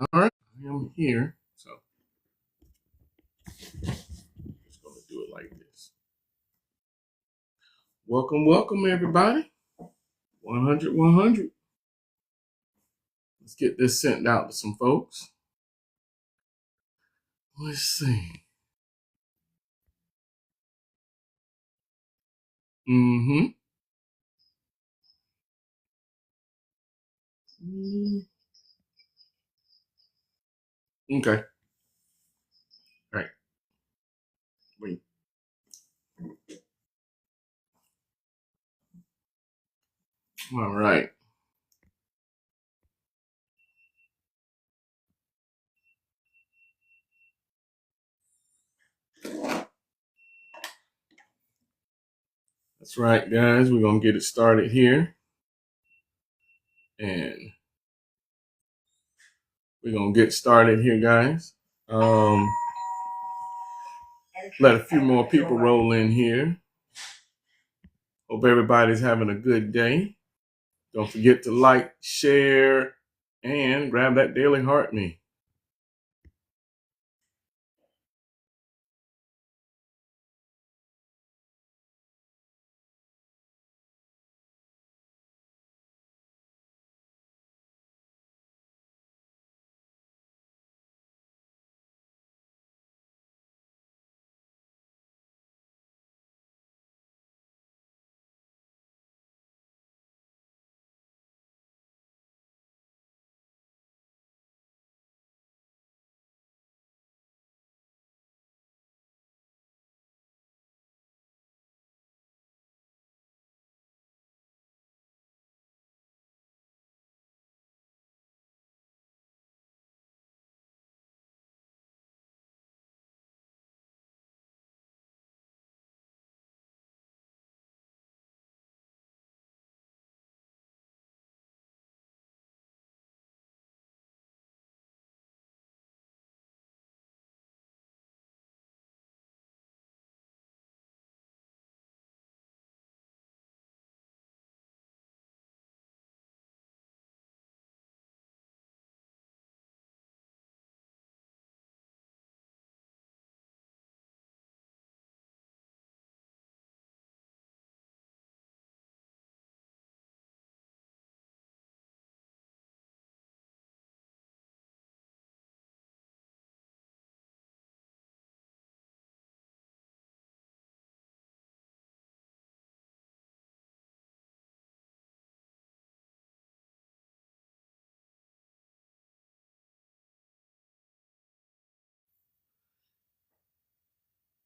All right, I am here. So I'm just going to do it like this. Welcome, everybody. 100, 100. Let's get this sent out to some folks. Let's see. Mm-hmm. Okay. All right. Wait. All right. That's right, guys. We're going to get it started here. And we're going to get started here, guys. Let a few more people roll in here. Hope everybody's having a good day. Don't forget to like, share, and grab that daily heart me.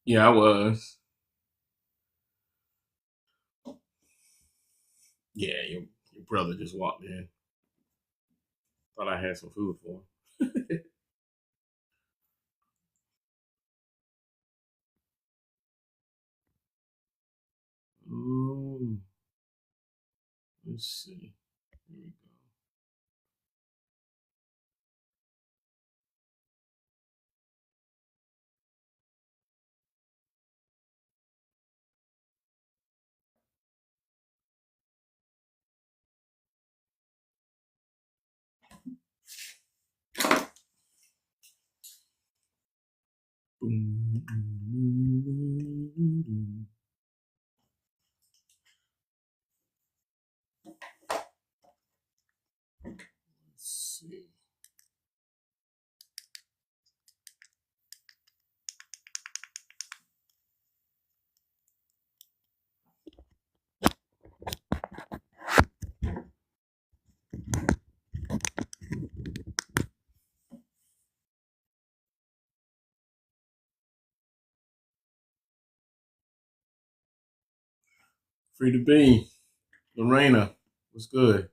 Yeah, I was. Yeah, your brother just walked in. Thought I had some food for him. Ooh, let's see. Here we go. Let's see. Free to be. Lorena, what's good?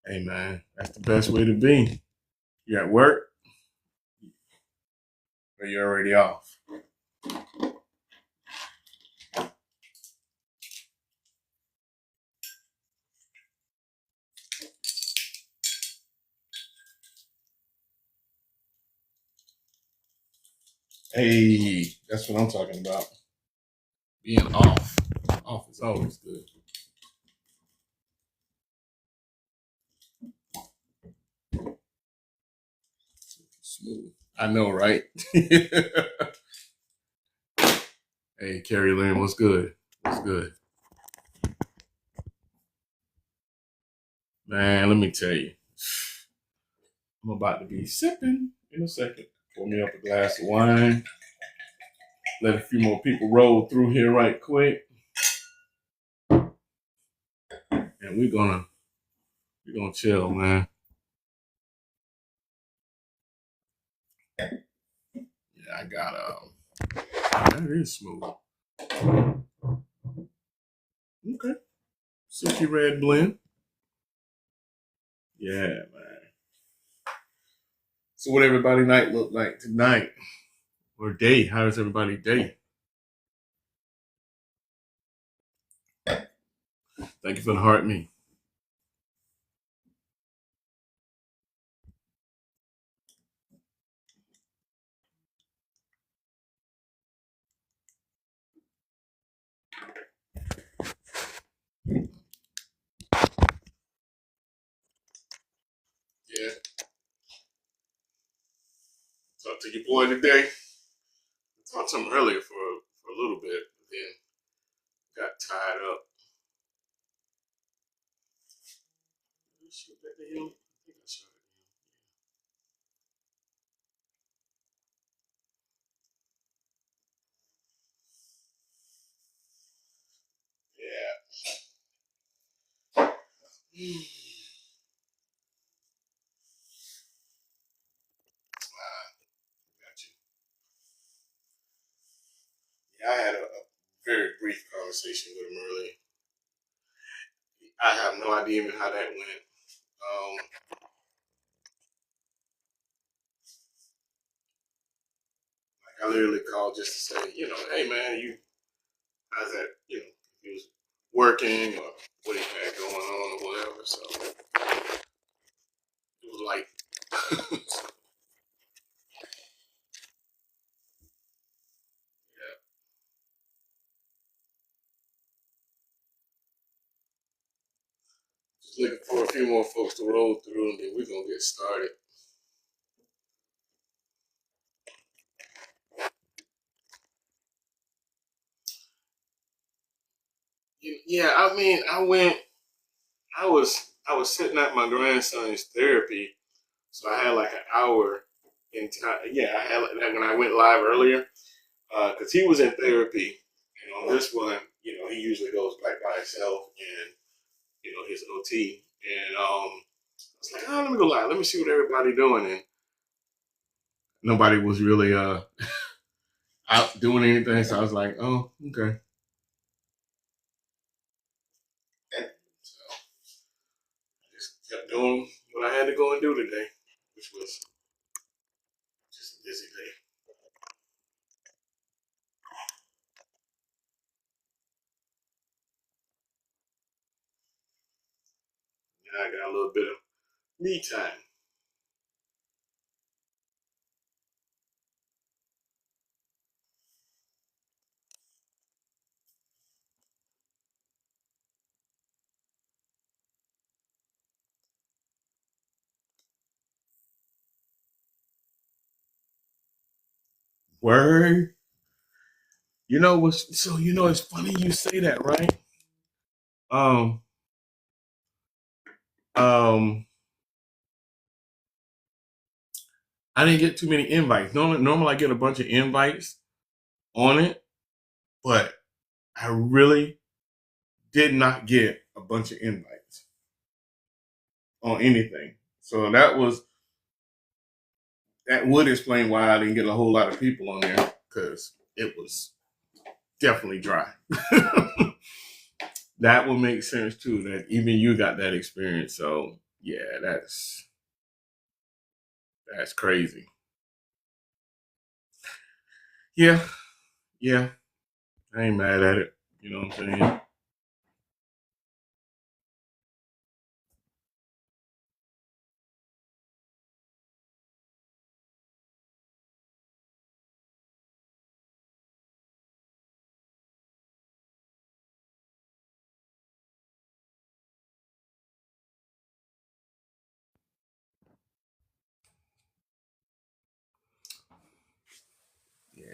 Hey, man, that's the best way to be. You at work or you already off? Hey, that's what I'm talking about. Being off. Off is always good. Smooth. I know, right? Hey, Carrie Lynn, what's good? What's good? Man, let me tell you. I'm about to be sipping in a second. Pour me up a glass of wine. Let a few more people roll through here right quick. And we're gonna chill, man. Yeah, I got that is smooth. Okay. Silky red blend. Yeah, man. So what everybody night look like tonight? Or day? How's everybody day? Thank you for the heart me. Yeah. Talk to your boy today. Talked to him earlier for a little bit, but then got tied up. Shoot that to him. I think I shot it. Yeah. Got you. Yeah, I had a very brief conversation with him earlier. I have no idea even how that went. Like I literally called just to say, hey man, how's that, if he was working or what he had going on or whatever. So it was like, yeah, just looking for a few more folks to roll through, and then we're gonna get started. Yeah, I mean, I was sitting at my grandson's therapy, so I had like an hour in time. Yeah, I had like when I went live earlier, because he was in therapy, and on this one, he usually goes back by himself, and his OT, and I was like, oh, let me go live, let me see what everybody doing, and nobody was really out doing anything, so I was like, oh, okay. So I just kept doing what I had to go and do today, which was just a busy day. Now I got a little bit of me time. Word. It's funny you say that, right? Um, um, I didn't get too many invites. Normally I get a bunch of invites on it, but I really did not get a bunch of invites on anything. So that would explain why I didn't get a whole lot of people on there, because it was definitely dry. That would make sense too. That even you got that experience. So yeah, that's crazy. Yeah, yeah. I ain't mad at it. You know what I'm saying?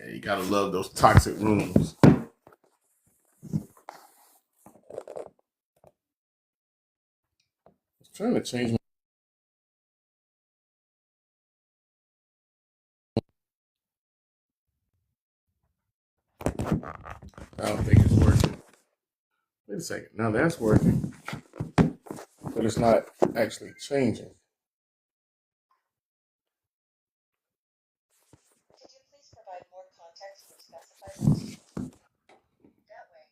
Yeah, you gotta love those toxic rooms. I'm trying to change. I don't think it's working. Wait a second. Now that's working, but it's not actually changing. Could you please provide more context for specified? That way.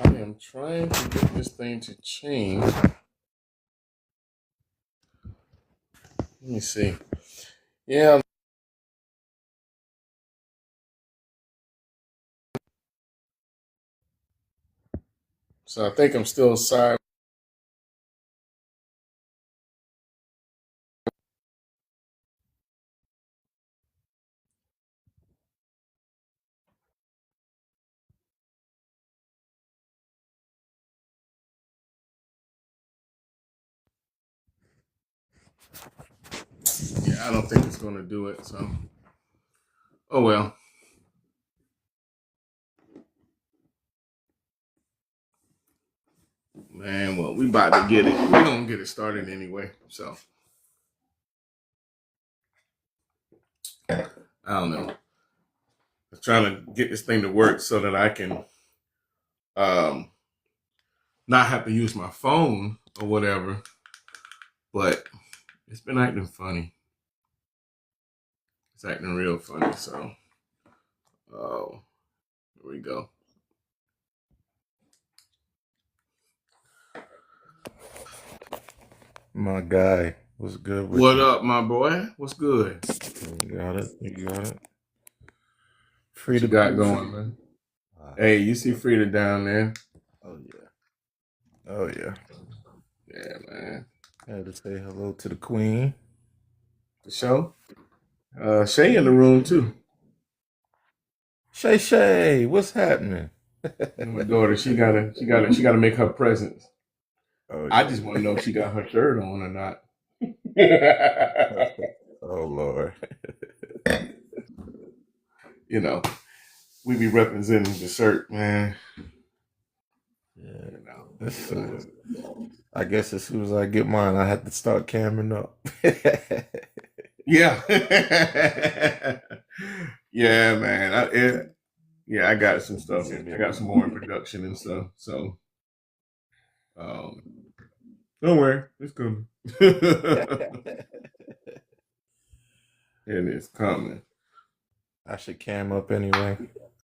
I am trying to get this thing to change. Let me see. Yeah. So I think I'm still side. Yeah, I don't think it's gonna do it. So, oh well. Man, well, we about to get it. We're gonna get it started anyway. So I don't know. I'm trying to get this thing to work so that I can um not have to use my phone or whatever. But it's been acting funny. It's acting real funny. So oh, here we go. My guy, what's good with What you? up, my boy? What's good? You got it. You got it. What Free you to got going, man? Hey, you see Frida down there? Oh yeah. Oh yeah. Yeah, man. I had to say hello to the queen. The show. Shay in the room too. Shay Shay, what's happening? My daughter, she gotta make her presence. Oh I yeah. just want to know if she got her shirt on or not. Oh Lord. You know, we be representing the shirt, man. Yeah. You know, I guess as soon as I get mine, I have to start camming up. yeah, yeah, man. I got some stuff. I got some more in production and stuff. So, um, don't worry, it's coming. And it's coming. I should cam up anyway.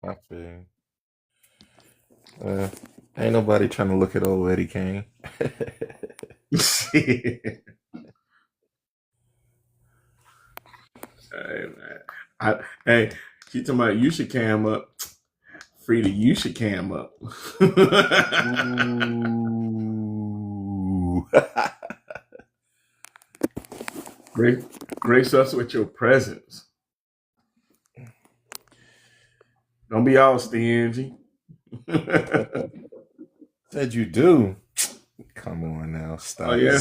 I feel. Ain't nobody trying to look at old Eddie Kane. Hey, man. Hey, she talking about you should cam up. Frida, you should cam up. Ooh. Grace us with your presence. Don't be all stingy. Said you do. Come on now, stop. Oh yeah.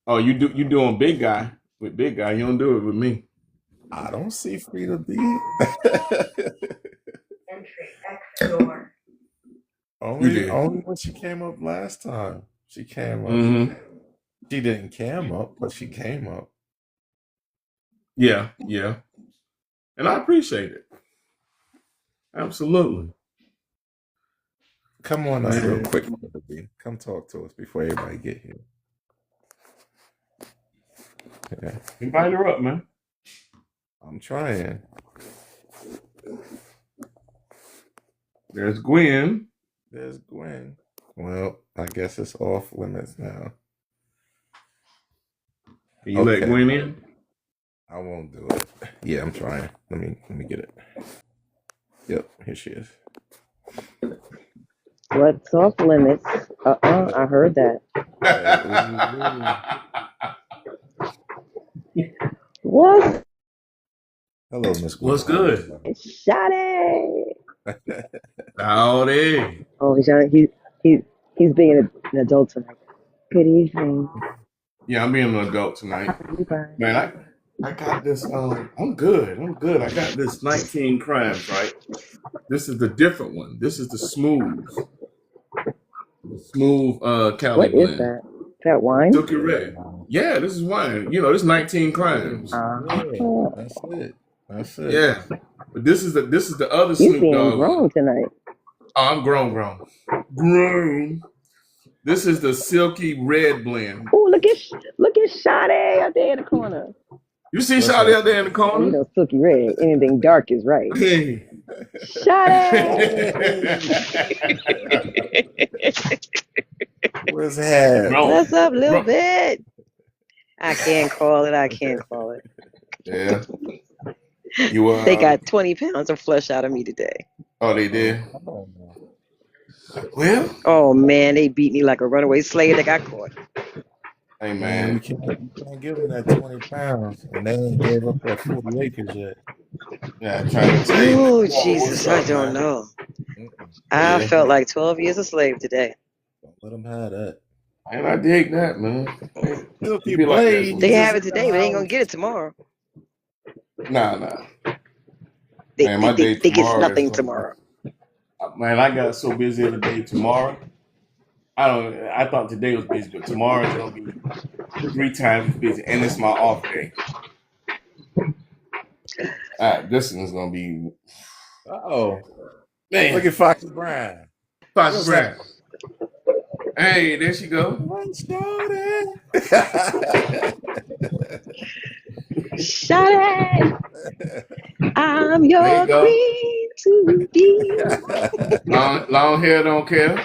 Oh, you doing big guy with big guy. You don't do it with me. I don't see Frida B. Entry exit door. only when she came up last time. She came up. Mm-hmm. She didn't cam up, but she came up. Yeah, yeah. And I appreciate it. Absolutely. Come on up real quick, Frida B. Come talk to us before everybody get here. Yeah. Invite her up, man. I'm trying. There's Gwen. There's Gwen. Well, I guess it's off limits now. Can you let Gwen in? I won't do it. Yeah, I'm trying. Let me get it. Yep, here she is. What's off limits? I heard that. What? Hello, Miss Gwen. What's good? Shot it. Howdy. Oh, he's being an adult tonight. Good evening. Yeah, I'm being an adult tonight. Man, I got this. I'm good. I got this 19 crimes, right? This is the different one. This is the smooth Cali What is blend. that? Is that wine? Silky Red. Yeah, this is wine. You know, this 19 crimes. Yeah, that's it. That's it. Yeah, but this is the other You Snoop seem Dogg grown one. tonight. Oh, I'm grown. This is the Silky Red blend. Oh, look at Sade out there in the corner. You see Shawty out there in the Oh, you corner? know, Silky Red. Anything dark is right. Hey. Sade. Where's that? What's up, little bit? I can't call it. Yeah. You They got 20 pounds of flesh out of me today. Oh, they did. Well, oh man, they beat me like a runaway slave that got caught. Hey man, you can't give them that 20 pounds, and they ain't gave up that 40 acres yet. Yeah, I'm trying to tell you. Oh Jesus, I don't know. I felt like 12 years a slave today. Don't let them have that. And I dig that, man. They have it today, but they ain't gonna get it tomorrow. Nah. They get nothing tomorrow. Man, I got so busy today. Tomorrow, I thought today was busy, but tomorrow is gonna be 3 times as busy, and it's my off day. This one's gonna be. Man, look at Foxy Brown. Foxy Brown. Hey, there she go. Shut it! I'm your queen to be. Long hair don't care.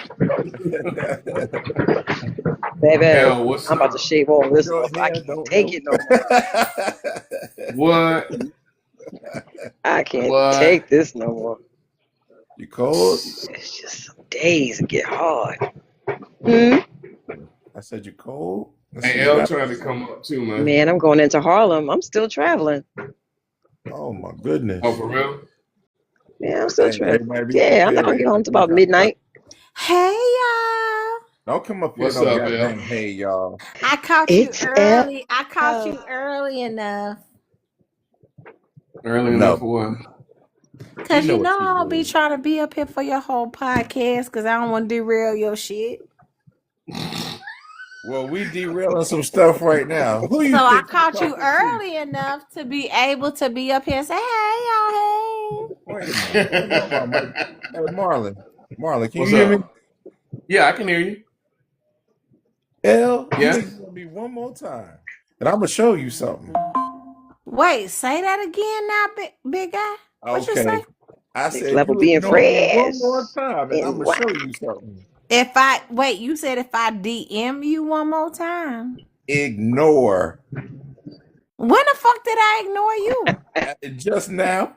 Baby, Hell, I'm about to shave all this off. I can't take it no What? more. I can't take this no more. You cold? It's just some days that get hard. I said you cold? Hey, Elle trying to come up too, man. Man, I'm going into Harlem. I'm still traveling. Oh my goodness. Oh, for real? Yeah, I'm still traveling. Yeah, I'm not gonna get home until about midnight. Hey y'all. Don't come up here. What's up, Elle? Hey y'all. I caught you early. I caught you early enough. Early enough for what? Because you know I'll be trying to be up here for your whole podcast because I don't want to derail your shit. Well, we derailing some stuff right now. So I caught you early enough to be able to be up here and say, hey, y'all, hey. Wait a minute. Hey, Marlon, can you What's hear up? me? Yeah, I can hear you. Elle, yeah. You need me one more time, and I'm gonna show you something. Wait, say that again now, big guy. What you say? I said level being fresh. One more time, and I'm gonna show you something. You said if I DM you one more time. Ignore. When the fuck did I ignore you? Just now.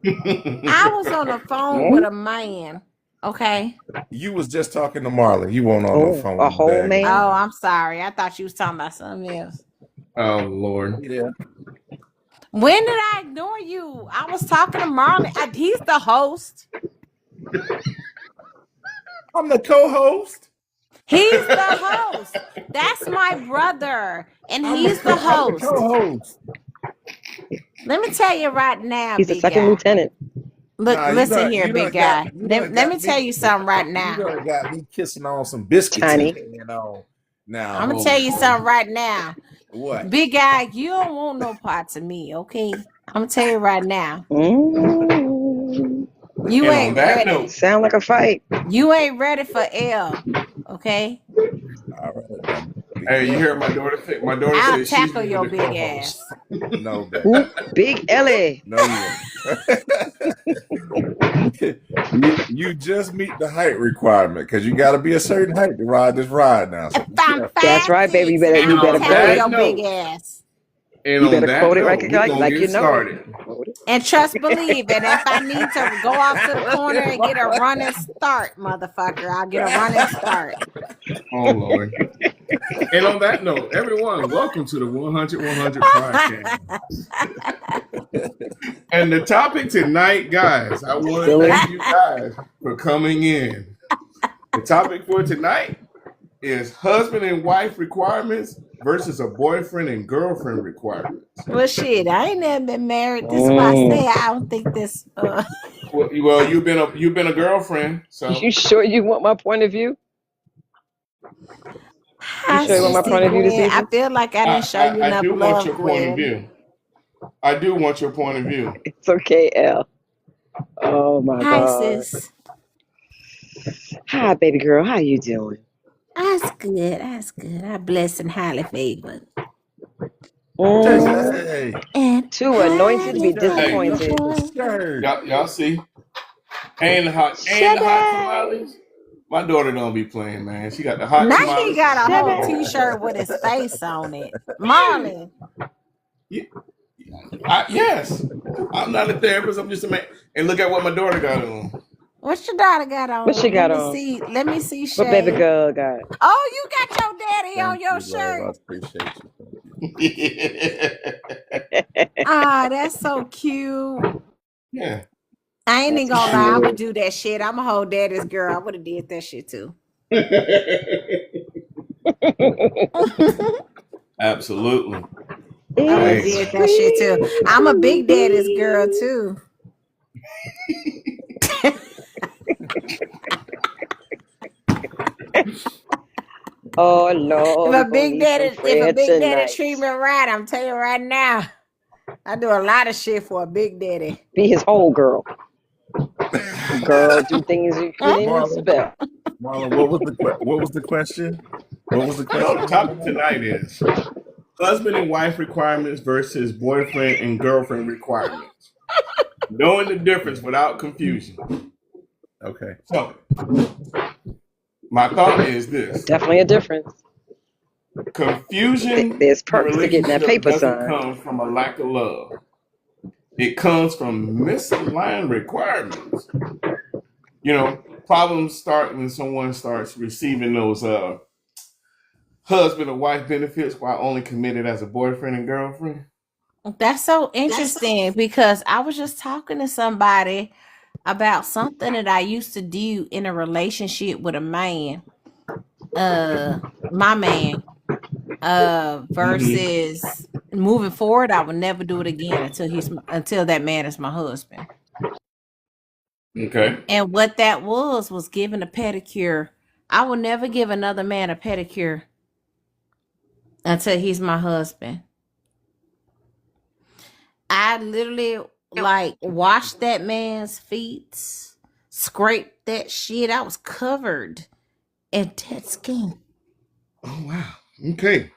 I was on the phone with a man. Okay. You was just talking to Marlon. You weren't on the phone. A whole man. Oh, I'm sorry. I thought you was talking about something else. Oh Lord. Yeah. When did I ignore you? I was talking to Marlon. He's the host. I'm the co-host. He's the host. That's my brother, and he's the host. Co-host. Let me tell you right now, he's the second lieutenant. Look, listen here, big guy. Let me tell you something right now. You got me kissing on some biscuits. Tiny. Now I'm gonna tell you something right now. What? Big guy, you don't want no parts of me, okay? I'm gonna tell you right now. You ain't ready. Sound like a fight. You ain't ready for L, okay? All right. Hey, you heard my daughter? My daughter I'll said tackle your big ass. No, Big Ellie. No, you just meet the height requirement because you got to be a certain height to ride this ride now. So that's right, baby. You better tackle your big ass. And you better quote it like you know. And trust, believe, and if I need to go off to the corner and get a running start, motherfucker, I'll get a running start. Oh Lord. And on that note, everyone, welcome to the 100 podcast. And the topic tonight, guys, I want to thank you guys for coming in. The topic for tonight is husband and wife requirements versus a boyfriend and girlfriend requirements. Well, shit, I ain't never been married. This is why I say I don't think this. Well, you've been a girlfriend, so You sure you want my point of view? Hi, sure you want my Sissy point of view this Gwen. I evening? feel like I didn't show you I enough do want love, your point of Gwen. view. I do want your point of view. It's okay, L. Oh my Hi, God. sis. Hi, baby girl. How you doing? That's good. That's good. I'm blessed and highly favored. Hey, And Too anointed to be highly disappointed. favored. Y'all see? And the hot tamales. My daughter don't be playing, man. She got the hot Now tamales. he got a Shut whole up. T-shirt with his face on it. Marlon. Yes. I'm not a therapist. I'm just a man. And look at what my daughter got on. What your daughter got on? What she got on? Let me see. What baby Shay. girl got? Oh, you got your daddy thank on your you, shirt. love. I appreciate you. Ah, that's so cute. Yeah. I ain't even gonna lie. I cute. would do that shit. I'm a whole daddy's girl. I would have did that shit too. Absolutely. I would have did that shit too. I'm a big daddy's girl too. Oh Lord. If a big daddy treat me right, I'm telling you right now, I do a lot of shit for a big daddy. Be his whole girl. Girl, do things you couldn't expect. Marlon, what was the question? What was the question? The topic tonight is husband and wife requirements versus boyfriend and girlfriend requirements. Knowing the difference without confusion. Okay. So, my thought is this. Definitely a difference. Confusion There's in perks to getting that relationship paper doesn't signed. come from a lack of love. It comes from misaligned requirements. You know, problems start when someone starts receiving those husband or wife benefits while only committed as a boyfriend and girlfriend. That's so interesting because I was just talking to somebody about something that I used to do in a relationship with a man. My man. Versus moving forward, I would never do it again until that man is my husband. Okay. And what that was giving a pedicure. I will never give another man a pedicure until he's my husband. I literally like washed that man's feet, scraped that shit. I was covered in dead skin. Oh wow. Okay.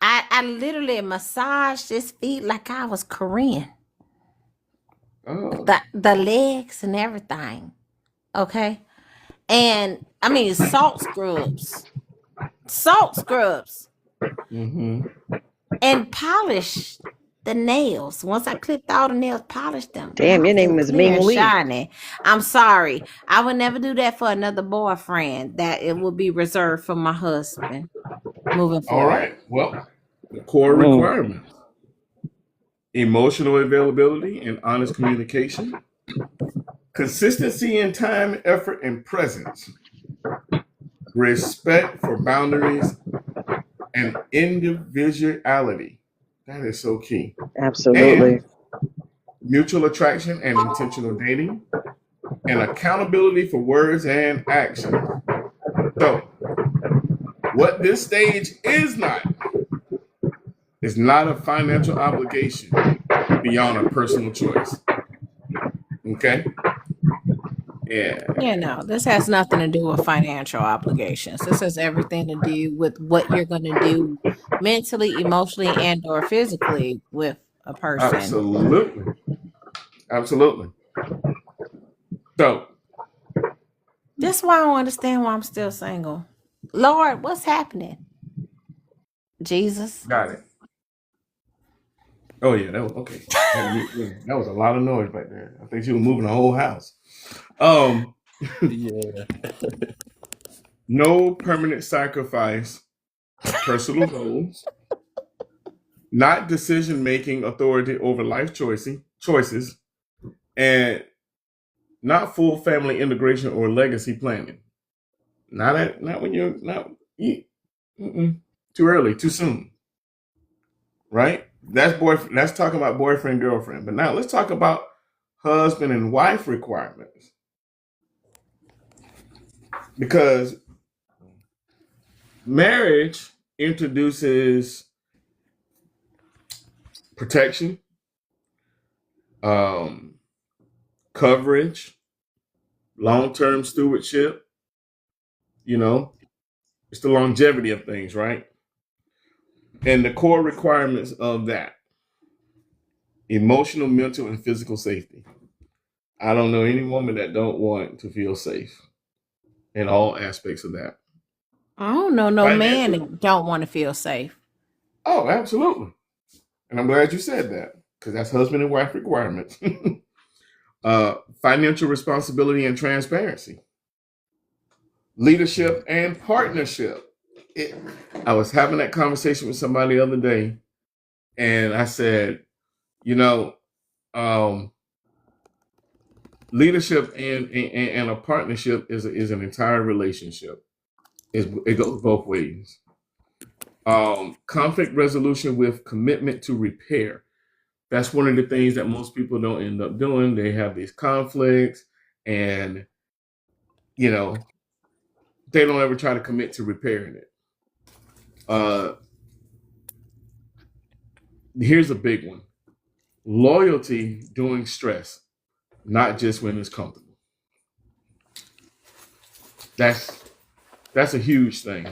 I literally massaged his feet like I was Korean. Oh. The legs and everything. Okay. And I mean salt scrubs. Mm-hmm. And polish the nails. Once I clipped all the nails, polished them. Damn, your name is Ming Lee. Shiny. I'm sorry. I would never do that for another boyfriend. That it will be reserved for my husband moving forward. All right. Well, the core requirements. Emotional availability and honest communication. Consistency in time, effort, and presence. Respect for boundaries and individuality. That is so key. Absolutely. And mutual attraction and intentional dating. And accountability for words and actions. So, what this stage is not a financial obligation beyond a personal choice. Okay? Yeah. You know, this has nothing to do with financial obligations. This has everything to do with what you're going to do mentally, emotionally, and or physically with a person. Absolutely. Absolutely. So, that's why I don't understand why I'm still single. Lord, what's happening? Jesus. Got it. Oh yeah, that was okay. That was a lot of noise back there. I think she was moving the whole house. Yeah. No permanent sacrifice of personal goals. Not decision-making authority over life choices. choices, and not full family integration or legacy planning. Not when you're not too early, too soon, right? That's talking about boyfriend girlfriend. But now let's talk about husband and wife requirements, because marriage introduces protection, um, coverage, long term stewardship. You know, it's the longevity of things, right? And the core requirements of that: emotional, mental, and physical safety. I don't know any woman that don't want to feel safe in all aspects of that. I don't know no man Financial. that don't want to feel safe. Oh, absolutely. And I'm glad you said that, because that's husband and wife requirements. Financial responsibility and transparency, leadership and partnership. It, I was having that conversation with somebody the other day, and I said, you know, um, leadership and a partnership is an entire relationship. It goes both ways. Conflict resolution with commitment to repair. That's one of the things that most people don't end up doing. They have these conflicts, and you know, they don't ever try to commit to repairing it. Uh, Here's a big one: loyalty during stress, not just when it's comfortable. That's that's a huge thing.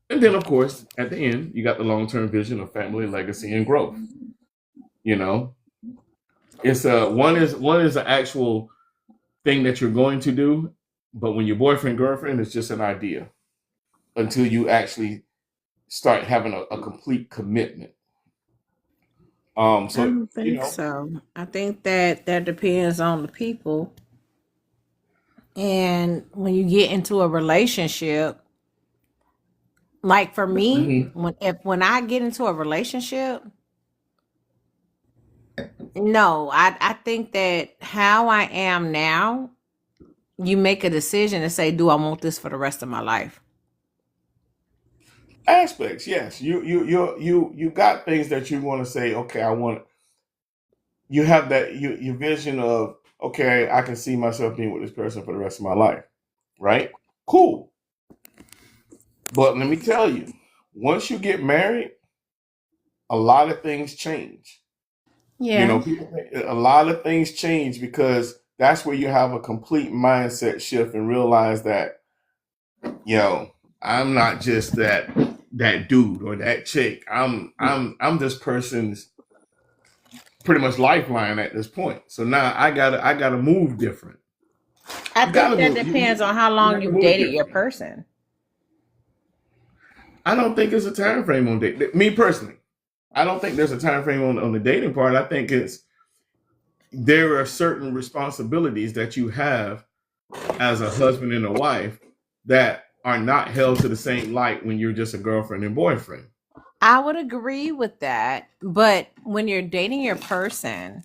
And then, of course, at the end, you got the long term vision of family, legacy, and growth. You know, it's one is an actual thing that you're going to do, but when your boyfriend girlfriend is just an idea until you actually start having a complete commitment. I So don't think so. I think that depends on the people. And when you get into a relationship, like for me, mhm. when I get into a relationship, no, I think that how I am now, you make a decision and say, do I want this for the rest of my life? Aspects, yes. You got things that you want to say. Okay, I want. You have that your vision of, okay, I can see myself being with this person for the rest of my life, right? Cool. But let me tell you, once you get married, a lot of things change. You Yeah. know, a lot of things change, because that's where you have a complete mindset shift and realize that, you know, I'm not just that dude or that chick. I'm this person's pretty much lifeline at this point. So now I gotta move different. I You gotta think that move. depends on how You long have to you've move dated your different. person. I don't think it's a time frame on date. Me personally, I don't think there's a time frame on the dating part. I think it's there are certain responsibilities that you have as a husband and a wife that are not held to the same light when you're just a girlfriend and boyfriend. I would agree with that. But when you're dating your person,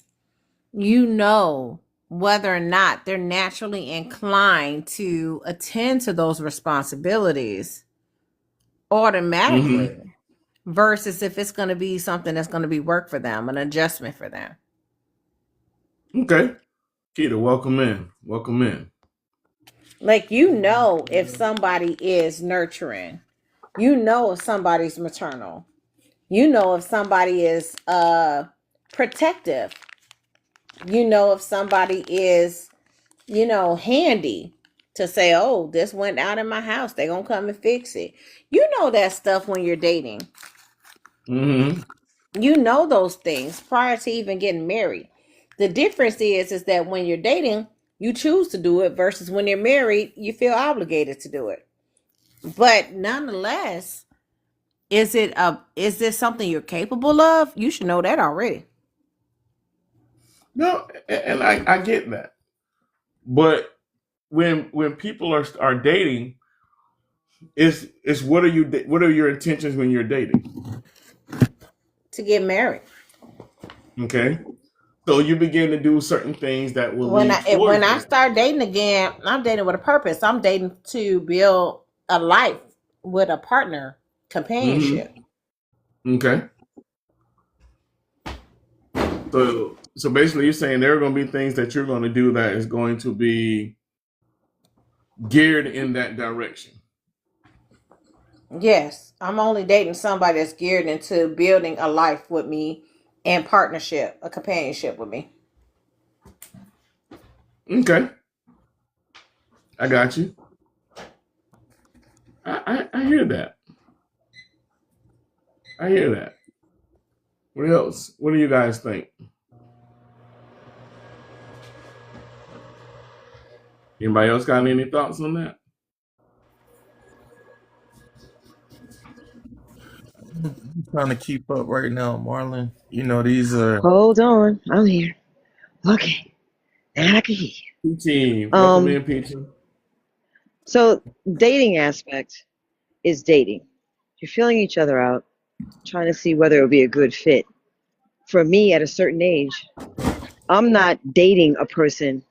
you know whether or not they're naturally inclined to attend to those responsibilities Mm-hmm. automatically versus if it's going to be something that's going to be work for them, an adjustment for them. Okay. Keita, welcome in. Welcome in. Like, you know, if somebody is nurturing, you know, if somebody's maternal, you know, if somebody is protective, you know, if somebody is, you know, handy to say, oh, this went out in my house, they're gonna come and fix it. You know that stuff when you're dating. Mm-hmm. You know those things prior to even getting married. The difference is that when you're dating, you choose to do it versus when you're married, you feel obligated to do it. But nonetheless, is this something you're capable of? You should know that already. No, and I get that. But when people are dating, is what are your intentions when you're dating? To get married. Okay. So you begin to do certain things that will lead When towards I that. start dating again, I'm dating with a purpose. I'm dating to build a life with a partner, Mm-hmm. companionship. Okay. So basically, you're saying there are going to be things that you're going to do that is going to be geared in that direction. Yes, I'm only dating somebody that's geared into building a life with me and partnership, a companionship with me. Okay, I got you. I hear that. I hear that. What else? What do you guys think? Anybody else got any thoughts on that? I'm trying to keep up right now, Marlon. You know, these are Hold on, I'm here. Okay, and I can hear Peachy, you. welcome in, Peachy. So dating aspect is dating. You're feeling each other out, trying to see whether it would be a good fit. For me, at a certain age, I'm not dating a person,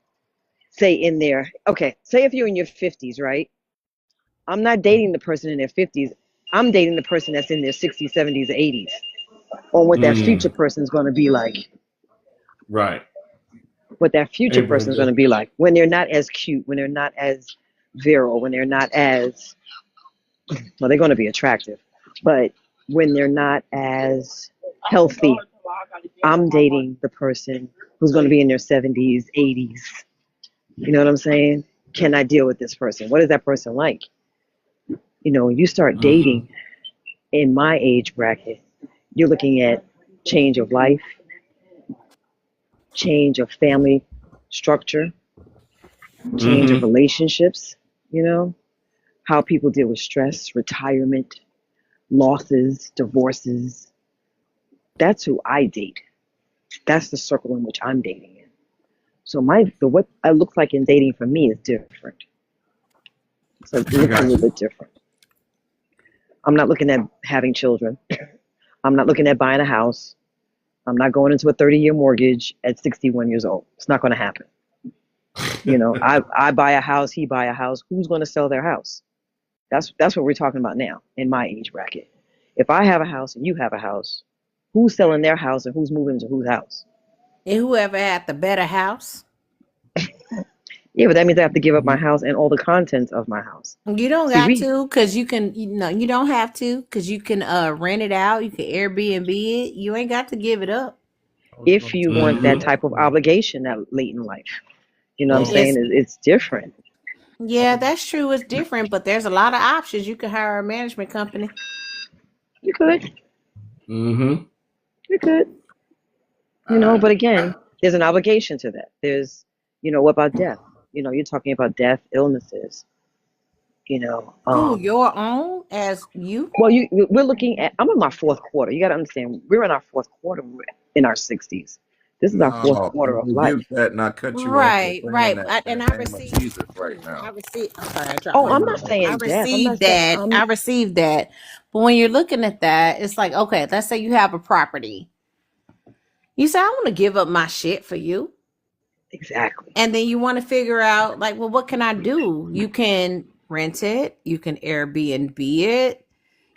say in their, okay, say if you're in your 50s, right? I'm not dating the person in their 50s. I'm dating the person that's in their 60s, 70s, 80s, on what that future Mm, person is going to be like. right. What that future Hey, person is going to brother. be like when they're not as cute, when they're not as virile, when they're not as, well, they're going to be attractive, but when they're not as healthy. I'm dating the person who's going to be in their 70s, 80s. You know what I'm saying? Can I deal with this person? What is that person like? You know, when you start Mm-hmm. dating in my age bracket, you're looking at change of life, change of family structure, change of Mm-hmm. relationships, you know, how people deal with stress, retirement, losses, divorces. That's who I date. That's the circle in which I'm dating in. So what I look like in dating for me is different. So it I looks a got little you. bit different. I'm not looking at having children. I'm not looking at buying a house. I'm not going into a 30-year mortgage at 61 years old. It's not going to happen. You know, I buy a house, he buy a house. Who's going to sell their house? That's what we're talking about now in my age bracket. If I have a house and you have a house, who's selling their house and who's moving to whose house? And whoever had the better house. Yeah, but that means I have to give up my Mhm. house and all the contents of my house. You don't See, got to because you can, you don't have to because you can rent it out. You can Airbnb it. You ain't got to give it up. I was if gonna you tell want you that Mm-hmm. that. type of obligation that late in life, you know what I'm Well, saying? It's It's different. Yeah, that's true. It's different, but there's a lot of options. You can hire a management company. You could, Mm-hmm. you could, I, but I, again, there's an obligation to that. There's, what about death? You're talking about death, illnesses, you know. Who, your own as you? Well, we're looking at. I'm in my fourth quarter. You got to understand, we're in our fourth quarter. We're in our 60s. This is our fourth no, quarter of life. rebuke that, and I cut you off for Right, saying right. that in And the I name of received. Jesus right now. I received. I'm sorry, I dropped Oh, my I'm not phone. I saying death. I'm not received saying. that. I received that. But when you're looking at that, it's like, okay, let's say you have a property. You say, I want to give up my shit for you. Exactly. And then you want to figure out, like, well, what can I do? You can rent it, you can Airbnb it,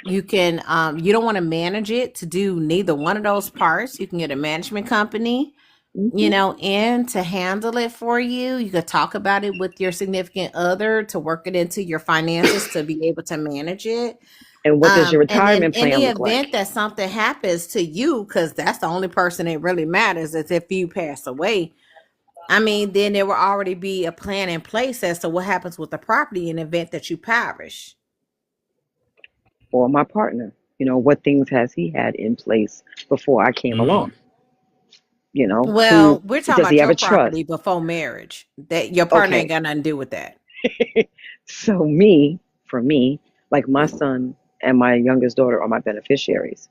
you can, you don't want to manage it to do neither one of those parts. You can get a management company, Hmm. in to handle it for you. You could talk about it with your significant other to work it into your finances to be able to manage it. And what does your And then retirement in plan the look like? event that something happens to you, because that's the only person it really matters is if you pass away. I mean, then there will already be a plan in place as to what happens with the property in the event that you perish. Or my partner? What things has he had in place before I came along? mm-hmm. Who Well, we're talking does he about have your a trust? property before marriage. That your partner ain't Okay, got nothing to do with that. so for me, like my son and my youngest daughter are my beneficiaries,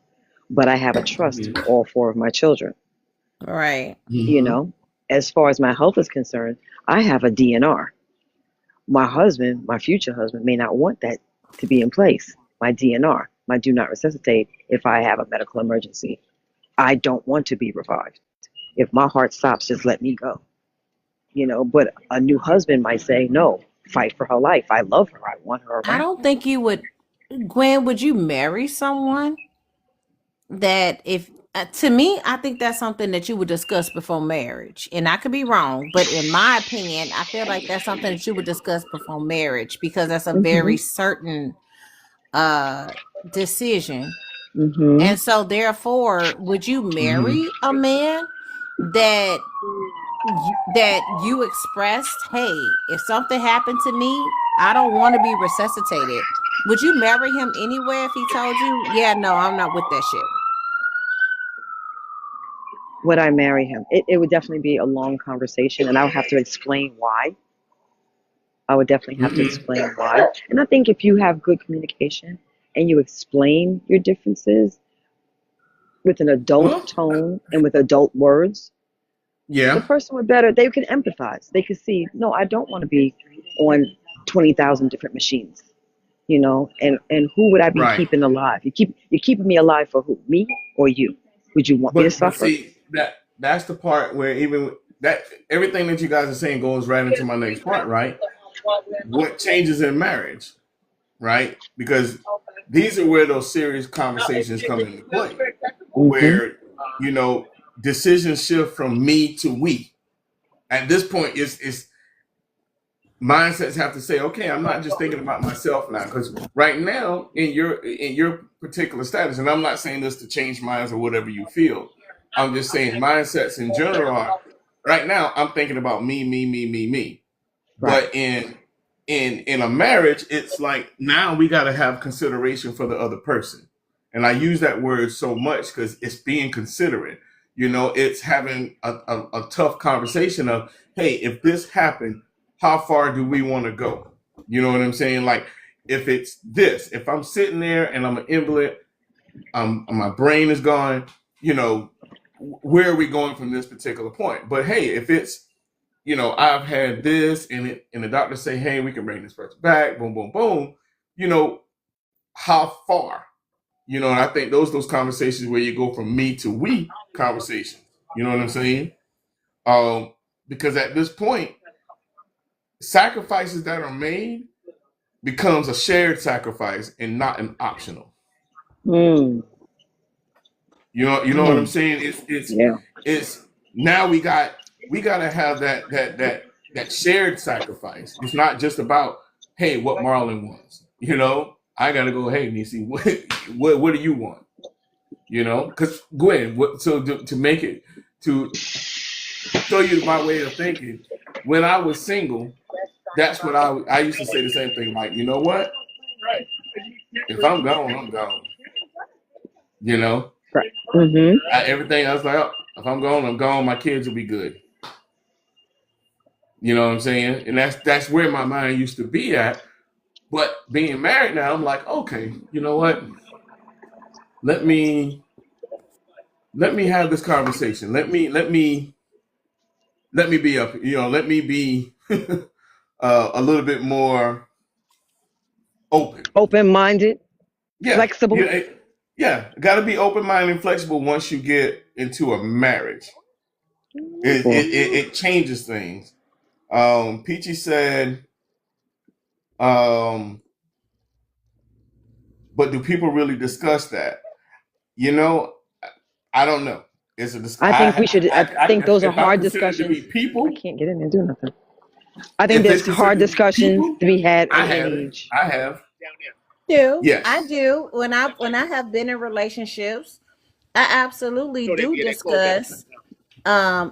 but I have a trust for all four of my children. Right. You Mm-hmm. know, as far as my health is concerned, I have a DNR. My husband, my future husband, may not want that to be in place. My DNR, my do not resuscitate if I have a medical emergency. I don't want to be revived. If my heart stops, just let me go. But a new husband might say, no, fight for her life. I love her. I want her I around. don't think you would, Gwen, would you marry someone that if to me, I think that's something that you would discuss before marriage. And I could be wrong, but in my opinion, I feel like that's something that you would discuss before marriage because that's a Mm-hmm. very certain uh decision. Mm-hmm. And so therefore, would you Mm-hmm. marry a man that that you expressed, hey, if something happened to me, I don't want to be resuscitated. Would you marry him anyway if he told you, yeah, no, I'm not with that shit? Would I marry him? It would definitely be a long conversation, and I would have to explain why. I would definitely have to Mm-hmm. explain why. And I think if you have good communication and you explain your differences with an adult Well, tone and with adult words, the yeah, person would better, they can empathize. They could see, no, I don't want to be on 20,000 different machines, and who would I be right. keeping alive? You're keeping me alive for who? Me or you? Would you want me to But suffer? see that's the part where even that everything that you guys are saying goes right into my next part, right? What changes in marriage, right? Because these are where those serious conversations come into play, Mm-hmm. where decisions shift from me to we. At this point, it's mindsets have to say, okay, I'm not just thinking about myself now, because right now in your particular status, and I'm not saying this to change minds or whatever you feel. I'm just saying mindsets in general are right now. I'm thinking about me, me, me, me, me. Right. But in a marriage, it's like now we got to have consideration for the other person, and I use that word so much because it's being considerate. It's having a tough conversation of, hey, if this happened, how far do we want to go? You know what I'm saying? Like, if it's this, if I'm sitting there and I'm an invalid, my brain is gone, where are we going from this particular point? But hey, if it's I've had this, and the doctor say, hey, we can bring this person back, boom, boom, boom. How far? And I think those conversations where you go from me to we conversations. You know what I'm saying? Um, because at this point, sacrifices that are made becomes a shared sacrifice and not an optional. Mm. You know what I'm Mm. saying? It's Yeah. it's now we gotta have that shared sacrifice. It's not just about, hey, what Marlon wants. I gotta go, hey, Nisi, what do you want? Because Gwen, so to make it to show you my way of thinking, when I was single, that's what I used to say the same thing. Like, you know what? If I'm gone, I'm gone. You know, Right. Mm-hmm. everything else like, oh, if I'm gone, I'm gone. My kids will be good. You know what I'm saying? And that's where my mind used to be at. But being married now, I'm like, okay, you know what? Let me let me have this conversation. Let me be up. Let me be a little bit more open. Open-minded, Yeah, flexible. yeah. Got to be open minded and flexible once you get into a marriage. It changes things. Peachy said, um, but do people really discuss that? You know, I don't know. It's a I think we should. I think those are if I'm hard considered to discussions. be I people, can't get in there and do nothing. I think if it's there's considered hard to be discussions people, to be had I in have any it. age. I have. I Yes. do. When I have been in relationships, I absolutely do discuss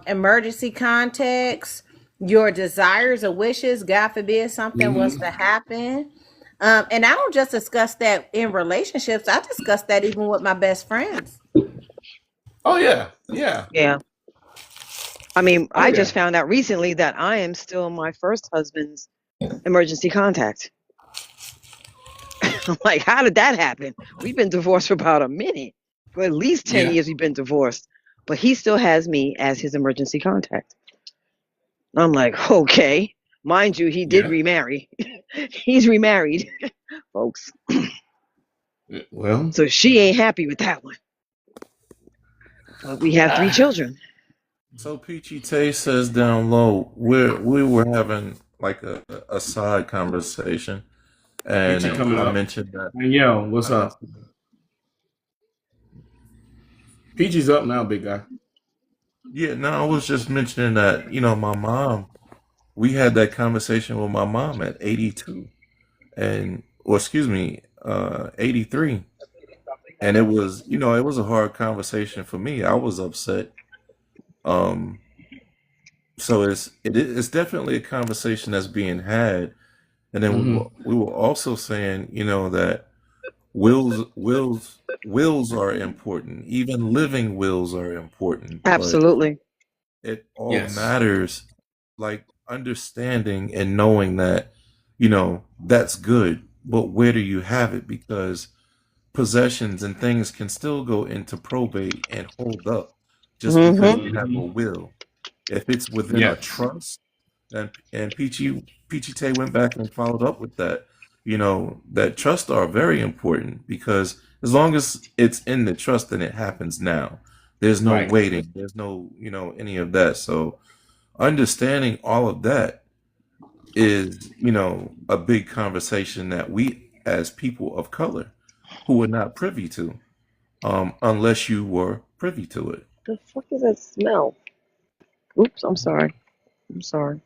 emergency contacts, your desires or wishes, God forbid something was Hmm. to happen. And I don't just discuss that in relationships, I discuss that even with my best friends. Oh yeah. Yeah. Yeah. I mean, Oh I just yeah. found out recently that I am still my first husband's emergency contact. I'm like, how did that happen? We've been divorced for about a minute. For at least 10 Yeah. years, we've been divorced. But he still has me as his emergency contact. I'm like, okay. Mind you, he did Yeah. remarry. He's remarried, folks. Well, So she ain't happy with that one. But we have three ah, children. So Peachy Tay says down low, we were having like a side conversation, and Peachy coming I up. mentioned that And yo, I what's up? mentioned, Peachy's up now, big guy. yeah, no, I was just mentioning that my mom. We had that conversation with my mom at 82, and or excuse me, 83, and it was a hard conversation for me. I was upset. Um, so it's definitely a conversation that's being had. And then Mm-hmm. we were also saying, that wills are important. Even living wills are important, but Absolutely. it all Yes. matters, like understanding and knowing that, that's good, but where do you have it? Because possessions and things can still go into probate and hold up just because Mm-hmm. you have a Mm-hmm. will. If it's within a Yes. trust, and Peachy Tay went back and followed up with that. That trusts are very important because as long as it's in the trust, then it happens now. There's no Right. waiting. There's no, any of that. So understanding all of that is, a big conversation that we as people of color who are not privy to, unless you were privy to it. The fuck is that smell? Oops, I'm sorry. I'm sorry.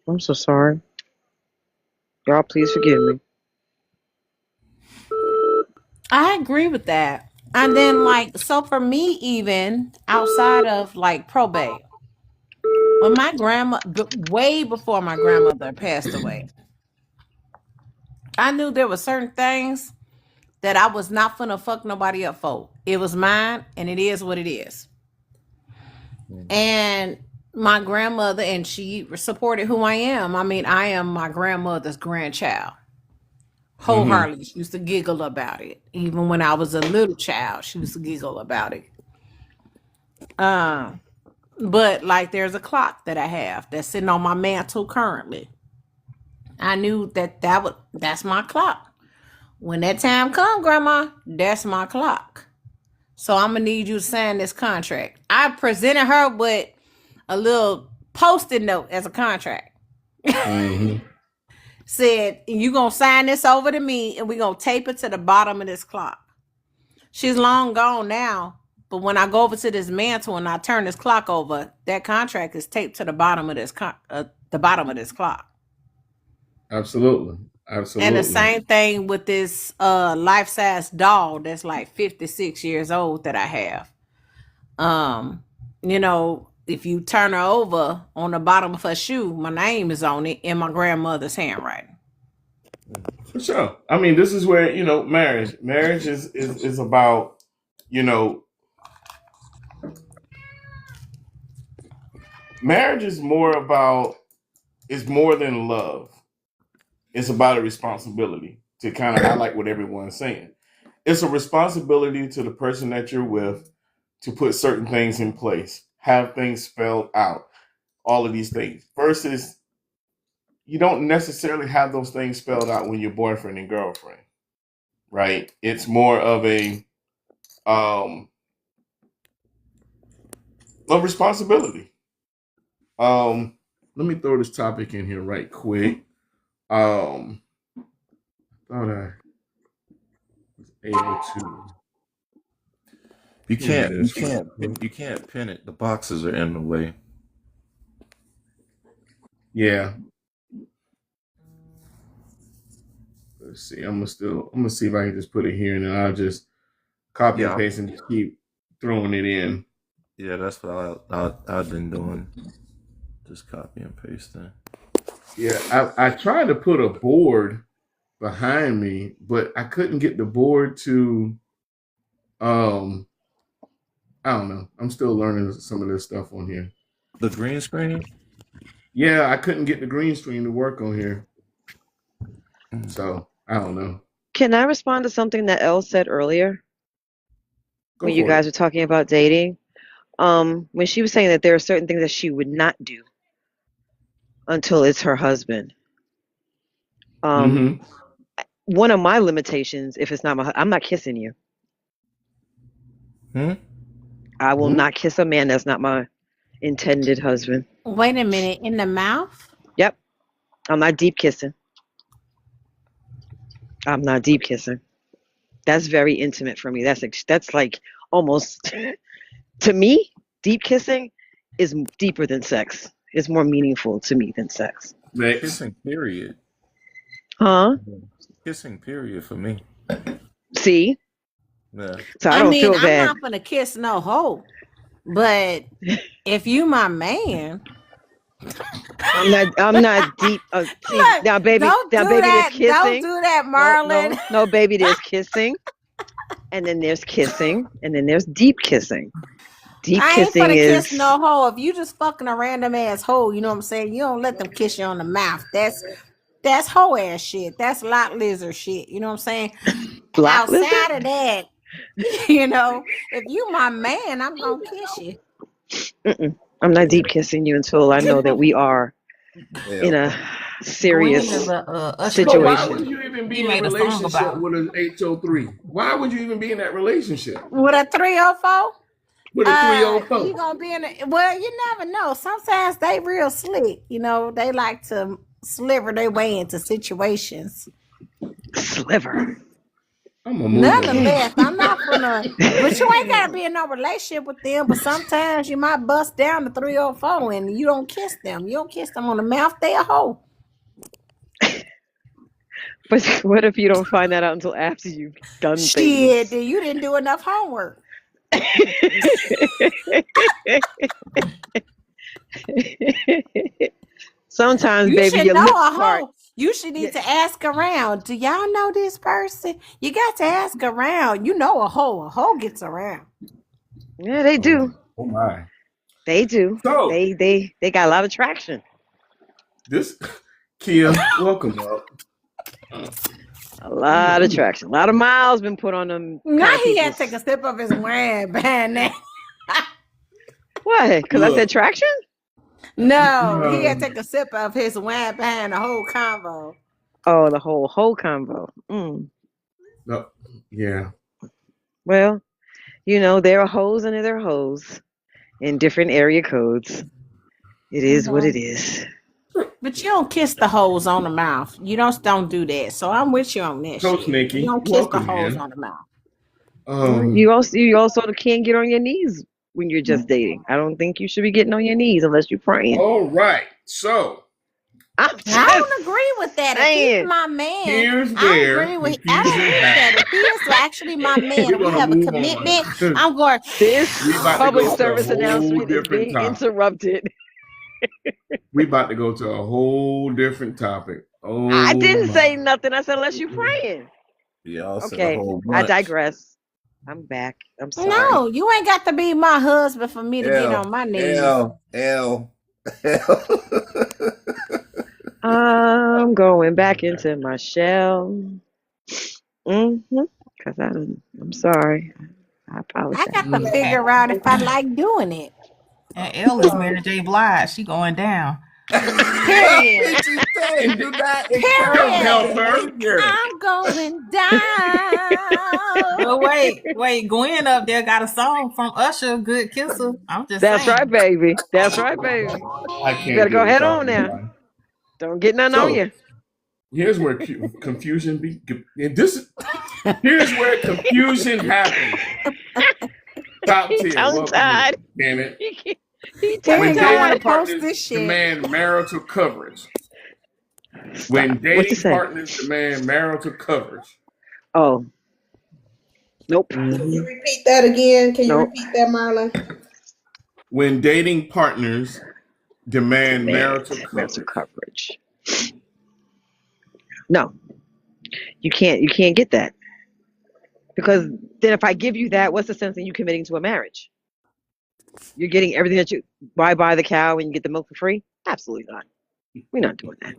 I'm so sorry. Y'all, please forgive me. I agree with that. And then, like, so for me, even outside of like probate, when my grandma, way before my grandmother passed away, I knew there were certain things that I was not finna fuck nobody up for. It was mine, and it is what it is. And my grandmother, and she supported who I am. I mean, I am my grandmother's grandchild. Mm-hmm. Wholeheartedly, she used to giggle about it. Even when I was a little child, she used to giggle about it. Um, but like, there's a clock that I have that's sitting on my mantle currently. I knew that's my clock. When that time come, Grandma, that's my clock. So I'm gonna need you to sign this contract. I presented her with a little post-it note as a contract. Mm-hmm. Said, you gonna sign this over to me and we gonna tape it to the bottom of this clock. She's long gone now, but when I go over to this mantle and I turn this clock over, that contract is taped to the bottom of the bottom of this clock. Absolutely. And the Absolutely. same thing with this life-size doll that's like 56 years old that I have. Um, if you turn her over, on the bottom of her shoe, my name is on it in my grandmother's handwriting. For sure. I mean, this is where, marriage is about, you know, marriage is more than love. It's about a responsibility to kind of highlight what everyone's saying. It's a responsibility to the person that you're with to put certain things in place, have things spelled out, all of these things. Versus you don't necessarily have those things spelled out when you're boyfriend and girlfriend, right? It's more um of responsibility. Um Let me throw this topic in here right quick. Um thought I was able to You pin can't, you this real can't, quick. you can't pin it. The boxes are in the way. Yeah. Let's see. I'm gonna see if I can just put it here and then I'll just copy and Yeah, paste and just keep throwing it in. yeah, that's what I've been doing. Just copy and pasting. Yeah, I tried to put a board behind me, but I couldn't get the board to um I don't know. I'm still learning some of this stuff on here. The green screen. Yeah, I couldn't get the green screen to work on here. Mm. So I don't know. Can I respond to something that Elle said earlier Go when you for it. guys were talking about dating? When she was saying that there are certain things that she would not do until it's her husband. Um, Mm-hmm. one of my limitations, if it's not I'm not kissing you. Hmm? I will Hmm? not kiss a man that's not my. intended husband. Wait a minute, in the mouth? Yep. I'm not deep kissing. I'm not deep kissing. That's very intimate for me. That's like almost to me, deep kissing is deeper than sex. It's more meaningful to me than sex. Next. Kissing period. Huh? Kissing period for me. See? Yeah. So I don't feel I'm bad. not gonna kiss no hoe, but if you my man, I'm not deep. See, look, now, baby, don't now, do baby, that. there's kissing. Don't do that, No, Marlon. no, baby, there's kissing, and then there's kissing, and then there's deep kissing. Deep I ain't kissing gonna is kiss no hoe. If you just fucking a random ass hoe, you know what I'm saying? You don't let them kiss you on the mouth. That's hoe ass shit. That's lot lizard shit. You know what I'm saying? black lizard. Outside of that, you know, if you my man, I'm gonna kiss you. I'm not deep kissing you until I know that we are in a serious Gwen is a Usher. So why situation. would you even be He in a made a song relationship about it. with an HO3? Why would you even be in that relationship With a 304? with a You 304? gonna be in a, well, you never know. Sometimes they real slick, you know, they like to sliver their way into situations. Sliver. I'm gonna move Nonetheless, on. I'm not gonna, but you ain't gotta be in no relationship with them. But sometimes you might bust down the 304 and you don't kiss them. You don't kiss them on the mouth, they a hoe. But what if you don't find that out until after you've done Shit, things? then you didn't do enough homework. Sometimes, You baby, should your know lips a part. hoe. You should need to ask around. Do y'all know this person? You got to ask around. You know a hoe. A hoe gets around. Yeah, they do. Oh my. They do. So They got a lot of traction. this Kia, welcome up. A lot of traction. A lot of miles been put on them. Now kind of he had to people's- take a sip of his wine behind that. What? Because I Look. said traction? No, he had to take a sip of his wine behind the whole convo. Oh, the whole combo. No, yeah. Well, you know, there are hoes and there are hoes in different area codes. It is what it is. But you don't kiss the hoes on the mouth. You don't do that. So I'm with you on that Coach shit. Nikki, You don't kiss the welcome hoes in. on the mouth. You also can't get on your knees when you're just dating. I don't think you should be getting on your knees unless you're praying. All right. So I'm I just don't agree with that. If he's saying. my man, here's I where don't agree with confusion that. happens. If he is actually my man We're and we gonna have a move commitment, on. I'm going. This We about to public go to a service whole announcement is different being topic. interrupted. We about to go to a whole different topic. Oh, I didn't my. say nothing. I said unless you're praying. Y'all said a Okay, whole I bunch. digress. I'm back. I'm sorry. No, you ain't got to be my husband for me to get on my knees. L. I'm going back into my shell. Cause I'm sorry. I apologize. I got to figure out if I like doing it. And Elle is Mary J. Blige. She going down. Period. Do not encourage Help her. behavior. I'm going down. Well, wait. Gwen up there got a song from Usher, Good Kisser. I'm just That's saying. right, baby. That's right, baby. I can't You better deal go with head y'all on now. anymore. Don't get nothing on So you. here's where confusion here's where confusion happens. Top He tier. tongue Welcome tied. in. Damn it. He When When you don't want dating to post partners this shit. demand marital coverage. When What you dating say? partners demand marital coverage. Oh, nope. Can you repeat that again? Can you Nope. repeat that, Marlon? When dating partners demand Marital marital coverage. coverage. No, you can't get that. Because then if I give you that, what's the sense in you committing to a marriage? You're getting everything that you buy the cow and you get the milk for free? Absolutely not. We're not doing that.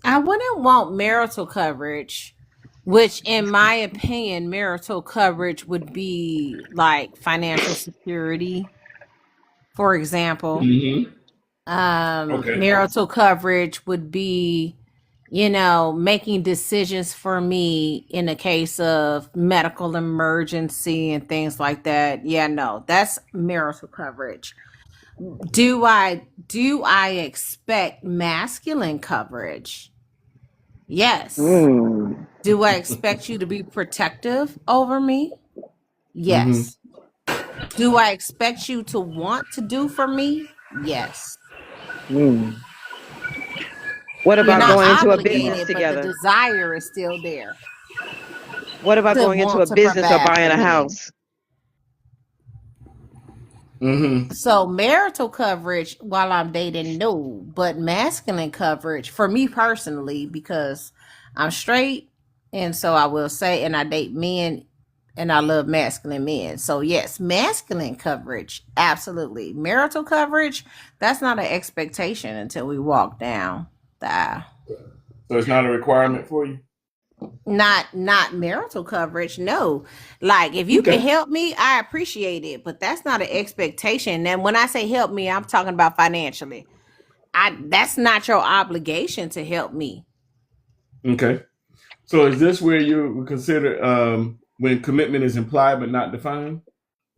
I wouldn't want marital coverage, which in my opinion, marital coverage would be like financial security, for example. Mm-hmm. Okay. Marital coverage would be, you know, making decisions for me in a case of medical emergency and things like that. Yeah, no, that's marital coverage. Do I expect masculine coverage? Yes. Mm. Do I expect you to be protective over me? Mm-hmm. Yes. Do I expect you to want to do for me? Yes. Mm. What You're about not going into a business obligated, but the together? desire is still there What about to going into want a to business or provide buying for a me. house? Mm-hmm. So marital coverage while I'm dating, no, but masculine coverage for me personally, because I'm straight, and so I will say, and I date men, and I love masculine men. So yes, masculine coverage, absolutely. Marital coverage, that's not an expectation until we walk down the aisle. So it's not a requirement for you? Not marital coverage, no. Like if you can Okay. help me, I appreciate it, but that's not an expectation. And when I say help me, I'm talking about financially. I That's not your obligation to help me. Okay. So is this where you would consider when commitment is implied but not defined?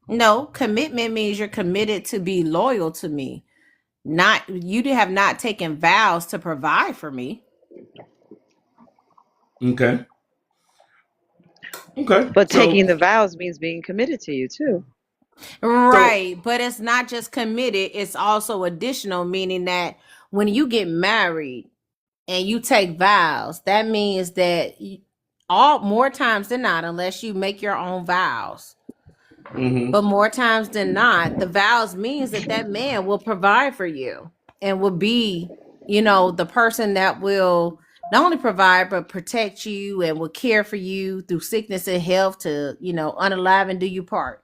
No, commitment means you're committed to be loyal to me. Not you have not taken vows to provide for me. Okay. Okay. But So taking the vows means being committed to you too. so Right, but it's not just committed, it's also additional, meaning that when you get married and you take vows, that means that all more times than not, unless you make your own vows, mm-hmm. but more times than not, the vows means that that man will provide for you and will be, the person that will not only provide but protect you and will care for you through sickness and health to, unalive and do you part.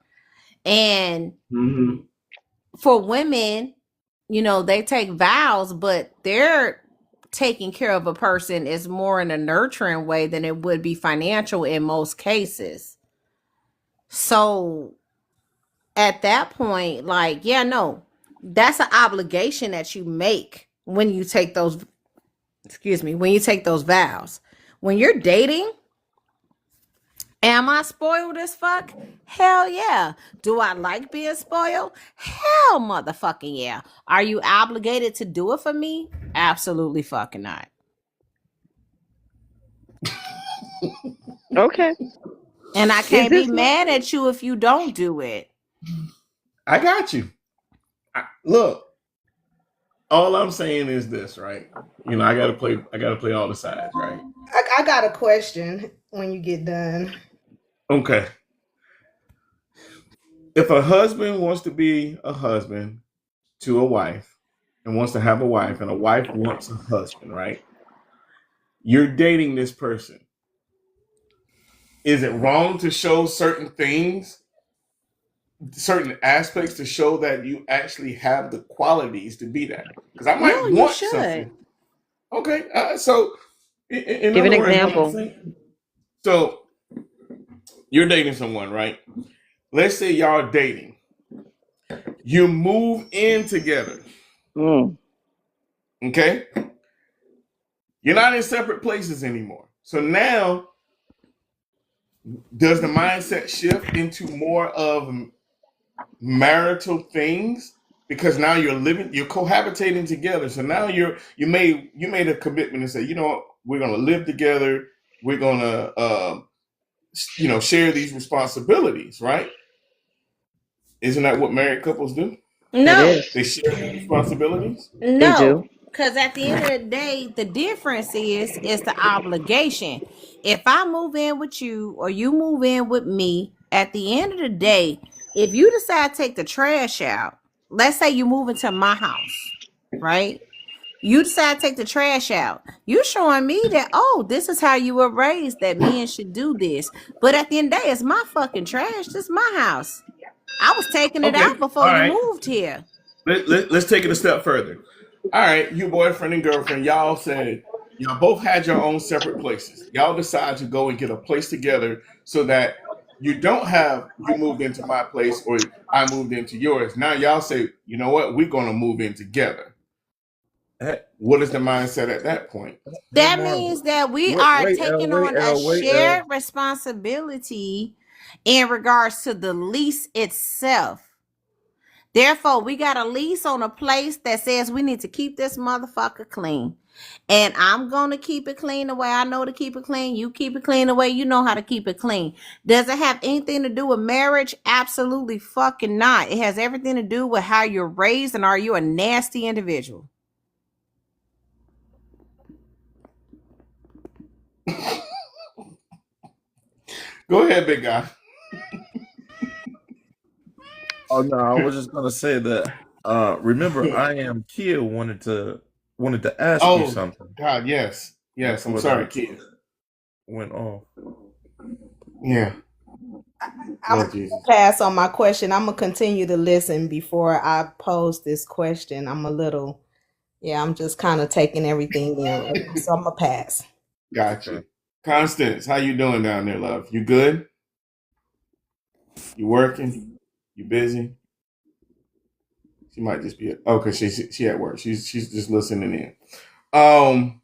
And Mm-hmm. for women, they take vows, but they're taking care of a person is more in a nurturing way than it would be financial in most cases. So at that point, like, yeah, no, that's an obligation that you make when you take those, when you take those vows. When you're dating, am I spoiled as fuck? Hell yeah. Do I like being spoiled? Hell motherfucking yeah. Are you obligated to do it for me? Absolutely fucking not. Okay. And I Is can't be this what? mad at you if you don't do it. I got you. Look, all I'm saying is this, right? I gotta play all the sides, right? I got a question when you get done. Okay. If a husband wants to be a husband to a wife and wants to have a wife and a wife wants a husband, right? You're dating this person. Is it wrong to show certain things, certain aspects to show that you actually have the qualities to be that? Because I No, might you want should. something. Okay. So, in Give an other words, what I'm example. saying, so you're dating someone, right? Let's say y'all dating. You move in together. Mm. Okay. You're not in separate places anymore. So now, does the mindset shift into more of marital things? Because now you're cohabitating together. So now you made a commitment and say, you know what, we're gonna live together. We're gonna share these responsibilities, right? Isn't that what married couples do? It No, is. They share the responsibilities. They do. no. Because at the end of the day, the difference is the obligation. If I move in with you or you move in with me, at the end of the day, if you decide to take the trash out, let's say you move into my house, right? You decide to take the trash out. You showing me that, oh, this is how you were raised, that men should do this. But at the end of the day, it's my fucking trash. This is my house. I was taking it Okay, out before all you right. moved here. Let's take it a step further. All right, you boyfriend and girlfriend, y'all said y'all both had your own separate places. Y'all decide to go and get a place together so that you don't have you moved into my place or I moved into yours. Now y'all say, you know what, we're gonna move in together. Hey, What is the mindset at that point? hey That Marvel. means that we Wait, are wait, L, taking wait, on a L, wait, L. shared responsibility in regards to the lease itself. Therefore, we got a lease on a place that says we need to keep this motherfucker clean. And I'm going to keep it clean the way I know to keep it clean. You keep it clean the way you know how to keep it clean. Does it have anything to do with marriage? Absolutely fucking not. It has everything to do with how you're raised and are you a nasty individual. Go ahead, big guy. Oh no, I was just gonna say that. Remember, I am Kia wanted to ask you Oh, something God, yes. Yes, I'm before sorry, that kid. went off. Yeah, I'm Lord gonna Jesus. pass on my question. I'm gonna continue to listen before I pose this question. I'm just kind of taking everything in right now, so I'm gonna pass. Got Okay. you. Constance, how you doing down there, love? You good? You working? You busy? She might just be cause she at work. She's just listening in. Um,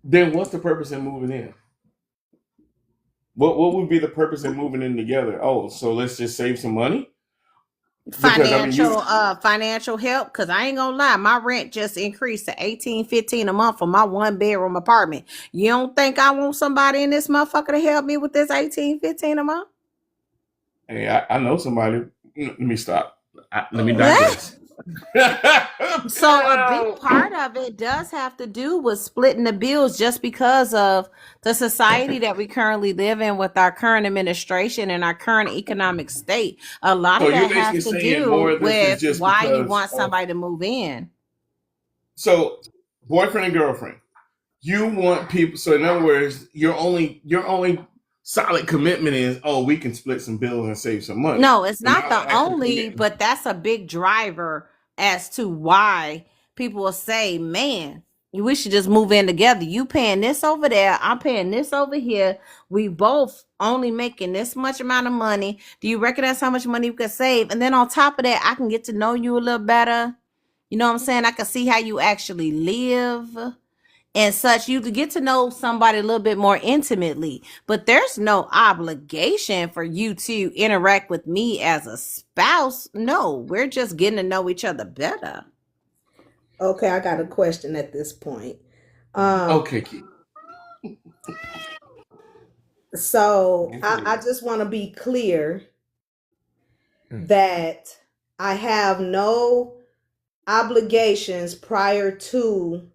then what's the purpose in moving in? What would be the purpose in moving in together? Oh, so let's just save some money? Because I mean Financial help, because I ain't gonna lie, my rent just increased to 18-15 a month for my 1 bedroom apartment. You don't think I want somebody in this motherfucker to help me with this 18-15 a month? hey, I know somebody. Let me stop. Let me digress. So a big part of it does have to do with splitting the bills just because of the society that we currently live in with our current administration and our current economic state. A lot So of you're that basically has to saying more do of this is with just why you because want of somebody to move in. so boyfriend and girlfriend. You want people. So in other words, your only solid commitment is we can split some bills and save some money, No, it's but not not an the actual only, commitment. but that's a big driver as to why people will say, man, we should just move in together. You paying this over there, I'm paying this over here. We both only making this much amount of money. Do you recognize how much money you could save? And then on top of that, I can get to know you a little better. You know what I'm saying? I can see how you actually live and such. You get to know somebody a little bit more intimately, but there's no obligation for you to interact with me as a spouse. No, we're just getting to know each other better. Okay, I got a question at this point. Um, Okay, Keith. so I Okay. just want to be clear Hmm. that I have no obligations prior to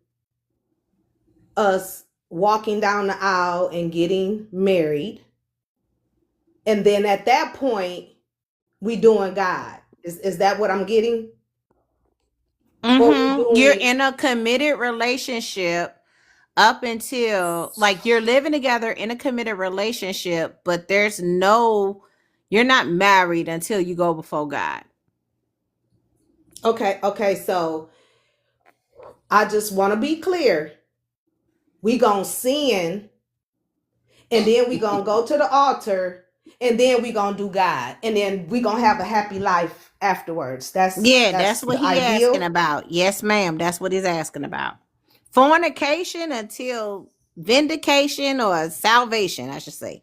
us walking down the aisle and getting married. And then at that point, we doing God. Is that what I'm getting? Or we You're doing in a committed relationship up until like you're living together in a committed relationship, but you're not married until you go before God. okay, so I just want to be clear. We gonna sin and then we gonna go to the altar and then we gonna do God and then we gonna have a happy life afterwards. Yeah, That's that's what the he asking ideal. about. Yes, ma'am. That's what he's asking about. Fornication until vindication or salvation, I should say.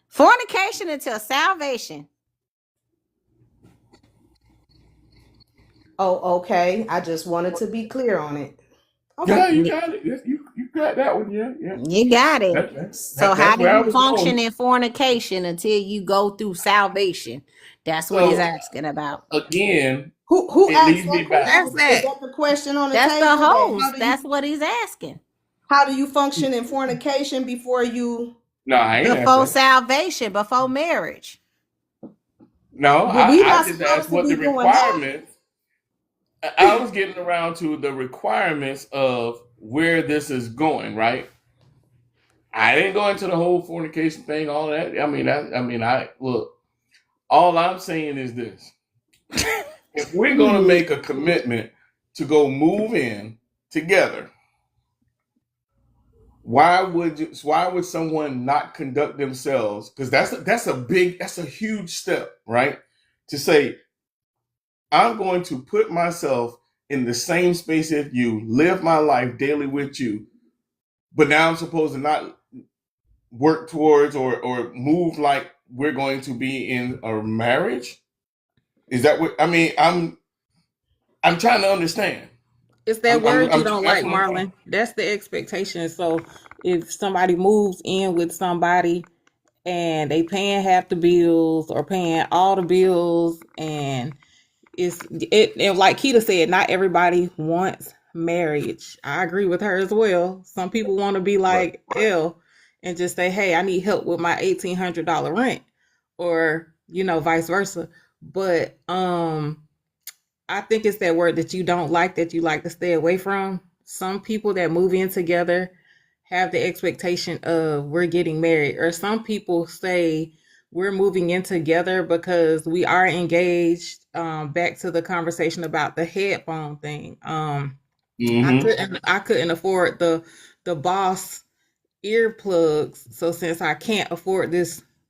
Fornication until salvation. Oh, okay. I just wanted to be clear on it. Okay. Yeah, you got it. Yes, you got that one. Yeah, yeah. You got it. So how That's do where I you was function going. in fornication until you go through salvation? That's what he's So asking about. again, Who it asked leads me that back. That's question? Is that. that the question on the That's the table? That host. That's what he's asking. how do you function in fornication before you No, I ain't asked Before that. salvation, before marriage. No, well, we I not just supposed asked to what the be doing that? requirements. I was getting around to the requirements of where this is going, right? I didn't go into the whole fornication thing, all that. I look. All I'm saying is this: if we're going to make a commitment to go move in together, why would someone not conduct themselves? Because that's a huge step, right? To say I'm going to put myself in the same space as you, live my life daily with you, but now I'm supposed to work towards or move like we're going to be in a marriage? Is that what I mean? I'm trying to understand. It's that word you don't That's like, what I'm trying. Marlon. That's the expectation. So if somebody moves in with somebody and they paying half the bills or paying all the bills, and and like Keita said, not everybody wants marriage. I agree with her as well. Some people want to be Right. like L and just say, hey, I need help with my $1,800 rent, or vice versa. But I think it's that word that you don't like, that you like to stay away from. Some people that move in together have the expectation of we're getting married, or some people say we're moving in together because we are engaged. Back to the conversation about the headphone thing. Mm-hmm. I couldn't afford the Boss earplugs, so since I can't afford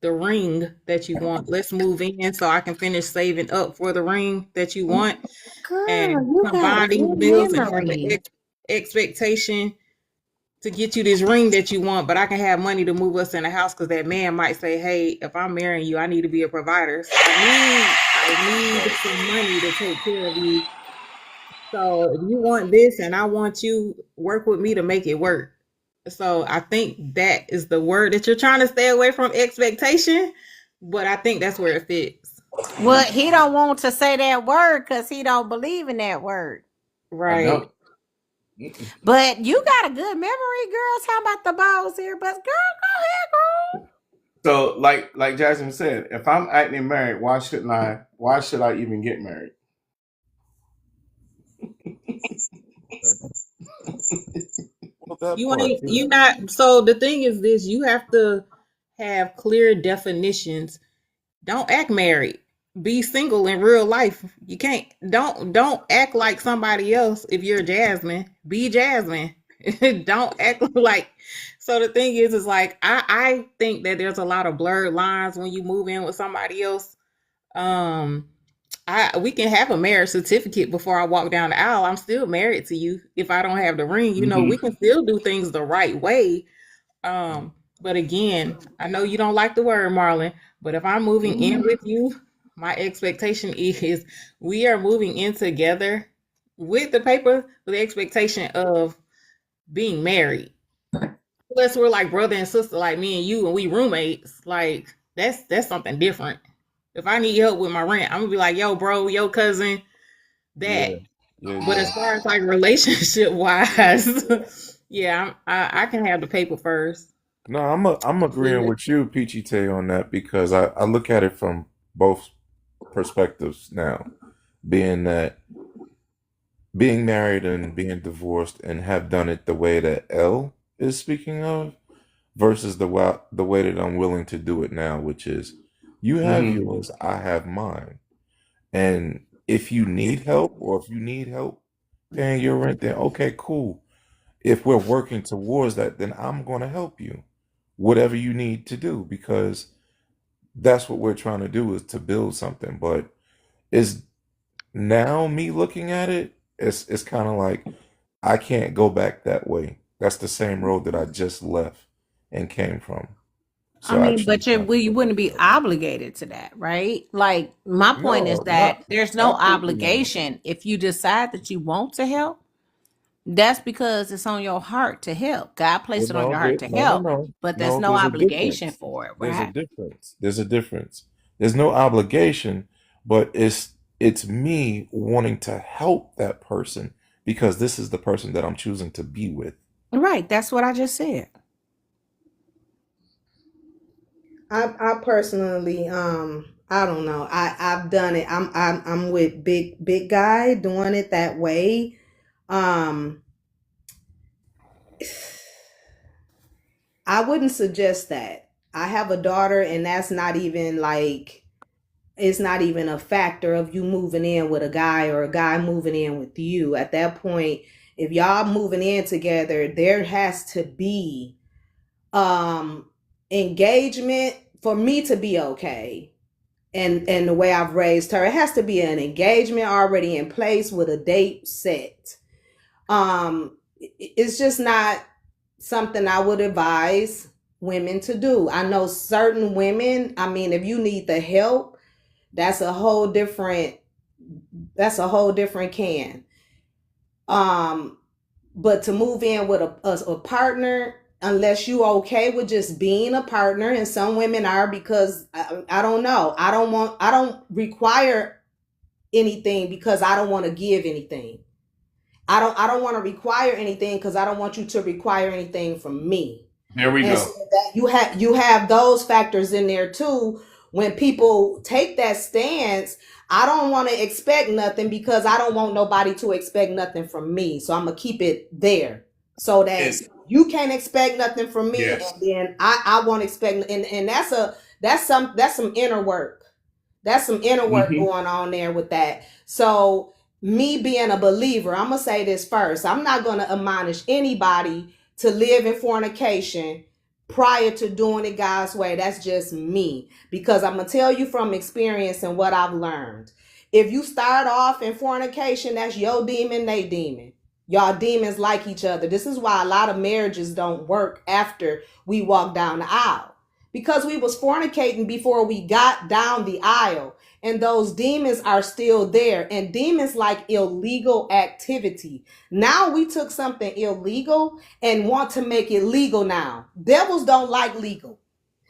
the ring that you want, let's move in so I can finish saving up for the ring that you want, Girl, and you got combine these good bills and have the memory. expectation to get you this ring that you want, but I can have money to move us in a house because that man might say, hey, if I'm marrying you, I need to be a provider. So I need Right. some money to take care of you. So if you want this and I want you, work with me to make it work. So I think that is the word that you're trying to stay away from, expectation, but I think that's where it fits. Well, he don't want to say that word because he don't believe in that word. I Right. don't. Mm-mm. But you got a good memory, girl. Talking about the balls here, but girl, go ahead, girl. So like Jasmine said, if I'm acting married, why shouldn't I? Why should I even get married? Well, that You part, ain't you not so the thing is this, you have to have clear definitions. Don't act married. Be single in real life. You can't don't act like somebody else if you're Jasmine. Be Jasmine. Don't act like so the thing is like I think that there's a lot of blurred lines when you move in with somebody else. Um we can have a marriage certificate before I walk down the aisle. I'm still married to you. If I don't have the ring, we Mm-hmm. can still do things the right way. But again, I know you don't like the word, Marlon, but if I'm moving in Mm-hmm. with you, my expectation is we are moving in together with the paper with the expectation of being married. Unless we're like brother and sister, like me and you, and we roommates, like that's something different. If I need help with my rent, I'm gonna be like, yo, bro, yo, cousin, that. yeah, yeah, But yeah. as far as like relationship wise, yeah, I can have the paper first. No, I'm agreeing Good. with you, Peachy Tay, on that because I look at it from both perspectives now, being that being married and being divorced and have done it the way that L is speaking of versus the way that I'm willing to do it now, which is you have Mm-hmm. yours, I have mine. And if you need help or if you need help paying your rent, then okay, cool. If we're working towards that, then I'm going to help you. Whatever you need to do, because that's what we're trying to do is to build something. But is now me looking at it, it's kind of like I can't go back that way. That's the same road that I just left and came from. I So I mean, choose but not to you go back wouldn't be that way. obligated to that, right? Like my point is No, not that there's no absolutely not. obligation. If you decide that you want to help, that's because it's on your heart to help. God Well, placed it on no, your heart to no, no, help, no, but there's no. no There's a obligation difference. for it, There's a right? difference. There's a difference. There's no obligation, but it's me wanting to help that person because this is the person that I'm choosing to be with. Right. That's what I just said. I personally I don't know. I've done it. I'm with big guy doing it that way. Um I wouldn't suggest that. I have a daughter and that's not even like it's not even a factor of you moving in with a guy or a guy moving in with you. At that point, if y'all moving in together, there has to be um engagement for me to be okay. And the way I've raised her, it has to be an engagement already in place with a date set. It's just not something I would advise women to do. I know certain women, I mean, if you need the help, that's a whole different can. But to move in with a partner, unless you okay with just being a partner, and some women are, because I don't know, I don't require anything because I don't want to give anything. I don't want to require anything because I don't want you to require anything from me. There we And go. so that you have those factors in there too. When people take that stance, I don't want to expect nothing because I don't want nobody to expect nothing from me. So I'm gonna keep it there so that And you can't expect nothing from me, yes. and then I won't expect. And that's some inner work. That's some inner work Mm-hmm. going on there with that. So me being a believer, I'm gonna say this first. I'm not gonna admonish anybody to live in fornication prior to doing it God's way. That's just me. Because I'm gonna tell you from experience and what I've learned. If you start off in fornication, that's your demon, they demon. Y'all demons like each other. This is why a lot of marriages don't work after we walk down the aisle. Because we was fornicating before we got down the aisle. And those demons are still there. And demons like illegal activity. Now we took something illegal and want to make it legal now. Devils don't like legal.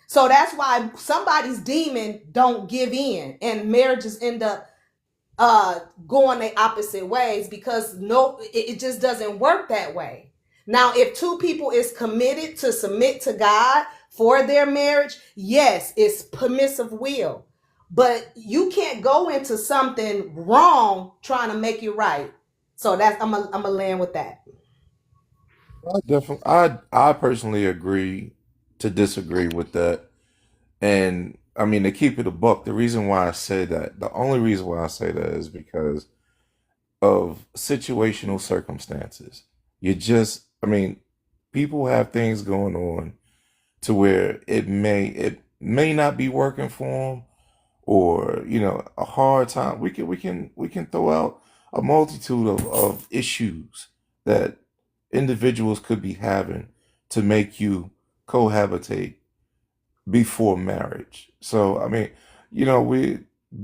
So that's why somebody's demon don't give in and marriages end up going the opposite ways, because it just doesn't work that way. Now, if two people is committed to submit to God for their marriage, yes, it's permissive will. But you can't go into something wrong trying to make it right. So that's I'm gonna land with that. I personally agree to disagree with that. And I mean, to keep it a buck, the reason why I say that, the only reason why I say that is because of situational circumstances. I mean, people have things going on to where it may not be working for them, or a hard time. We can throw out a multitude of issues that individuals could be having to make you cohabitate before marriage. So I mean, we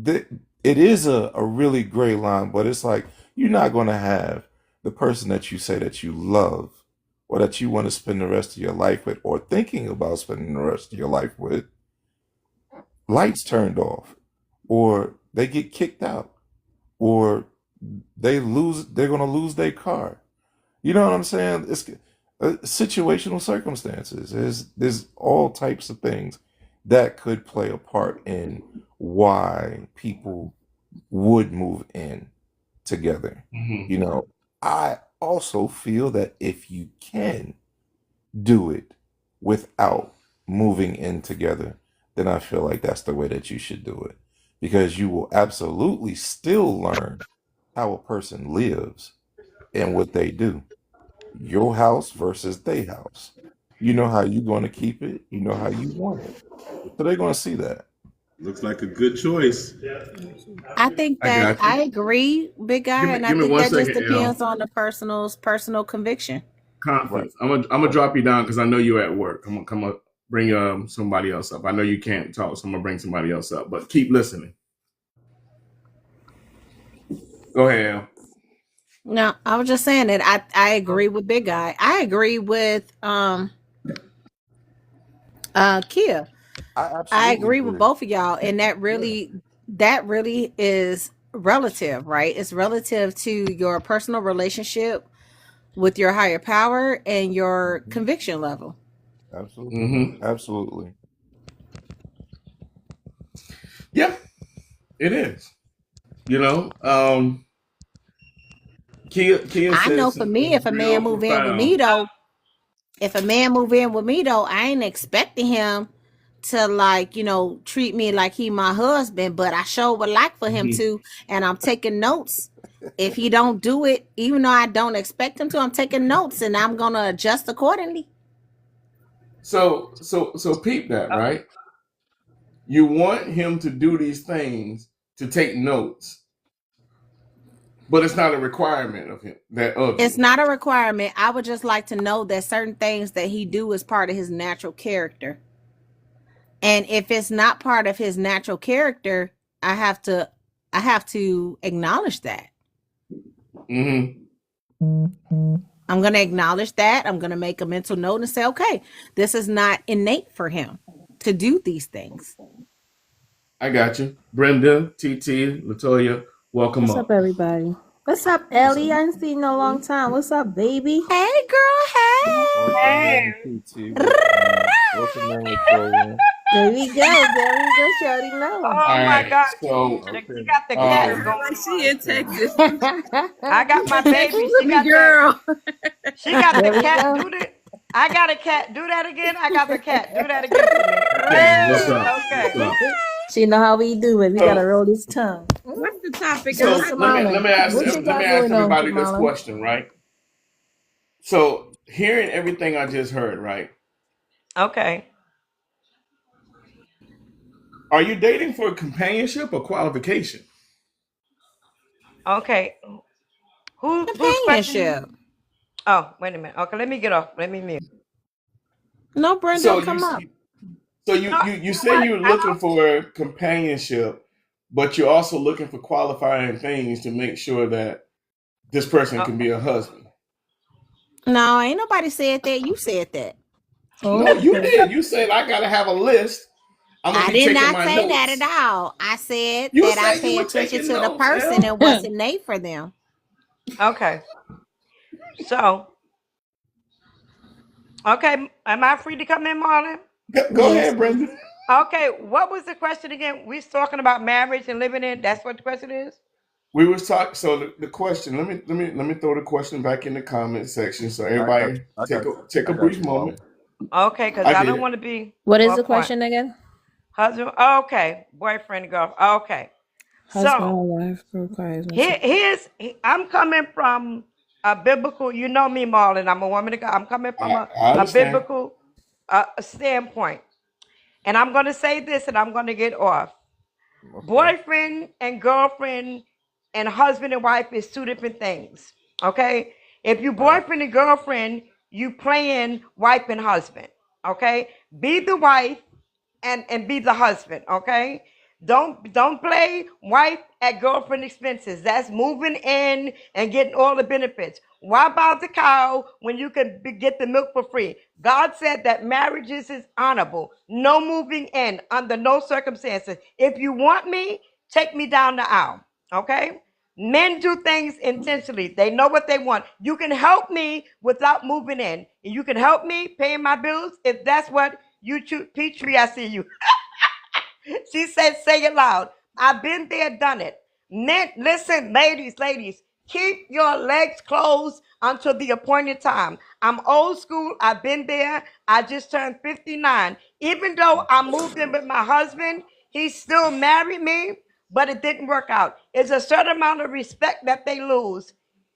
th- it is a really gray line, but it's like you're not going to have the person that you say that you love or that you want to spend the rest of your life with, or thinking about spending the rest of your life with, lights turned off, or they get kicked out, or they're going to lose their car. You know what I'm saying? It's situational circumstances. There's all types of things that could play a part in why people would move in together. Mm-hmm. You know, I also feel that if you can do it without moving in together, then I feel like that's the way that you should do it, because you will absolutely still learn how a person lives and what they do. Your house versus their house. You know how you're going to keep it. You know how you want it. So they're going to see that. Looks like a good choice. I think I that got you. I agree, big guy, and I Give me think one that just second, depends L. on the personal conviction. Right. Conference. I'm gonna drop you down because I know you're at work. I'm gonna come up, bring somebody else up. I know you can't talk, so I'm gonna bring somebody else up. But keep listening. Go ahead, Al. No, I was just saying that I agree with big guy. I agree with Kia. I I absolutely agree with agree. both of y'all, and Yeah, that really is relative, right? It's relative to your personal relationship with your higher power and your conviction level. absolutely. Mm-hmm. Absolutely. Yeah, it is. You know, Kia I said know for me, something if a real man move in with me profound. though, if a man move in with me though, I ain't expecting him to like, treat me like he my husband, but I sure would like for him Mhm. to, and I'm taking notes. If he don't do it, even though I don't expect him to, I'm taking notes and I'm gonna adjust accordingly. So peep that, right? You want him to do these things to take notes, But it's not a requirement of him that of It's you. not a requirement. I would just like to know that certain things that he do is part of his natural character. And if it's not part of his natural character, I have to acknowledge that. Mm-hmm. I'm going to acknowledge that. I'm going to make a mental note and say, okay, this is not innate for him to do these things. I got you. Brenda, TT, Latoya, welcome What's up, up. everybody? What's up, What's up? Ellie? I ain't seen you in a long time. What's up, baby? Hey, girl. Welcome Hey. in, PT. Welcome in, Latoya. There we go. There we go. She already know. Oh All my right. God. So, She got the cat going. Like she in Texas. I got my baby. She Me got girl. She got There the we cat. go. Do that. I got a cat. Do that again. I got the cat. Do that again for me. okay, what's up? Okay. What's up? She know how we do it. We gotta roll his tongue. What's the topic? So Miss Kamala, let me ask what you got going on, everybody this Kamala? question, right? So hearing everything I just heard, right? Okay. Are you dating for companionship or qualification? Okay. Who's questioning? Companionship. Oh, wait a minute. Okay, let me get off. Let me mute. No, Brenda, So come up. No, you you know say what? you're looking for companionship, but you're also looking for qualifying things to make sure that this person can be a husband. No, ain't nobody said that. You said that. No, you Okay. did. You said I gotta have a list. I'm gonna I be did taking not my say that notes. at all. I said You that I said you pay were attention taking to the notes, person L. and what's innate for them. Okay. So, okay, am I free to come in, Marlon? Go Yes. ahead, Brenda. Okay, what was the question again? We're talking about marriage and living in. That's what the question is. We was talking. So the question. Let me throw the question back in the comment section so I got everybody you. I got you. take I a got brief you, Mama. moment. Okay, because I I did don't it. want to be What is well the point. question again? Husband. Okay, boyfriend, girl. Okay. Husband So or wife requires mental. I'm coming from a biblical. You know me, Marlon. I'm a woman of God. I'm coming from I a understand. biblical standpoint, and I'm going to say this, and I'm going to get off. Okay. Boyfriend and girlfriend and husband and wife is two different things. Okay? If you Right. boyfriend and girlfriend, you playing wife and husband. Okay? Be the wife and be the husband. Okay? Don't play wife at girlfriend expenses. That's moving in and getting all the benefits. Why buy the cow when you can get the milk for free? God said that marriages is honorable. No moving in under no circumstances. If you want me, take me down the aisle. Okay? Men do things intentionally. They know what they want. You can help me without moving in. You can help me paying my bills if that's what you choose. Peachtree, I see you. She said, say it loud. I've been there, done it. Men, listen, ladies, keep your legs closed until the appointed time. I'm old school. I've been there. I just turned 59. Even though I moved in with my husband, he still married me, but it didn't work out. It's a certain amount of respect that they lose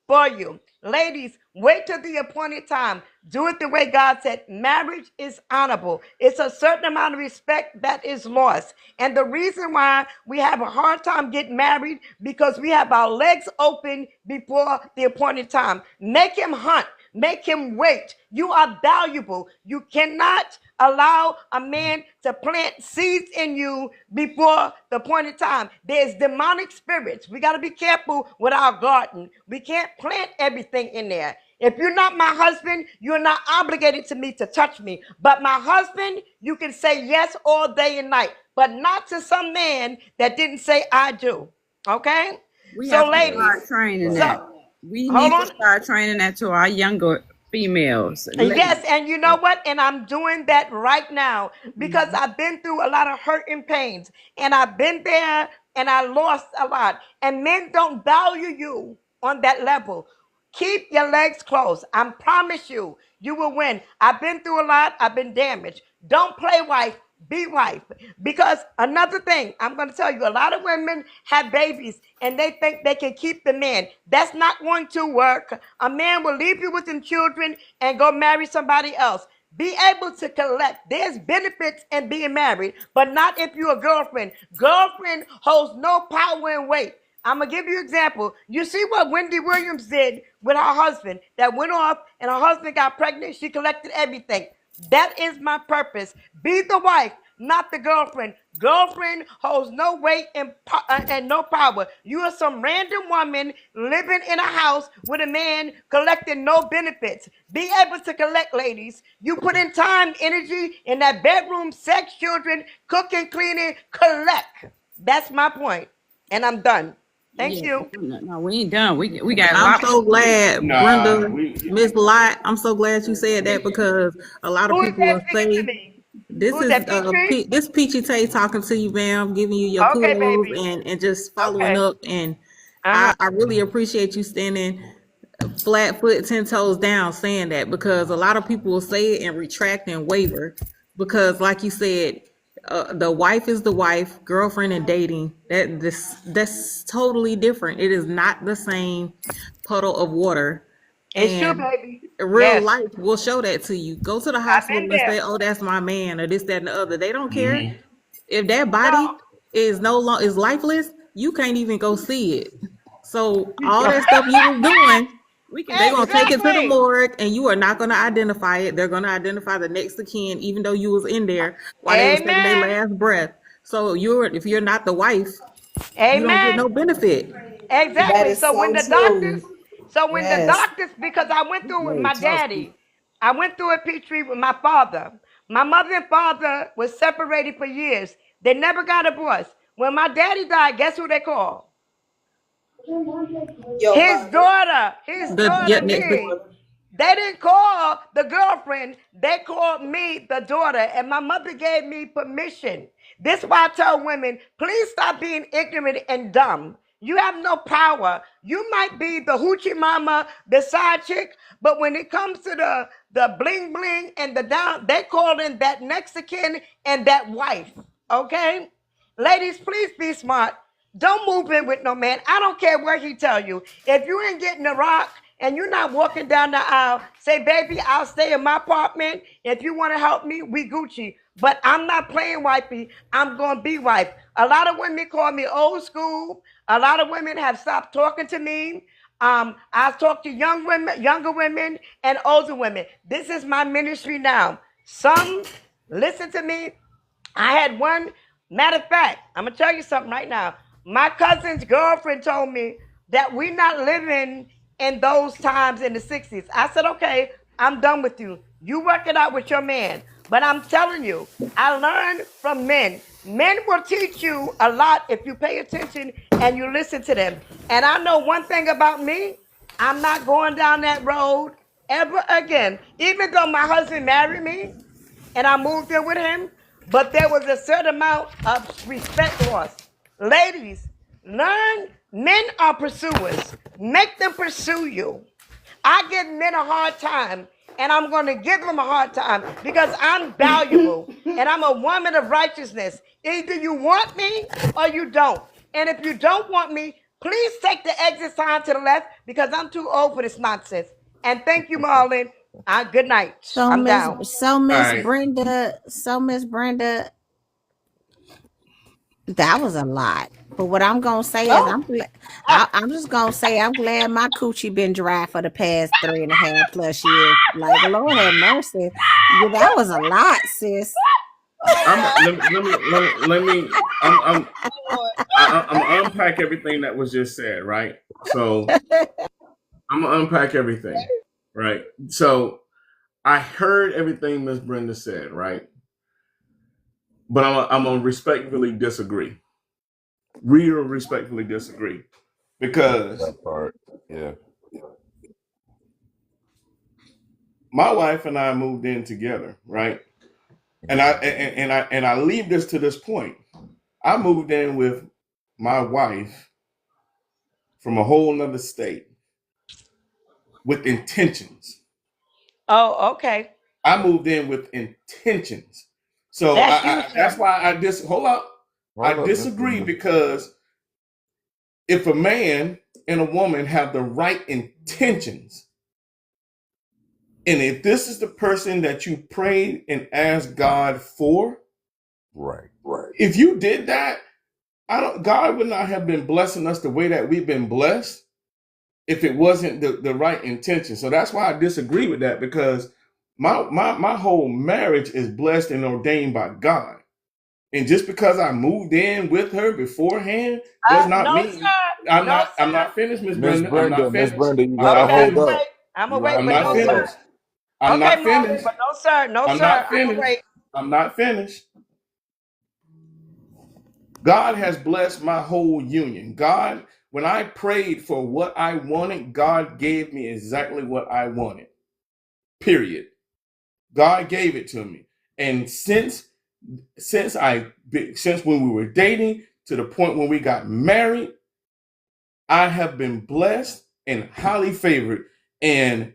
for you. Ladies, wait till the appointed time. Do it the way God said. Marriage is honorable. It's a certain amount of respect that is lost. And the reason why we have a hard time getting married because we have our legs open before the appointed time. Make him hunt. Make him wait. You are valuable. You cannot allow a man to plant seeds in you before the appointed time. There's demonic spirits. We got to be careful with our garden. We can't plant everything in there. If you're not my husband, you're not obligated to me to touch me. But my husband, you can say yes all day and night, but not to some man that didn't say I do. Okay? We So, have to Right. ladies, start training Right. that. so We hold need to on. start training that to our younger females. Yes, and you know what? And I'm doing that right now because Mhm. I've been through a lot of hurt and pains, and I've been there and I lost a lot. And men don't value you on that level. Keep your legs closed. I promise you, you will win. I've been through a lot, I've been damaged. Don't play wife. Be wife. Because another thing, I'm going to tell you, a lot of women have babies and they think they can keep the man. That's not going to work. A man will leave you with some children and go marry somebody else. Be able to collect. There's benefits in being married, but not if you're a girlfriend. Girlfriend holds no power and weight. I'm gonna give you an example. You see what Wendy Williams did with her husband that went off and her husband got pregnant. She collected everything. That is my purpose. Be the wife, not the girlfriend. Girlfriend holds no weight and no power. You are some random woman living in a house with a man collecting no benefits. Be able to collect, ladies. You put in time, energy in that bedroom, sex, children, cooking, cleaning, collect. That's my point. And I'm done. Thank you. No, we ain't done. We got. I'm so glad, Brenda, we Miss Lot. I'm so glad you said that because a lot of Who is people that will speaking to say me? this Who's is that, Petrie? this Peachy Tay talking to you, ma'am, giving you your Okay, kudos baby. and just following Okay. up. And Uh-huh. I really appreciate you standing flat foot, 10 toes down, saying that because a lot of people will say it and retract and waver because, like you said, the wife is the wife, girlfriend and dating. That's totally different. It is not the same puddle of water, It's true, and baby. real Yes. life will show that to you. Go to the I've been hospital and there. say, "Oh, that's my man," or this, that, and the other. They don't care Mhm. if that body No. is no long is lifeless. You can't even go see it. So all that stuff you was doing, they gonna take it to the Exactly. morgue, and you are not gonna identify it. They're gonna identify the next of kin, even though you was in there while they was taking their Amen. last breath. So if you're not the wife, you don't get Amen. no benefit. Exactly. That Exactly. is So when so the true. doctors, Yes. because I went through it with Very my toasty. daddy, I went through a Petrie with my father. My mother and father was separated for years. They never got divorced. When my daddy died, guess who they called? Your His mother. daughter. His daughter, me. They didn't call the girlfriend. They called me the daughter. And my mother gave me permission. This is why I tell women, please stop being ignorant and dumb. You have no power. You might be the hoochie mama, the side chick, but when it comes to the bling bling and the down, they call in that next of kin and that wife. Okay? Ladies, please be smart. Don't move in with no man. I don't care what he tell you. If you ain't getting the rock and you're not walking down the aisle, say, baby, I'll stay in my apartment. If you want to help me, we Gucci. But I'm not playing wifey. I'm going to be wife. A lot of women call me old school. A lot of women have stopped talking to me. I talk to younger women, and older women. This is my ministry now. Some listen to me. I had one, matter of fact, I'm gonna tell you something right now. My cousin's girlfriend told me that we're not living in those times in the 60s. I said, okay, I'm done with you. You work it out with your man. But I'm telling you, I learned from men. Men will teach you a lot if you pay attention and you listen to them. And I know one thing about me, I'm not going down that road ever again. Even though my husband married me, and I moved in with him, but there was a certain amount of respect lost. Ladies, learn men are pursuers. Make them pursue you. I give men a hard time, and I'm going to give them a hard time because I'm valuable and I'm a woman of righteousness. Either you want me or you don't. And if you don't want me, please take the exit sign to the left because I'm too old for this nonsense. And thank you, Marlon. Good night. I'm down. Miss Brenda, that was a lot. But what I'm gonna say is I'm just gonna say I'm glad my coochie been dry for the past 3.5+ years. Like Lord have mercy. Yeah, that was a lot, sis. Let me I'm gonna unpack everything that was just said, right? So I'm gonna unpack everything, right? So I heard everything Miss Brenda said, right? But I'm gonna respectfully disagree. Real respectfully disagree because That part, yeah. my wife and I moved in together, right? And I leave this to this point. I moved in with my wife from a whole nother state with intentions. Oh, okay. I moved in with intentions. So That's you, that's sir. why hold up. I disagree because if a man and a woman have the right intentions, and if this is the person that you prayed and asked God for, right. If you did that, God would not have been blessing us the way that we've been blessed if it wasn't the right intention. So that's why I disagree with that, because my whole marriage is blessed and ordained by God. And just because I moved in with her beforehand does not No, mean sir. No, I'm sir. not finished, Miss Brenda. I'm not Miss finished. Brenda, you I'm gotta not Okay, I'm hold gonna finished. up. wait. I'm gonna You wait, gotta I'm but not no, hold sir. up. finished. I'm Okay, not Marvin, finished. but no, sir. No, I'm sir. not I'm gonna finished. wait. I'm not finished. God has blessed my whole union. God, when I prayed for what I wanted, God gave me exactly what I wanted. Period. God gave it to me. And since when we were dating to the point when we got married, I have been blessed and highly favored. And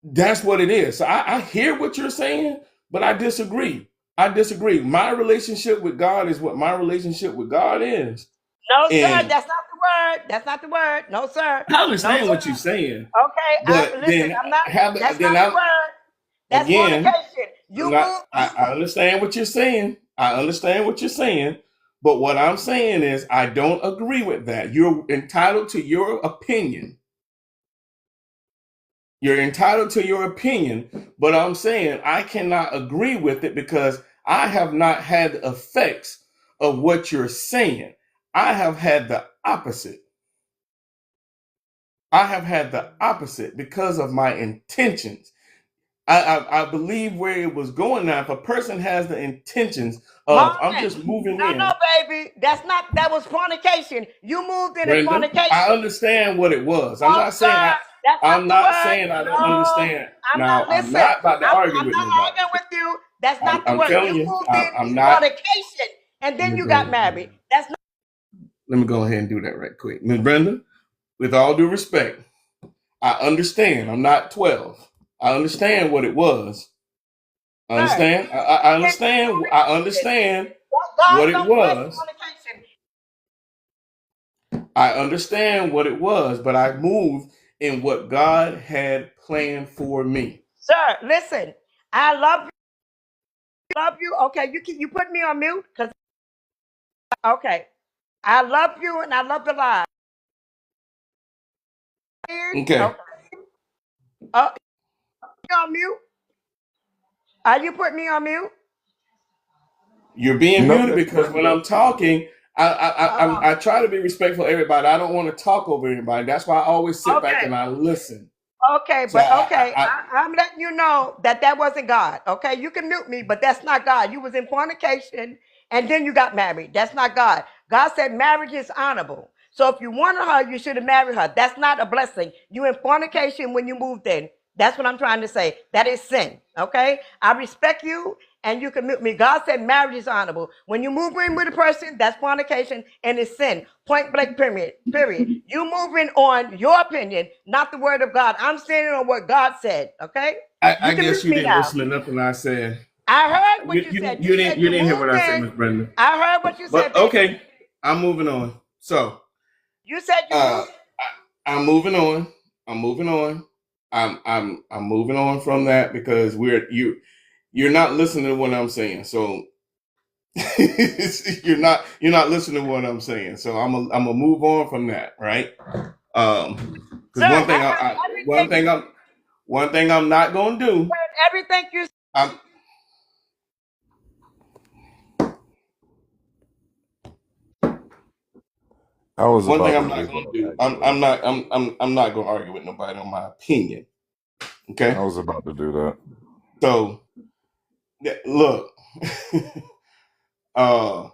that's what it is. So I hear what you're saying, but I disagree. I disagree. My relationship with God is what my relationship with God is. No, sir. And That's not the word. That's not the word. No, sir. I No, understand what sir. you're saying, Okay, but listen. then I'm not. That's then not the I word. That's again, fornication. You move. I understand what you're saying. I understand what you're saying, but what I'm saying is I don't agree with that. You're entitled to your opinion. You're entitled to your opinion, but I'm saying I cannot agree with it because I have not had the effects of what you're saying. I have had the opposite. I have had the opposite because of my intentions. I believe where it was going now. If a person has the intentions of I'm Marvin. just moving No, in, baby. That's not. That was fornication. You moved in in Brenda, I fornication. understand what it was. No, sir. That's not I'm the not word. saying I don't No, understand. I'm Now not. I'm Listen, not about to argue I'm with not nobody. arguing with you. That's not the I'm word. telling You you, moved in I'm not. fornication, and Let then me you go got ahead. married. That's not, Let me go ahead and do that right quick, Miss Brenda. With all due respect, I understand. I'm not 12. I understand what it was. I sir. understand. I understand. I understand God what it don't bless was. fornication. I understand what it was, but I moved in what God had planned for me. Sir, listen. I love you. Love you. Okay, you put me on mute because okay. I love you and I love the live. Okay. Okay. You on mute? Are you putting me on mute? You're being No, muted Miss because when Brenda. I'm talking, Uh, I try to be respectful of everybody. I don't want to talk over anybody. That's why I always sit back okay. and I listen. Okay, So but okay, I'm letting you know that that wasn't God. Okay, you can mute me, but that's not God. You was in fornication, and then you got married. That's not God. God said marriage is honorable. So if you wanted her, you should have married her. That's not a blessing. You in fornication when you moved in. That's what I'm trying to say. That is sin. Okay, I respect you, and you can mute me. God said marriage is honorable. When you move in with a person, that's fornication and it's sin. Point blank, period. Period. You moving on your opinion, not the word of God. I'm standing on what God said. Okay? You I can guess mute you me didn't now. listen to nothing I said. I heard what you said. You said You you didn't hear what moved I said, in. Miss Brenda. I heard what you said, But baby. okay, I'm moving on. So You said you uh, moved. I'm moving on. I'm moving on. I'm moving on from that because you're not listening to what I'm saying. So you're not listening to what I'm saying. So I'm gonna move on from that, right? Sir, Because I heard everything. one thing I'm not gonna do. Heard everything you said. I'm I was one thing about to I'm do not gonna that do. actually. I'm not gonna argue with nobody on my opinion. I Okay. was about to do that. So look, uh,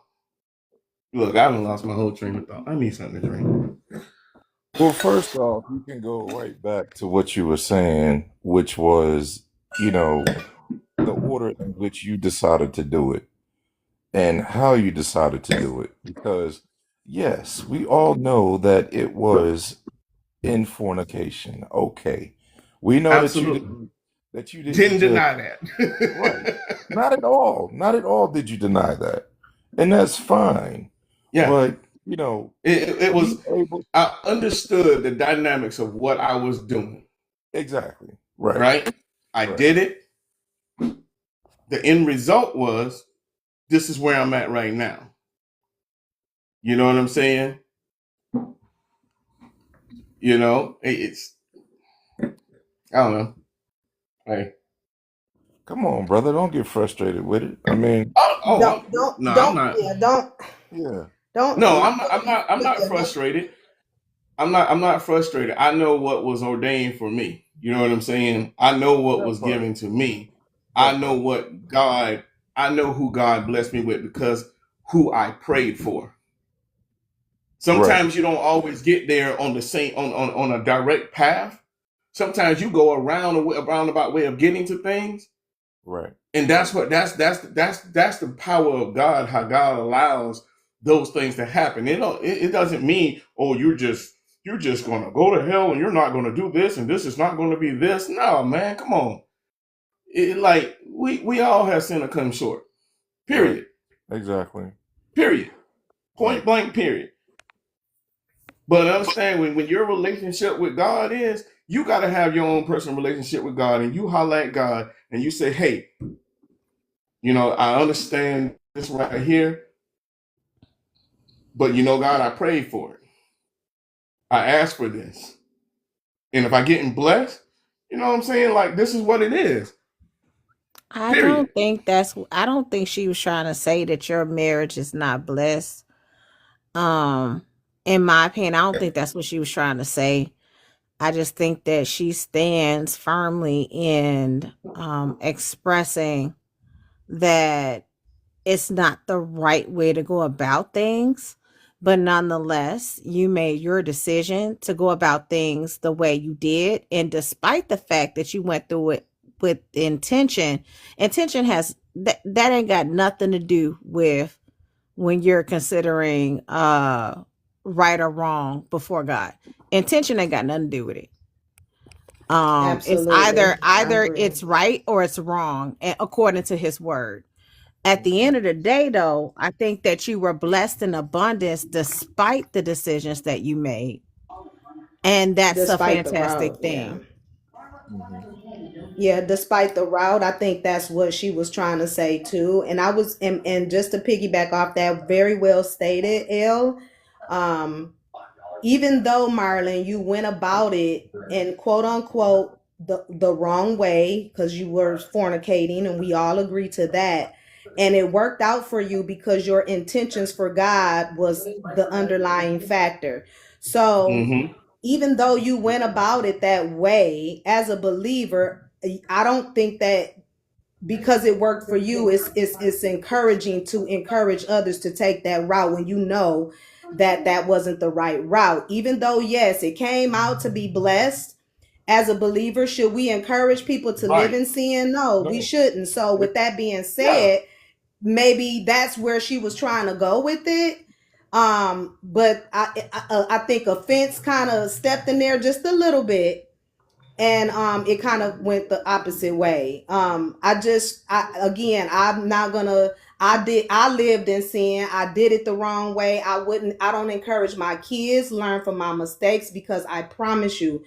look, I haven't lost my whole train of thought. I need something to drink. Well, first off, you can go right back to what you were saying, which was, you know, the order in which you decided to do it and how you decided to do it. Because, yes, we all know that it was in fornication. Okay. We know Absolutely. that you didn't Didn't just deny right. that. Not at all. Not at all did you deny that. And that's fine. Yeah. But, you know, It was, being able I understood the dynamics of what I was doing, exactly. Right. right? I Right. did it. The end result was this is where I'm at right now. You know what I'm saying? You know, it's I don't know. Hey, Come on, brother. Don't get frustrated with it. I mean, no, I'm Don't, not. yeah, don't, yeah, don't, No, yeah, I'm not yeah, don't, frustrated. I'm not frustrated. I know what was ordained for me. You know what I'm saying? I know what that was part. given to me. I That know part. what God, I know who God blessed me with because who I prayed for. Right. Sometimes you don't always get there on the same on a direct path. Sometimes you go around a roundabout way of getting to things. Right. And that's what that's the power of God, how God allows those things to happen. It doesn't mean, oh, you're just gonna go to hell and you're not gonna do this and this is not gonna be this. No, man, come on. Like we all have sinned and come short. Right. Period. Exactly. Period. Right. Point blank, period. But understand when your relationship with God is, you gotta have your own personal relationship with God and you holler at God and you say, hey, you know, I understand this right here. But you know, God, I prayed for it. I asked for this. And if I getting blessed, you know what I'm saying? Like this is what it is. Period. I don't think she was trying to say that your marriage is not blessed. Um, in my opinion, I don't think that's what she was trying to say. I just think that she stands firmly in expressing that it's not the right way to go about things. But nonetheless, you made your decision to go about things the way you did. And despite the fact that you went through it with intention, intention has that ain't got nothing to do with when you're considering right or wrong before God. Intention ain't got nothing to do with it. It's absolutely. I either agree. it's right or it's wrong according to his word. At the end of the day, though, I think that you were blessed in abundance despite the decisions that you made. And that's a Despite the route, fantastic yeah. thing. Hmm. Yeah, despite the route, I think that's what she was trying to say too. And and just to piggyback off that, very well stated, L. Um, even though Marlon, you went about it in quote unquote the wrong way because you were fornicating, and we all agree to that. And it worked out for you because your intentions for God was the underlying factor. So Mm-hmm. even though you went about it that way as a believer, I don't think that because it worked for you, it's encouraging to encourage others to take that route when you know that that wasn't the right route. Even though, yes, it came out to be blessed as a believer, should we encourage people to live Right. in sin? No, we No. shouldn't. So, with that being Yeah. said, maybe that's where she was trying to go with it. But I think offense kind of stepped in there just a little bit, and it kind of went the opposite way. I'm not gonna. I lived in sin. I did it the wrong way. I don't encourage my kids learn from my mistakes, because I promise you,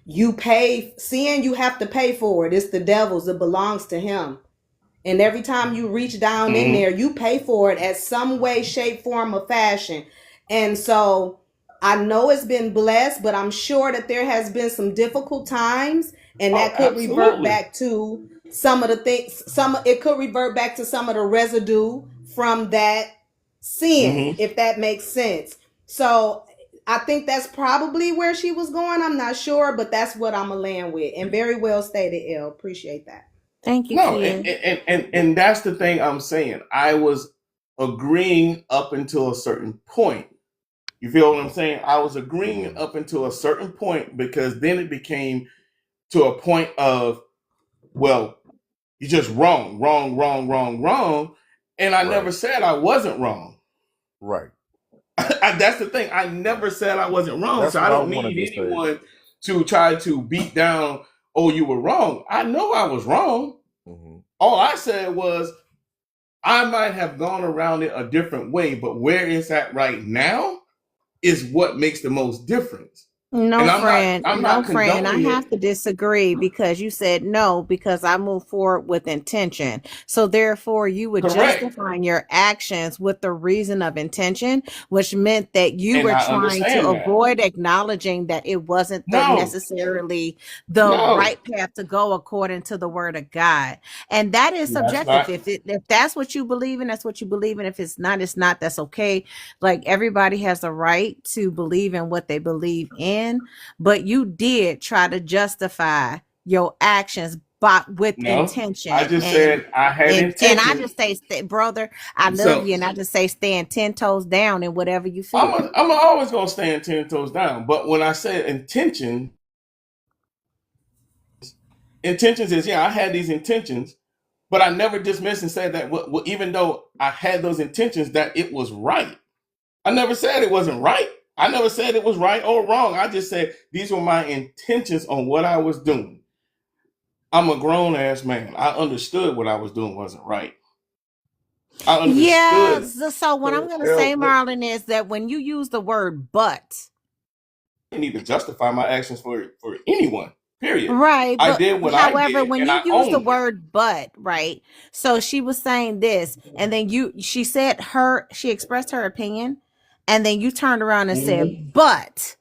you pay sin. You have to pay for it. It's the devil's. It belongs to him. And every time you reach down in Mm-hmm. there, you pay for it as some way, shape, form, or fashion. And so I know it's been blessed, but I'm sure that there has been some difficult times, and Oh, that could revert absolutely. back to some of the things. It could revert back to some of the residue from that sin, Mm-hmm. if that makes sense. So I think that's probably where she was going. I'm not sure, but that's what I'm gonna land with. And very well stated, Elle. Appreciate that. Thank you, No, Kia. and that's the thing I'm saying. I was agreeing up until a certain point. You feel what I'm saying? I was agreeing up until a certain point because then it became to a point of, well, you're just wrong, wrong, wrong, wrong, wrong. And I Right. never said I wasn't wrong. Right. That's the thing. I never said I wasn't wrong. That's So I what I don't wanted need to say. anyone to try to beat down, oh, you were wrong. I know I was wrong. Hmm. All I said was I might have gone around it a different way, but where it's at right now is what makes the most difference. No, And friend. I'm No, not friend. I condoning have it. to disagree because you said no, because I move forward with intention. So therefore, you would Correct. justify your actions with the reason of intention, which meant that you And were I trying to understand that. avoid acknowledging that it wasn't the No, necessarily the no, right path to go according to the word of God. And that is that's subjective. not. If that's what you believe in, that's what you believe in. If it's not, it's not. That's okay. Like everybody has the right to believe in what they believe in, but you did try to justify your actions but with No, I intention, just and said I had I intentions. just say, brother, I love So you, and I just say stand 10 toes down in whatever you feel. I'm always gonna stand 10 toes down. But when I say intentions is yeah, I had these intentions, but I never dismissed and said that even though I had those intentions, that it was right. I never said it wasn't right. I never said it was right or wrong. I just said these were my intentions on what I was doing. I'm a grown ass man. I understood what I was doing wasn't right. I Yeah. understood. So what I'm So, going to say, L, Marlon, is that when you use the word but, I didn't need to justify my actions for anyone. Period. right, I but did what I however, did, when and you I use the owned it. word but, right? So she was saying this, and then she said she expressed her opinion, and then you turned around and Mm-hmm. said, but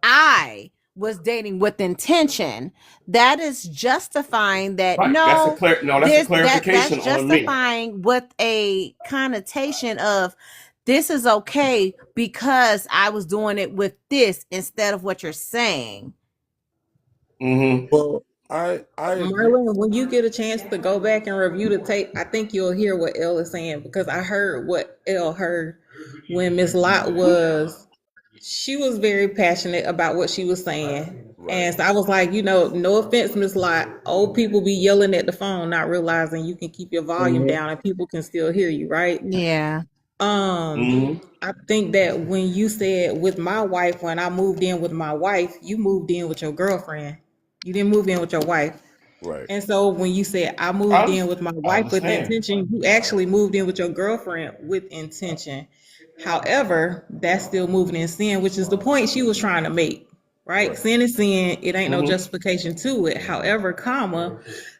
I was dating with intention. That is justifying that Right. That's a no, clear. No, that's a that's clarification on me. justifying with a connotation of this is okay because I was doing it with this instead of what you're saying. Mm-hmm. well, I agree. Marlon, when you get a chance to go back and review the tape, I think you'll hear what Elle is saying because I heard what Elle heard when Miss Lot was. She was very passionate about what she was saying. Right. And so I was like, no offense, Miss Lot. Old people be yelling at the phone, not realizing you can keep your volume Mm-hmm. down and people can still hear you, right? Yeah. Mm-hmm. I think that when you said with my wife, when I moved in with my wife, you moved in with your girlfriend. You didn't move in with your wife. Right. And so when you said I I, moved in under- with my I wife with understand. intention, you actually moved in with your girlfriend with intention. However, that's still moving in sin, which is the point she was trying to make, right? Right. Sin is sin. It ain't no Mm-hmm. justification to it. However, comma,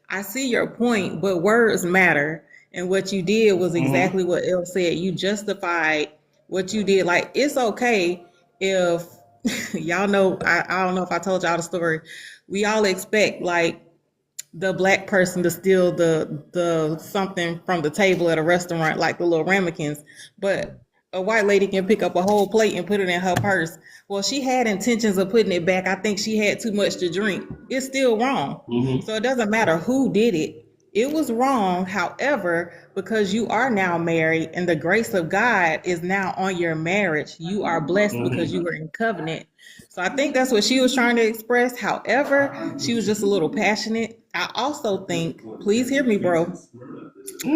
I see your point, but words matter. And what you did was Mm-hmm. exactly what Elle said. You justified what you did. Like, it's okay if y'all know, I don't know if I told y'all the story. We all expect like the black person to steal the something from the table at a restaurant, like the little ramekins, but a white lady can pick up a whole plate and put it in her purse. Well, she had intentions of putting it back. I think she had too much to drink. It's still wrong. Mm-hmm. So it doesn't matter who did it. It was wrong. However, because you are now married and the grace of God is now on your marriage, you are blessed because Mm-hmm. you were in covenant. So I think that's what she was trying to express. However, she was just a little passionate. I also think, please hear me, bro.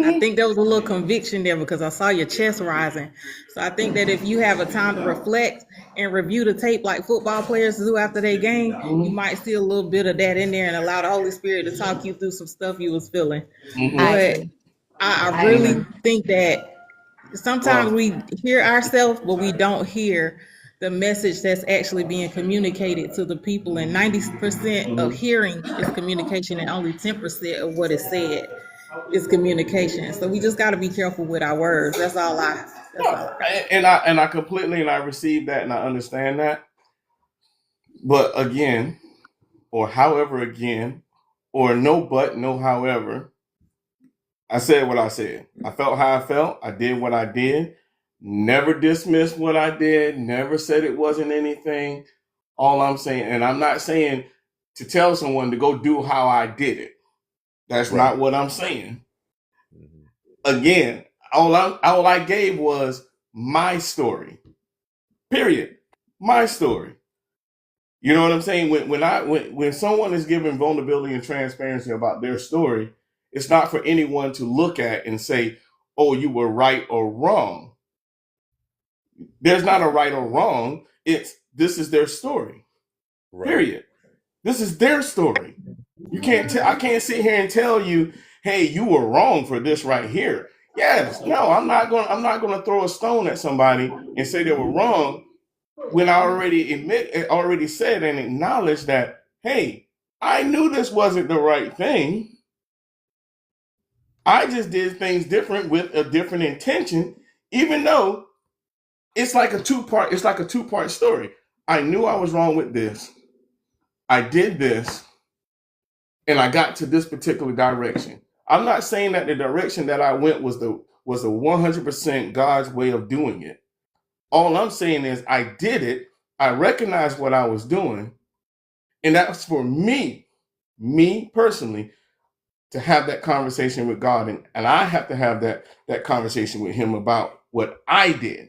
I Mm-hmm. think there was a little conviction there because I saw your chest rising. So I think that if you have a time to reflect and review the tape like football players do after their game, you Mm-hmm. might see a little bit of that in there and allow the Holy Spirit to talk you through some stuff you was feeling. I Mm-hmm. But agree. I I really agree. think that sometimes Well, we hear ourselves, but we don't hear the message that's actually being communicated to the people. And 90% of mm-hmm. hearing is communication, and only 10% of what is said is communication. So we just got to be careful with our words. That's all I. That's No, all. and I completely and I receive that and I understand that. But again, or however again, or no but, no however, I said what I said. I felt how I felt. I did what I did. Never dismissed what I did. Never said it wasn't anything. All I'm saying, and I'm not saying to tell someone to go do how I did it. That's Right. not what I'm saying. Mhm. Again, all I gave was my story. Period. My story. You know what I'm saying? When someone is given vulnerability and transparency about their story, it's not for anyone to look at and say, "Oh, you were right or wrong." There's not a right or wrong. It's this is their story. Right. Period. This is their story. You can't I can't sit here and tell you, "Hey, you were wrong for this right here." Yes, no, I'm not going to throw a stone at somebody and say they were wrong when I already said and acknowledged that, hey, I knew this wasn't the right thing. I just did things different with a different intention, even though it's like a two-part story. I knew I was wrong with this. I did this, and I got to this particular direction. I'm not saying that the direction that I went was the 100% God's way of doing it. All I'm saying is I did it. I recognized what I was doing, and that's for me personally, to have that conversation with God, and I have to have that conversation with Him about what I did.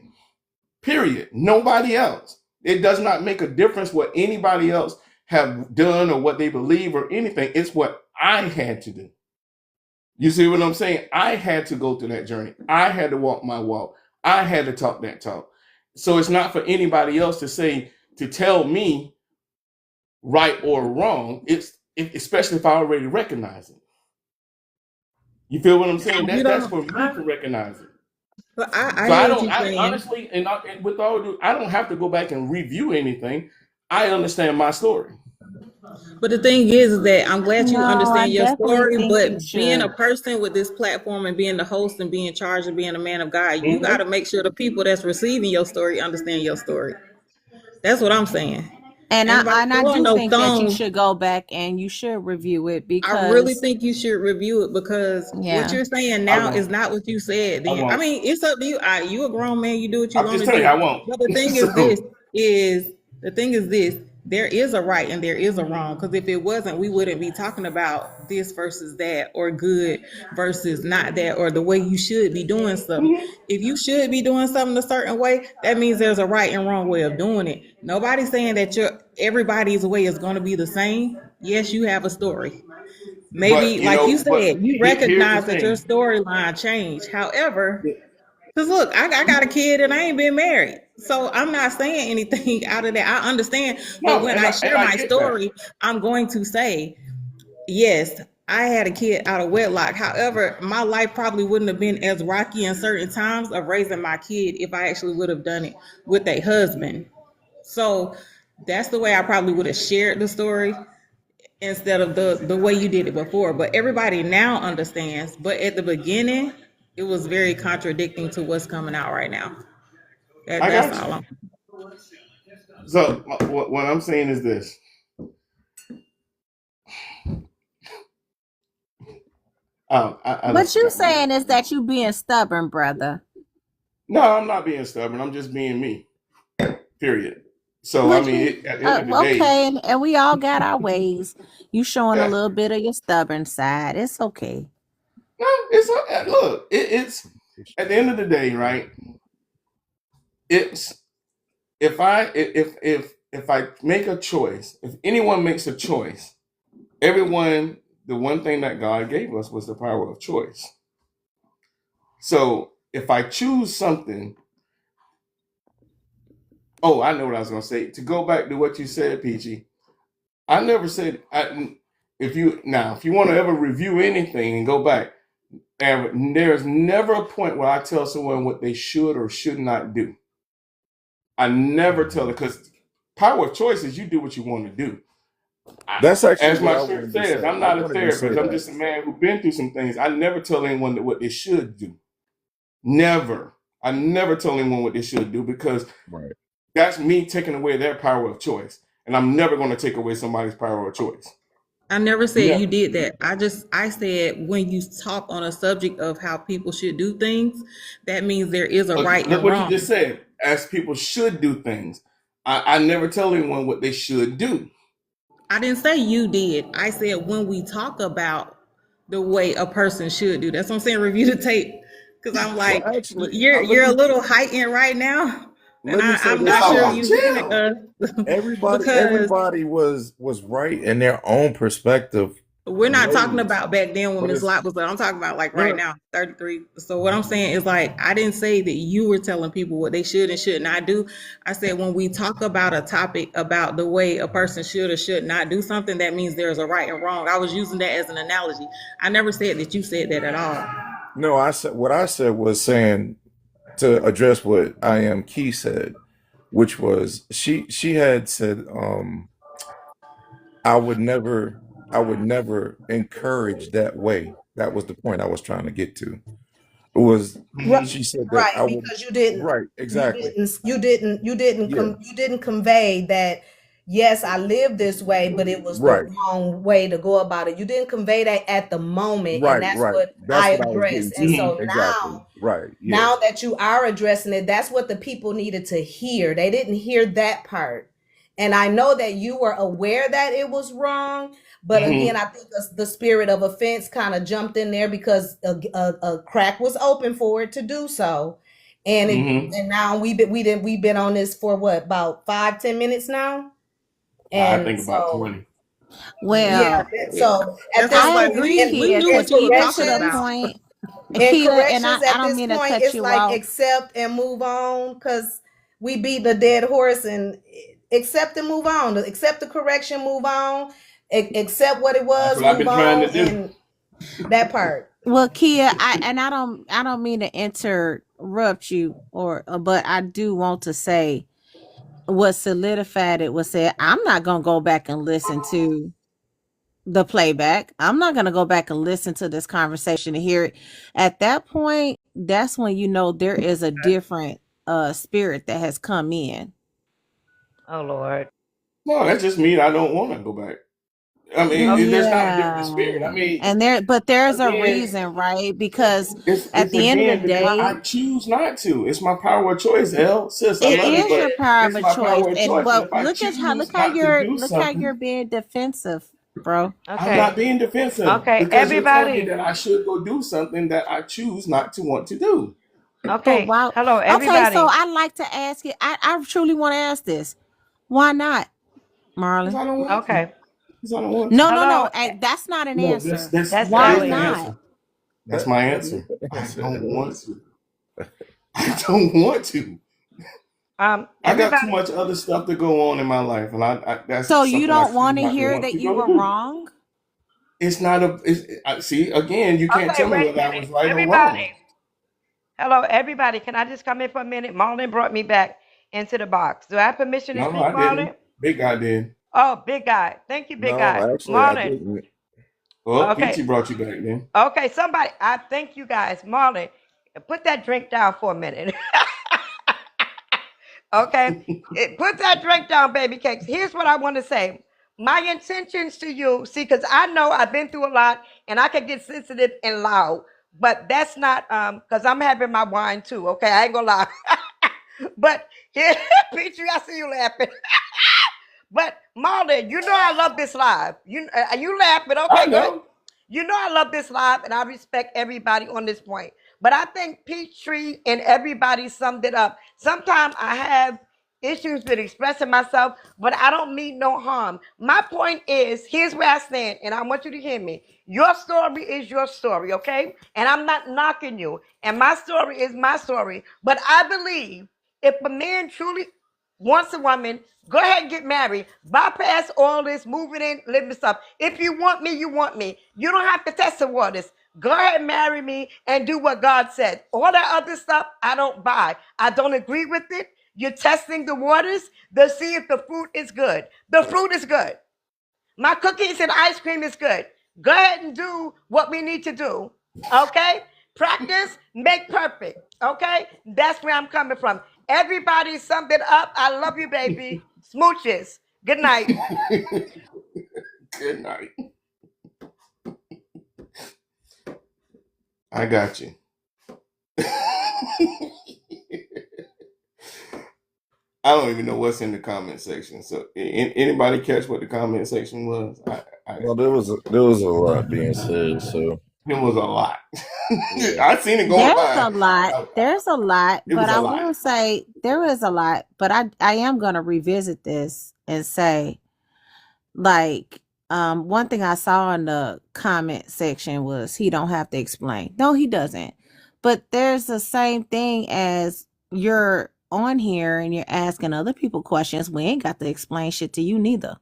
Period. Nobody else. It does not make a difference what anybody else have done or what they believe or anything. It's what I had to do. You see what I'm saying? I had to go through that journey. I had to walk my walk. I had to talk that talk. So it's not for anybody else to tell me right or wrong. Especially if I already recognize it. You feel what I'm saying? That's for me to recognize it. But I So hear what you're saying. honestly, and with all due, I don't have to go back and review anything. I understand my story. But the thing is that I'm glad you No, I understand your definitely story. think you But being a should. person with this platform and being the host and being in charge of being a man of God, you got Mm-hmm. to make sure the people that's receiving your story understand your story. That's what I'm saying. And And nobody I throwing do no think that you stones. should go back and you should review it I really because think you should review it because what yeah. you're saying I now is won't. not what you said I then. I won't. mean, it's up to you. You a grown man, you do what you I'm want just to telling you, do. I won't. But the thing is So there is a right and there is a wrong. Because if it wasn't, we wouldn't be talking about this versus that or good versus not that or the way you should be doing something. mhm. If you should be doing something a certain way, that means there's a right and wrong way of doing it. Nobody's saying that everybody's way is going to be the same. Yes, you have a story. But Maybe, like you but said, you here's the recognize that your thing. storyline changed. However, because look, I got a kid and I ain't been married. So I'm not saying anything out of that. I understand. But No, when and I and share I my get that. story, I'm going to say, yes, I had a kid out of wedlock. However, my life probably wouldn't have been as rocky in certain times of raising my kid if I actually would have done it with a husband. So that's the way I probably would have shared the story instead of the way you did it before. But everybody now understands. But at the beginning, it was very contradicting to what's coming out right now. I That's got you. all I'm. So what I'm saying is this. I But just you got to saying is that you being stubborn, brother. No, I'm not being stubborn. I'm just being me. Period. So I But mean, you at the end of the day, okay, and we all got our ways. You showing a yeah. little bit of your stubborn side. It's okay. No, it's look. It's at the end of the day, right? It's if I make a choice, if anyone makes a choice, everyone, the one thing that God gave us was the power of choice. So if I choose something, oh, I know what I was going to say. To go back to what you said, Peachy, I never said if you want to ever review anything and go back, and there's never a point where I tell someone what they should or should not do. I never tell it because power of choice is you do what you want to do. That's actually As what my I script wanted to says, say. I'm I not a wanted to say therapist. I'm that. just a man who's been through some things. I never tell anyone what they should do. Never. I never tell anyone what they should do because Right. that's me taking away their power of choice. And I'm never going to take away somebody's power of choice. I never said you Never. did that. I said when you talk on a subject of how people should do things, that means there is a right Look and what you wrong. just said. As people should do things. I never tell anyone what they should do. I didn't say you did. I said when we talk about the way a person should do. That's what I'm saying. Review the tape because I'm Well, like actually, you're a little heightened right now, and let me say I'm It's this not all sure though. about you hearing chill. us because Everybody was right in their own perspective we're not talking ways. about back then when But Miss it's Lot was there. I'm talking about like no, right no, now, 33. So what I'm saying is like I didn't say that you were telling people what they should and should not do. I said when we talk about a topic about the way a person should or should not do something, that means there's a right and wrong. I was using that as an analogy. I never said that you said that at all. no. I said what I said was saying to address what I am Key said. which was she had said, I would never encourage that way. That was the point I was trying to get to. It was Right, Mhm. she said that I right, would because you didn't, right, exactly. Yeah, you didn't convey that. Yes, I live this way, but it was the right, wrong way to go about it. You didn't convey that at the moment, and that's right. what That's I what I was getting addressed. And to. so Mhm. Exactly. Right. Yeah. now that you are addressing it, that's what the people needed to hear. They didn't hear that part. And I know that you were aware that it was wrong, but again, Mhm. I think the spirit of offense kind of jumped in there because a crack was open for it to do so. Mhm. And now we've been on this for what, about 5-10 minutes now, I and think about so 20. yeah. Well, So at That's why I this was I like, point, agree, we Kia, knew and what but you were even to talking the corrections about. point, and Kia, and corrections I at don't this mean to point, cut it's you like off. accept and move on, because we beat the dead horse, and accept and move on. Accept the correction, move on. Accept what it That's was, what I've move been trying on, to do. and that part. Well, Kia, I don't mean to interrupt you, or but I do want to say what solidified it was said. I'm not gonna go back and listen to the playback. I'm not gonna go back and listen to this conversation to hear it. At that point, that's when you know there is a different spirit that has come in. Oh Lord. No, that just means I don't want to go back. I mean, there's not a different spirit. I Yeah. mean, And there's a again, reason, right? Because at it's the end of the again because day, I choose not to. It's my power of choice, L. Sis, I it love you, is but your power of it's a my choice. power of And choice. And but if I choose not to do look how you're something, being defensive, bro. I'm Okay. not being defensive Okay. because you're telling me Everybody. that I should go do something that I choose not to want to do. But Okay. wow. Hello, Okay, so everybody. I'd like to ask you, I truly want to ask this. Why not, Because Marlon? I don't want to. Okay. Because I don't want No, to. no, Hello. no. That's not an No, answer. That's Why that is the Ellie. not? answer. That's my answer. That I is the don't want answer. to. I don't want to. I got too Everybody. much other stuff to go on in my life, and So that's you something I don't choose want to not to hear want that to you go were do. wrong? It's not a. See, again, you can't Okay, tell me wait a whether I minute. was right or Everybody. wrong. Hello, everybody. Can I just come in for a minute? Marlon brought me back into the box. Do I have permission to No, speak, I didn't. Marlon? Big guy did. Oh, big guy. Thank you, big guy. No, actually, I Marlon. didn't. Well, Okay. Peachy brought you back then. Okay, somebody. I thank you guys. Marlon, put that drink down for a minute. Okay. Put that drink down, baby cakes. Here's what I want to say. My intentions to you, see, because I know I've been through a lot and I can get sensitive and loud, but that's not because I'm having my wine too. Okay, I ain't gonna lie. But here, Petrie, I see you laughing. But Marlon, you know I love this live. You laughing? I Okay, good. know. You know I love this live, and I respect everybody on this point. But I think Peachtree and everybody summed it up. Sometimes I have issues with expressing myself, but I don't mean no harm. My point is, here's where I stand, and I want you to hear me. Your story is your story, okay? And I'm not knocking you. And my story is my story. But I believe if a man truly wants a woman, go ahead and get married. Bypass all this moving in, living stuff. If you want me, you want me. You don't have to test the waters. Go ahead and marry me and do what God said. All that other stuff, I don't buy. I don't agree with it. You're testing the waters to see if the fruit is good. The fruit is good. My cookies and ice cream is good. Go ahead and do what we need to do. Okay? Practice, make perfect. Okay? That's where I'm coming from. Everybody summed it up. I love you, baby. Smooches. Good night. Good night. I got you. I don't even know what's in the comment section. So, anybody catch what the comment section was? Well, there was a lot being said, so It was a lot. yeah. I seen it going by. There's a lot, It but was a I lot. will say there is a lot, but I am going to revisit this and say, like, one thing I saw in the comment section was he don't have to explain. No, he doesn't. But there's the same thing as you're on here and you're asking other people questions. We ain't got to explain shit to you neither.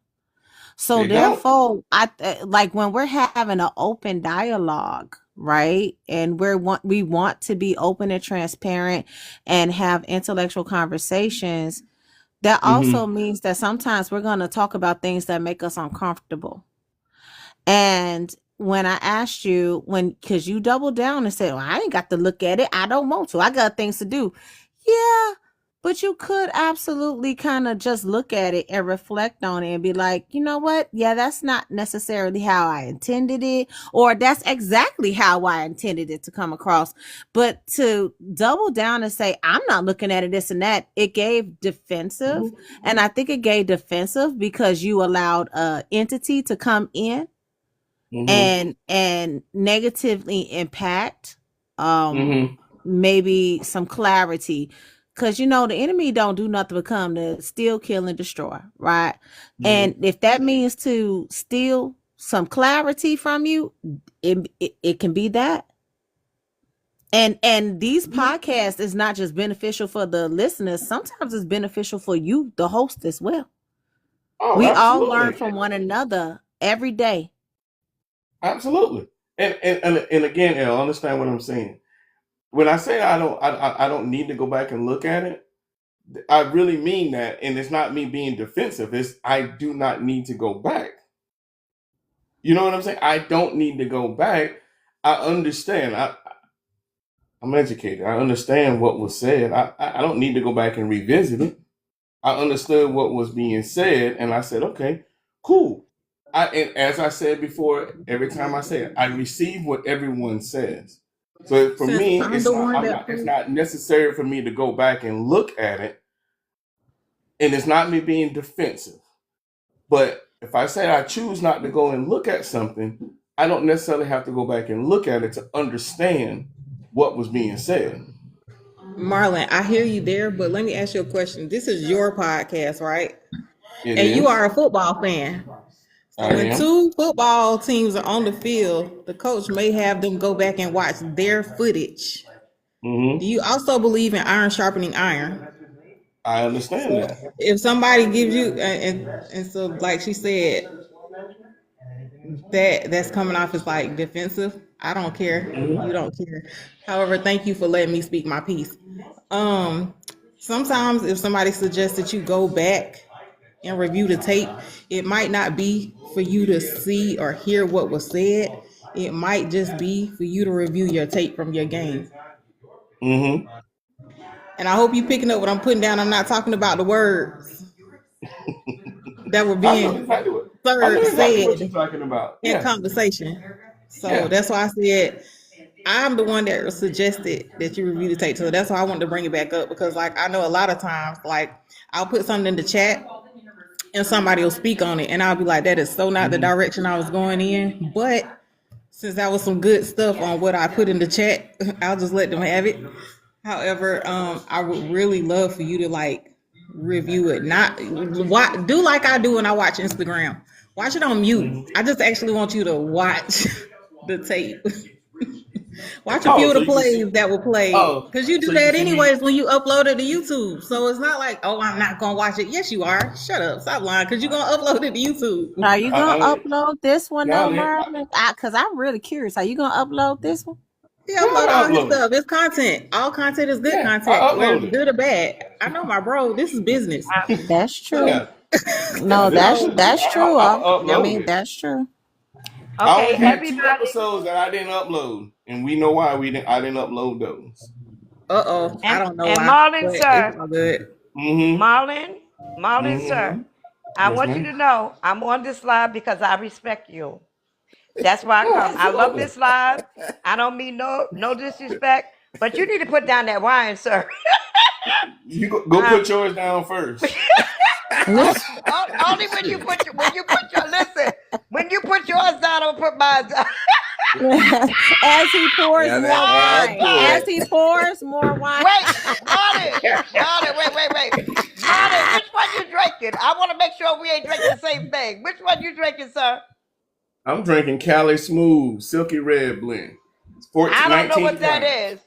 So They don't. therefore, I like when we're having an open dialogue, right? And we want to be open and transparent and have intellectual conversations. that also Mm-hmm. means that sometimes we're going to talk about things that make us uncomfortable. And when I asked you, because you doubled down and said, well, I ain't got to look at it. I don't want to. I got things to do. Yeah, but you could absolutely kind of just look at it and reflect on it and be like, you know what? Yeah, that's not necessarily how I intended it, or that's exactly how I intended it to come across. But to double down and say, I'm not looking at it, this and that, it gave defensive. And I think it gave defensive because you allowed a entity to come in Mm-hmm. and negatively impact Mm-hmm. maybe some clarity, because the enemy don't do nothing but come to steal, kill, and destroy, right? Mm-hmm. And if that means to steal some clarity from you, it can be that. And these podcasts is not just beneficial for the listeners, sometimes it's beneficial for you, the host, as well. Oh, We all learn absolutely. from one another every day. Absolutely. And again, El, understand what I'm saying. When I say I don't need to go back and look at it, I really mean that, and it's not me being defensive. It's I do not need to go back. You know what I'm saying? I don't need to go back. I understand. I'm educated. I understand what was said. I don't need to go back and revisit it. I understood what was being said, and I said, okay, cool. And as I said before, every time I say it, I receive what everyone says. So for Since me, I'm it's the not. one I'm that not. It's proved. not necessary for me to go back and look at it, and it's not me being defensive. But if I say I choose not to go and look at something, I don't necessarily have to go back and look at it to understand what was being said. Marlon, I hear you there, but let me ask you a question. This is your podcast, right? It And you is. are a football fan. So I when am. two football teams are on the field, the coach may have them go back and watch their footage. Do Mm-hmm. you also believe in iron sharpening iron? I understand So that. if somebody gives you and so like she said, that's coming off as like defensive. I don't care. You Mm-hmm. don't care. However, thank you for letting me speak my piece. Um, Sometimes if somebody suggests that you go back and review the tape, it might not be for you to see or hear what was said. It might just be for you to review your tape from your game. Mm-hmm. And I hope you picking up what I'm putting down. I'm not talking about the words that were I know being exactly what you're said talking about. in Yeah. conversation. So Yeah. that's why I said I'm the one that suggested that you review the tape. So that's why I wanted to bring it back up, because like I know a lot of times, like I'll put something in the chat and somebody will speak on it and I'll be like, that is so not the Mm-hmm. direction I was going in. But since that was some good stuff on what I put in the chat, I'll just let them have it. However, I would really love for you to like review it. Not do like I do when I watch Instagram. Watch it on mute. Mm-hmm. I just actually want you to watch the tape. Watch a few Oh, of so the you can see. plays that were played. Oh, Because you do so you can that see me. anyways when you upload it to YouTube. So it's not like, oh, I'm not going to watch it. Yes, you are. Shut up. Stop lying. Because you're going to upload it to YouTube. Are you gonna upload this one Now though, then, Merlin? Because I'm really curious. Are you gonna upload this one? He yeah, upload I all his upload it. stuff. It's content. All content is good Yeah, I content, whether upload it's it. good or bad. I know my bro. This is business. That's true. Yeah, yeah. No, This that's business. that's true. I'm I upload mean, it. that's true. I only Okay, had two everybody, episodes that I didn't upload, and we know why we didn't. I didn't upload those. Uh-oh. I don't know and why, Marlon, but it's sir, all good. Mm-hmm. Marlon, Marlon, Mm-hmm. sir, I Yes, want you ma'am. to know I'm on this live because I respect you. That's why I Oh, come. I love absolutely. this live. I don't mean no disrespect, but you need to put down that wine, sir. You go Um, put yours down first. only when you put your listen. When you put yours down, I'll put mine down. As he pours Yeah, more that's wine. As good. he pours more wine. Wait, Marlon, wait. Marlon, which one you drinking? I want to make sure we ain't drinking the same thing. Which one you drinking, sir? I'm drinking Cali Smooth Silky Red Blend. It's I 14, don't know 19 what that degrees. is.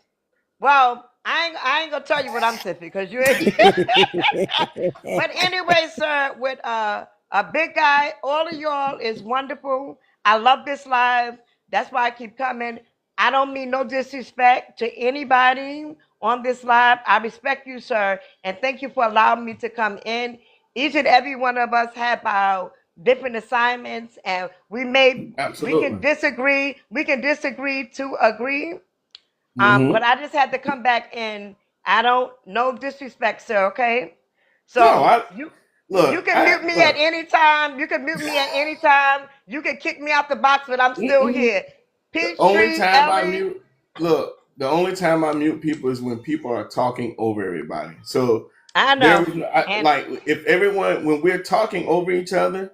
Well, I ain't gonna tell you what I'm sipping because you ain't. But anyway, sir, with a big guy, all of y'all is wonderful. I love this live. That's why I keep coming. I don't mean no disrespect to anybody on this live. I respect you, sir, and thank you for allowing me to come in. Each and every one of us have our different assignments, and we can disagree. We can disagree to agree. But I just had to come back in. I don't no disrespect, sir. Okay, so you can mute me at any time. You can mute me at any time. You can kick me out the box, but I'm still here. Peachtree, Ellie. The only time I mute people is when people are talking over everybody. So I know. like if everyone when we're talking over each other,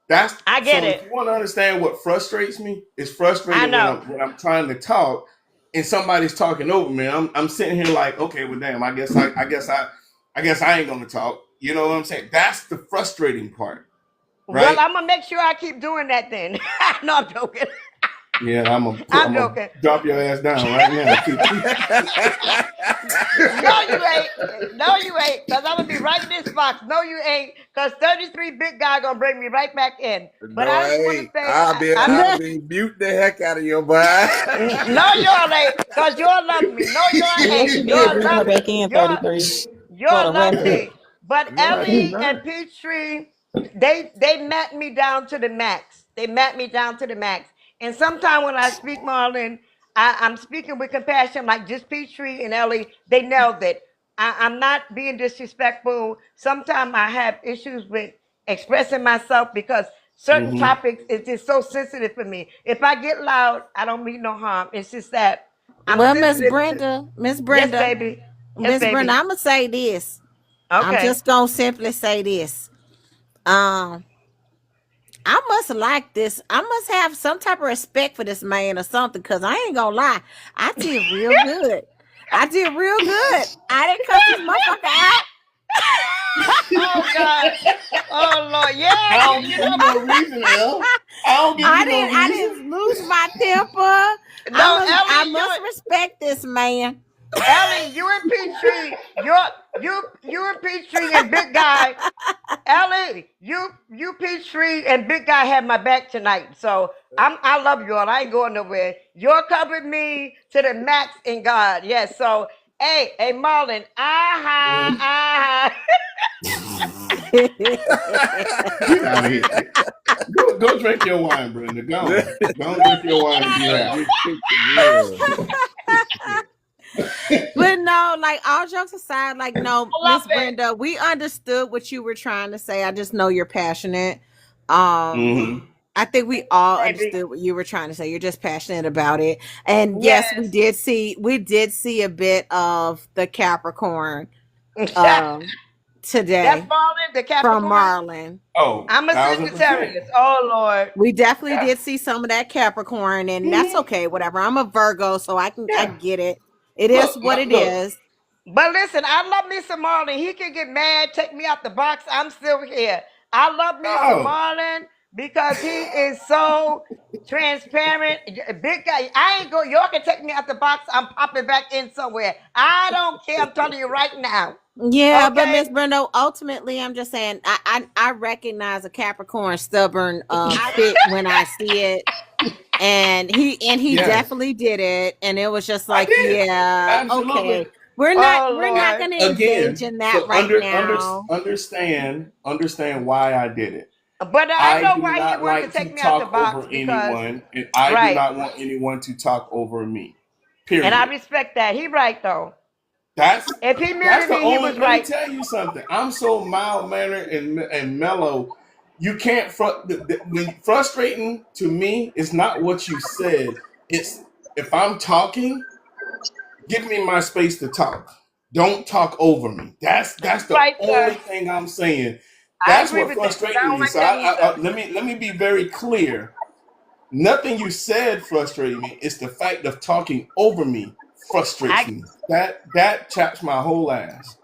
I get it. If you want to understand what frustrates me, it's frustrating when I'm trying to talk and somebody's talking over me. I'm sitting here like, okay, well, damn, I guess I ain't gonna talk. You know what I'm saying? That's the frustrating part. Right? Well, I'm gonna make sure I keep doing that then. No, I'm joking. Yeah, I'm gonna drop your ass down right now. No, you ain't. No, you ain't. Because I'm going to be right in this box. No, you ain't. Because 33 big guy going to bring me right back in. But I just want to say. I'll be mute the heck out of your boy. No, y'all ain't. Because y'all love me. No, y'all ain't. Y'all love me. Y'all love me. But Ellie and Peachtree, they met me down to the max. They met me down to the max. And sometimes when I speak, Marlon, I'm speaking with compassion, like just Peachtree and Ellie, they nailed it. I'm not being disrespectful. Sometimes I have issues with expressing myself because certain topics is just so sensitive for me. If I get loud, I don't mean no harm. It's just that I'm Miss Brenda, yes, baby. Miss Brenda, I'm gonna say this. Okay. I'm just gonna simply say this. I must like this. I must have some type of respect for this man or something, because I ain't gonna lie. I did real good. I did real good. I didn't cut this motherfucker out. Oh God! Oh Lord! Yeah. I don't give you no reason, El. I didn't lose my temper. No, I must respect this man. Ellie, you and Peachtree, you and Peachtree and Big Guy. Ellie, you Peachtree and Big Guy had my back tonight. So I love you all. I ain't going nowhere. You're covered me to the max in God. Yes. So hey, Marlon, Get out of here. Go drink your wine, Brenda. Go drink your wine and be happy. But no, like all jokes aside, like no, Miss Brenda, we understood what you were trying to say. I just know you're passionate. I think we all understood what you were trying to say. You're just passionate about it. And yes, we did see a bit of the Capricorn today. That's Marlon, the Capricorn? From Marlon. Oh, I'm a Sagittarius. Oh Lord. We definitely did see some of that Capricorn, and that's okay, whatever. I'm a Virgo, so I get it. It is what it is. But listen, I love me some Marlon. He can get mad, take me out the box. I'm still here. I love me some Marlon because he is so transparent. Big guy. Y'all can take me out the box. I'm popping back in somewhere. I don't care. I'm telling you right now. Yeah, but Miss Brenda, ultimately, I'm just saying, I recognize a Capricorn stubborn fit when I see it. And he definitely did it, and it was just like, okay, we're not going to engage in that now. Understand why I did it. But I know why you want to take me out the box anyone, and I do not want anyone to talk over me. Period. And I respect that. He right though. If he muted me, he was right. Let me tell you something. I'm so mild mannered and mellow. You can't frustrating to me is not what you said. It's if I'm talking, give me my space to talk. Don't talk over me. That's the only thing I'm saying. That's what frustrates me. So let me be very clear. Nothing you said frustrated me. It's the fact of talking over me frustrates me. That chaps my whole ass.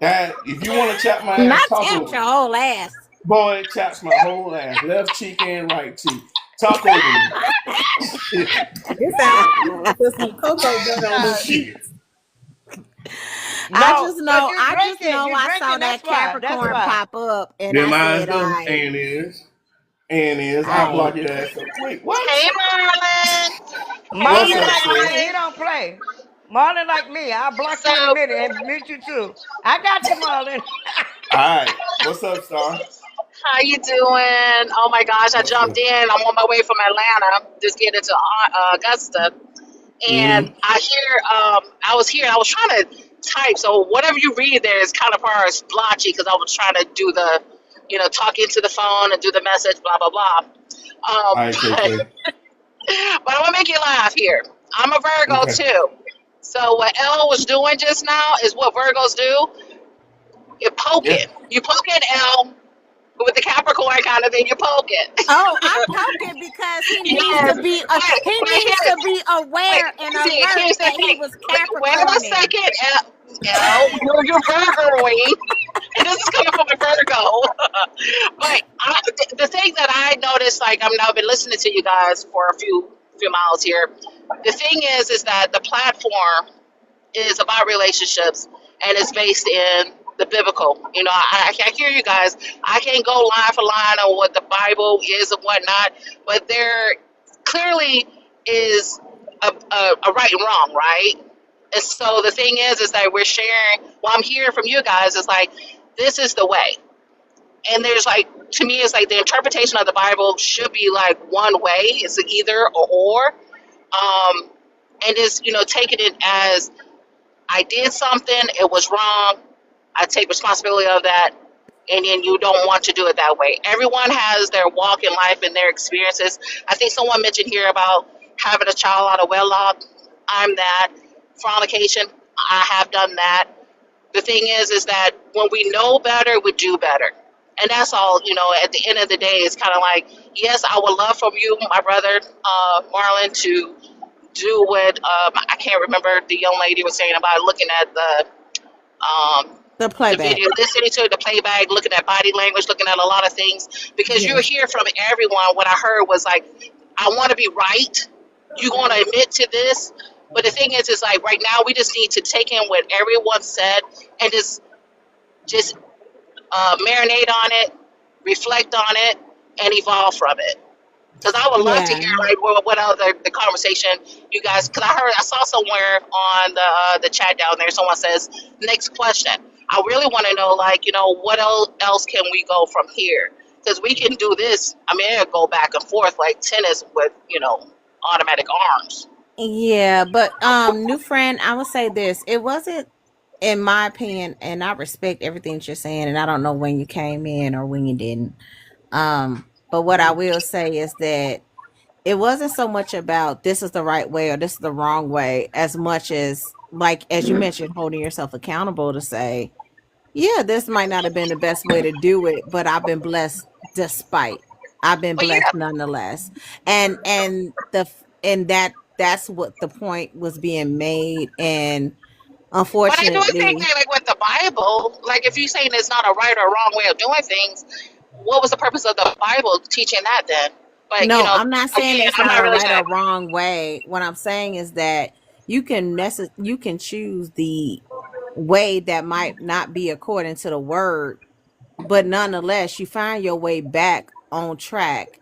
That if you want to chap my ass, not chap your whole ass. Boy, it chaps my whole ass. Left cheek and right cheek. Talk over me. It sounds like some cocoa butter on the sheets. I just know I saw that Capricorn pop up, and then I said, and is. I'll block your ass up. Wait, what? Hey, Marlon. Marlon, he don't play. Marlon like me. I'll block So you in a minute and mute you too. I got you, Marlon. All right. What's up, Star? how you doing? Oh my gosh, I What's jumped up? in. I'm on my way from Atlanta, just getting into Augusta, and Mm-hmm. I was here. I was trying to type, so whatever you read there is kind of part splotchy because I was trying to do the, talk into the phone and do the message, blah blah blah. All right, KK. But I'm gonna make you laugh here. I'm a Virgo Okay. too. So what Elle was doing just now is what Virgos do. You poke Yeah. it. You poke it, Elle, with the Capricorn kind of thing. You poke it. Oh, I'm poking because he needs Yes. to be he But needs to be wait, aware and see, alert here's the that he thing. was Wait a Capricorning. second, Elle. You're Virgoing. And this is coming from a Virgo. But the thing that I noticed, like I've been listening to you guys for a few miles here. The thing is that the platform is about relationships and it's based in the biblical. I hear you guys. I can't go line for line on what the Bible is and whatnot, but there clearly is a right and wrong, right? And so the thing is that we're sharing. What I'm hearing from you guys is like, this is the way. And there's like, to me, it's like the interpretation of the Bible should be like one way. It's either or. And it's, taking it as I did something, it was wrong. I take responsibility of that, and then you don't want to do it that way. Everyone has their walk in life and their experiences. I think someone mentioned here about having a child out of wedlock. I'm that. Fornication, I have done that. The thing is that when we know better, we do better. And that's all, at the end of the day, it's kind of like, yes, I would love from you, my brother, Marlon, to do what I can't remember the young lady was saying about looking at um, The the playback. video, listening to the playback, looking at body language, looking at a lot of things, because you Yeah. hear from everyone. What I heard was like, I want to be right. You want to admit to this, but the thing is like right now we just need to take in what everyone said and just marinate on it, reflect on it, and evolve from it. Because I would love to Yeah. hear like what other the conversation you guys. Because I saw somewhere on the chat down there. Someone says next question. I really want to know like what else can we go from here? Because we can do this. I mean, it'll go back and forth like tennis with automatic arms. Yeah, but new friend, I would say this. It wasn't, in my opinion, and I respect everything that you're saying, and I don't know when you came in or when you didn't. But what I will say is that it wasn't so much about this is the right way or this is the wrong way, as much as, like as you mentioned, holding yourself accountable to say, yeah, this might not have been the best way to do it, but I've been blessed despite. I've been But yeah, blessed nonetheless. And that's what the point was being made. And but I do think unfortunately, that like with the Bible, like if you're saying it's not a right or wrong way of doing things, what was the purpose of the Bible teaching that then? But no, I'm not saying again, it's I'm not not a really right sure. or wrong way. What I'm saying is that you can choose the way that might not be according to the word, but nonetheless you find your way back on track.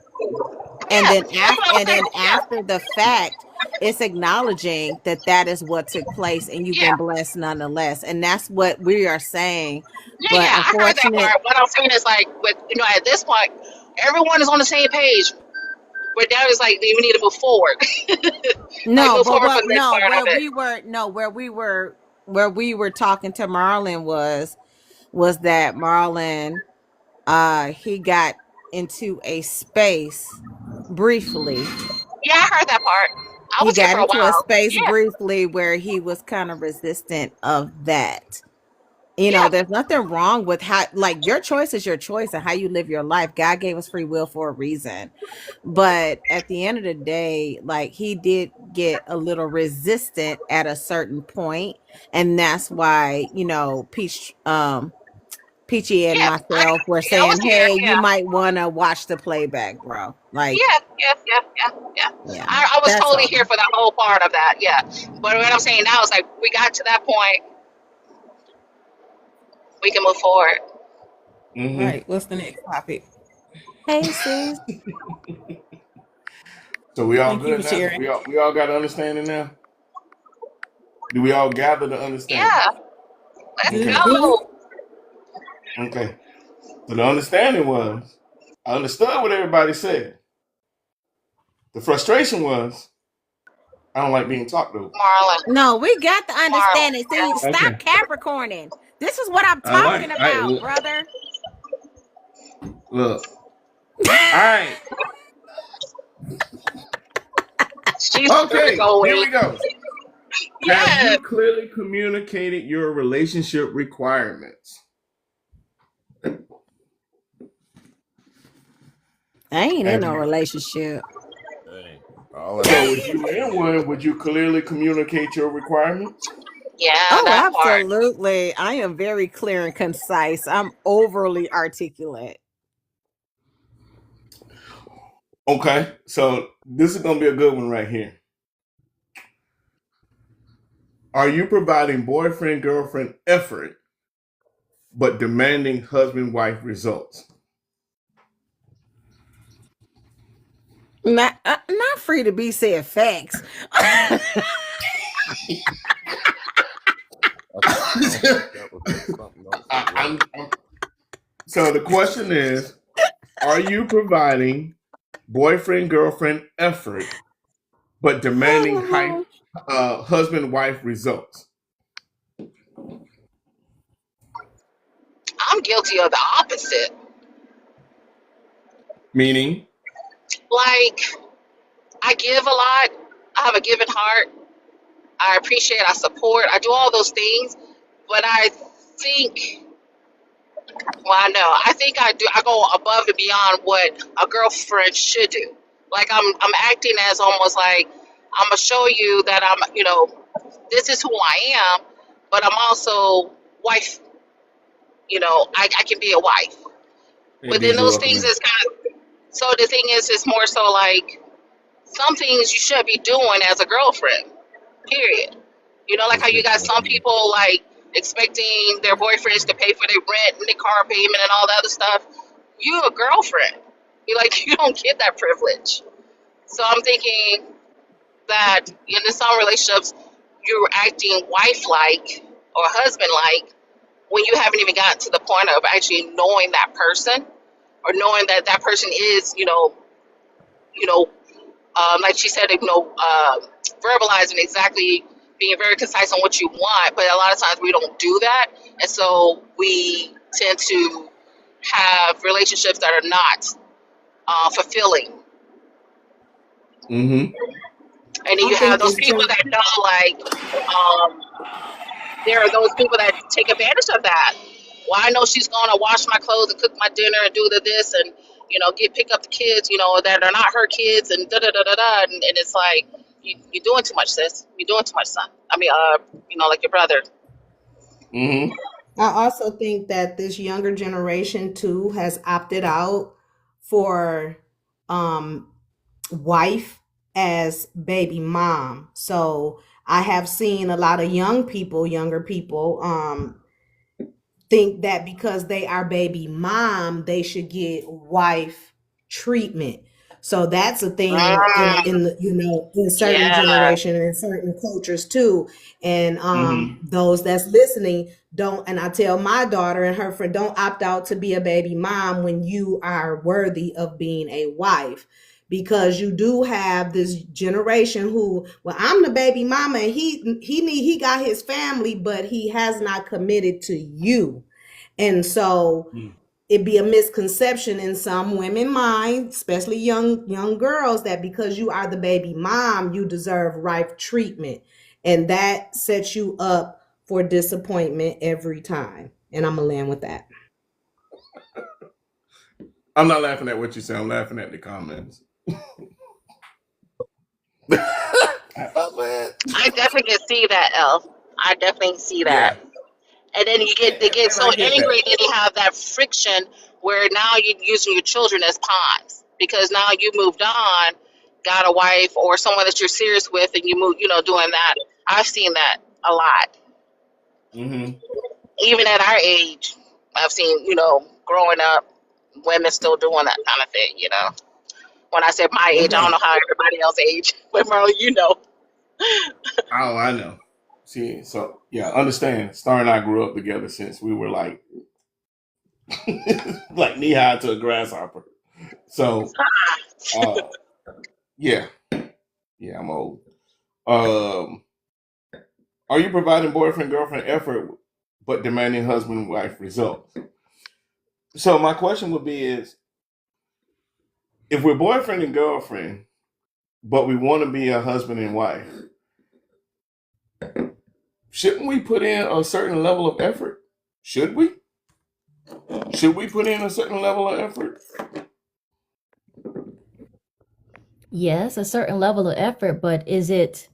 And Yeah, then that's what I'm saying. Yeah, after the fact, it's acknowledging that that is what took place and you've yeah. been blessed nonetheless, and that's what we are saying. Yeah, But yeah, I heard that unfortunate, part. What I'm saying is like, with at this point, everyone is on the same page. But now it's like we need to move forward, like no, move but forward for what the next no part of where it. we were no where we were talking to Marlon was that Marlon he got into a space briefly. Yeah, I heard that part. I He was here got for a into a while. space Yeah, briefly where he was kind of resistant of that. You know, yeah, there's nothing wrong with how, like, your choice is your choice and how you live your life. God gave us free will for a reason. But at the end of the day, like, he did get a little resistant at a certain point, and that's why, Peachy and yeah. myself were Yeah, I was saying, here. hey, you Yeah, might want to watch the playback, bro. Like, yeah. yeah, I was that's totally all. here for that whole part of that. Yeah, but what I'm saying now is like we got to that point, we can move forward. All Mm-hmm. right. What's the next topic? Hey, sis. So we all Thank you for good now? sharing. We all got understanding now? Do we all gather the understanding? Yeah, let's Okay. go. Okay. So the understanding was, I understood what everybody said. The frustration was, I don't like being talked over. Marlon, No, we got the Marlon, understanding. See, stop Okay. Capricorning. This is what I'm talking about, brother. Look. All right. she's Okay. Virgo Here week. we go. Have Yes. you clearly communicated your relationship requirements? I ain't in Have no you? relationship. Dang. All of So that. if you were in one, would you clearly communicate your requirements? Yeah, Oh, that part. absolutely. I am very clear and concise. I'm overly articulate. Okay. So this is going to be a good one right here. Are you providing boyfriend girlfriend effort but demanding husband wife results? Not free to be said facts. That was something else as well. So the question is, are you providing boyfriend girlfriend effort but demanding husband wife results? I'm guilty of the opposite. Meaning, Like, I give a lot. I have a giving heart. I appreciate, I support, I do all those things. But I think, well, I know, I think I go above and beyond what a girlfriend should do. Like, I'm acting as almost like, I'm gonna show you that this is who I am, but I'm also wife. I can be a wife. hey But then Diesel, those welcome things in. is kind of, so the thing is, it's more so like, some things you should be doing as a girlfriend, period. Like how This you nigga, got some welcome in. people like expecting their boyfriends to pay for their rent and their car payment and all the other stuff. You a girlfriend. You like you don't get that privilege. So I'm thinking that in some relationships you're acting wife like or husband like when you haven't even gotten to the point of actually knowing that person or knowing that that person is, you know, like she said, verbalizing exactly, being very concise on what you want. But a lot of times we don't do that, and so we tend to have relationships that are not fulfilling. Mm-hmm. And then I you have think those it's people just that know, like, there are those people that take advantage of that. Well, I know she's going to wash my clothes and cook my dinner and do this and get pick up the kids, that are not her kids and da da da da da. And it's like you're doing too much, sis. You're doing too much, son. I mean, like your brother. Mm-hmm. I also think that this younger generation too has opted out for um wife as baby mom. So I have seen a lot of younger people think that because they are baby mom, they should get wife treatment. So that's a thing Mm, in certain yeah. generation and in certain cultures too. And Mm-hmm. those that's listening don't. And I tell my daughter and her friend, don't opt out to be a baby mom when you are worthy of being a wife. Because you do have this generation who, well, I'm the baby mama and he got his family, but he has not committed to you. And so it'd be a misconception in some women mind, especially young girls, that because you are the baby mom, you deserve right treatment. And that sets you up for disappointment every time. And I'm gonna land with that. I'm not laughing at what you say. I'm laughing at the comments. I definitely can see that, Elf. I definitely see that. Yeah, And then they get and so I get angry, that. and then you have that friction where now you're using your children as pawns because now you moved on, got a wife or someone that you're serious with, and you move, doing that. I've seen that a lot, Mm-hmm. even at our age. I've seen, growing up, women still doing that kind of thing. When I said my age, I don't Okay. know how everybody else age, but Merle, Oh, I know. See, so yeah, understand. Star and I grew up together since we were like like knee high to a grasshopper. So yeah, yeah, I'm old. Um, are you providing boyfriend girlfriend effort but demanding husband wife results? So my question would be is if we're boyfriend and girlfriend, but we want to be a husband and wife, shouldn't we put in a certain level of effort? Should we? Should we put in a certain level of effort? Yes, a certain level of effort, but is it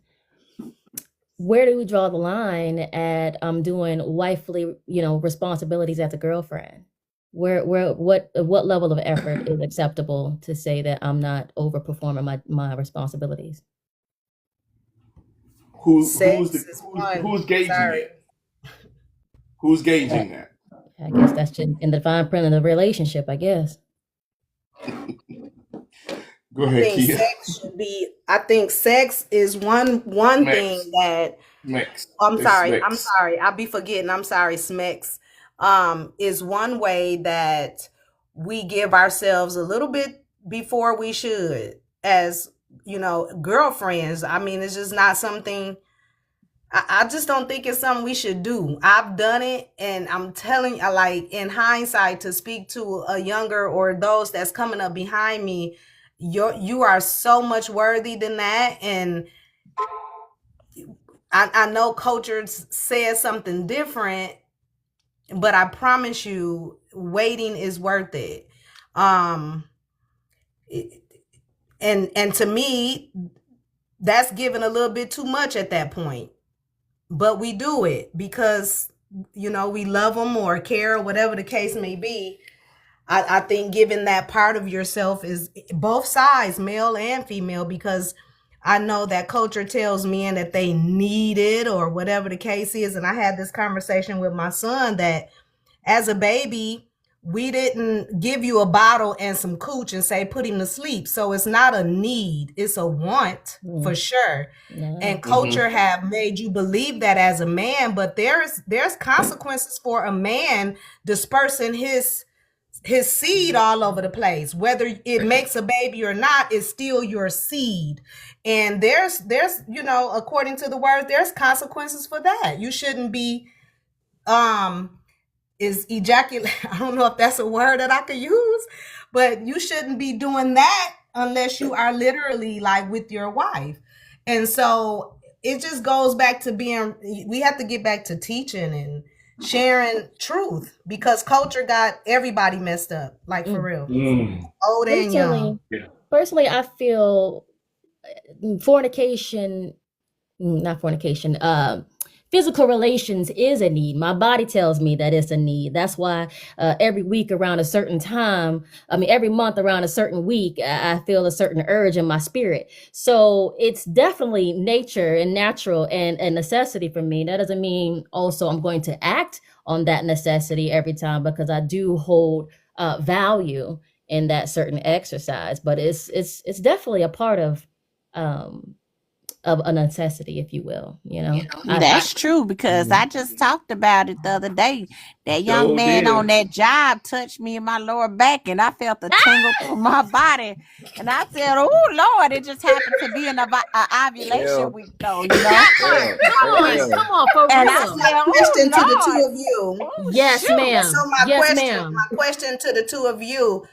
where do we draw the line at doing wifely, responsibilities as a girlfriend? What level of effort is acceptable to say that I'm not overperforming my responsibilities? Who's Sex is one. who's gauging Sorry. it? Who's gauging that? I guess that's just in the fine print of the relationship, I guess. Go ahead, Kia. I think sex is one Smex. thing that Smex. I'm It's sorry. Smex. I'm sorry. I'll be forgetting. I'm sorry, Smex. Is one way that we give ourselves a little bit before we should as, girlfriends. I mean, it's just not something I just don't think it's something we should do. I've done it, and I'm telling you, like in hindsight, to speak to a younger or those that's coming up behind me, you are so much worthy than that. And I know culture says something different, but I promise you, waiting is worth it. And to me, that's giving a little bit too much at that point. But we do it because, we love them or care, or whatever the case may be. I think giving that part of yourself is both sides, male and female, because I know that culture tells men that they need it or whatever the case is. And I had this conversation with my son that as a baby, we didn't give you a bottle and some cooch and say, put him to sleep. So it's not a need, it's a want for sure. Yeah. And culture have made you believe that as a man, but there's consequences for a man dispersing his seed all over the place. Whether it makes a baby or not, it's still your seed. And there's according to the word, there's consequences for that. You shouldn't be is ejaculate. I don't know if that's a word that I could use, but you shouldn't be doing that unless you are literally like with your wife. And so it just goes back to we have to get back to teaching and sharing truth, because culture got everybody messed up, like for real. Old and young. Personally, I feel physical relations is a need. My body tells me that it's a need. That's why every week around a certain time, every month around a certain week, I feel a certain urge in my spirit. So it's definitely nature and natural and a necessity for me. That doesn't mean also I'm going to act on that necessity every time, because I do hold value in that certain exercise. But it's definitely a part of a necessity, if you will. That's true, because I just talked about it the other day. That young man on that job touched me in my lower back, and I felt a tingle through my body. And I said, "Oh Lord!" It just happened to be an ovulation week, though. Come on, for and real. I said, Question to the two Lord. of you. Oh, Yes, shoot. ma'am. So my Yes, question to the two of you,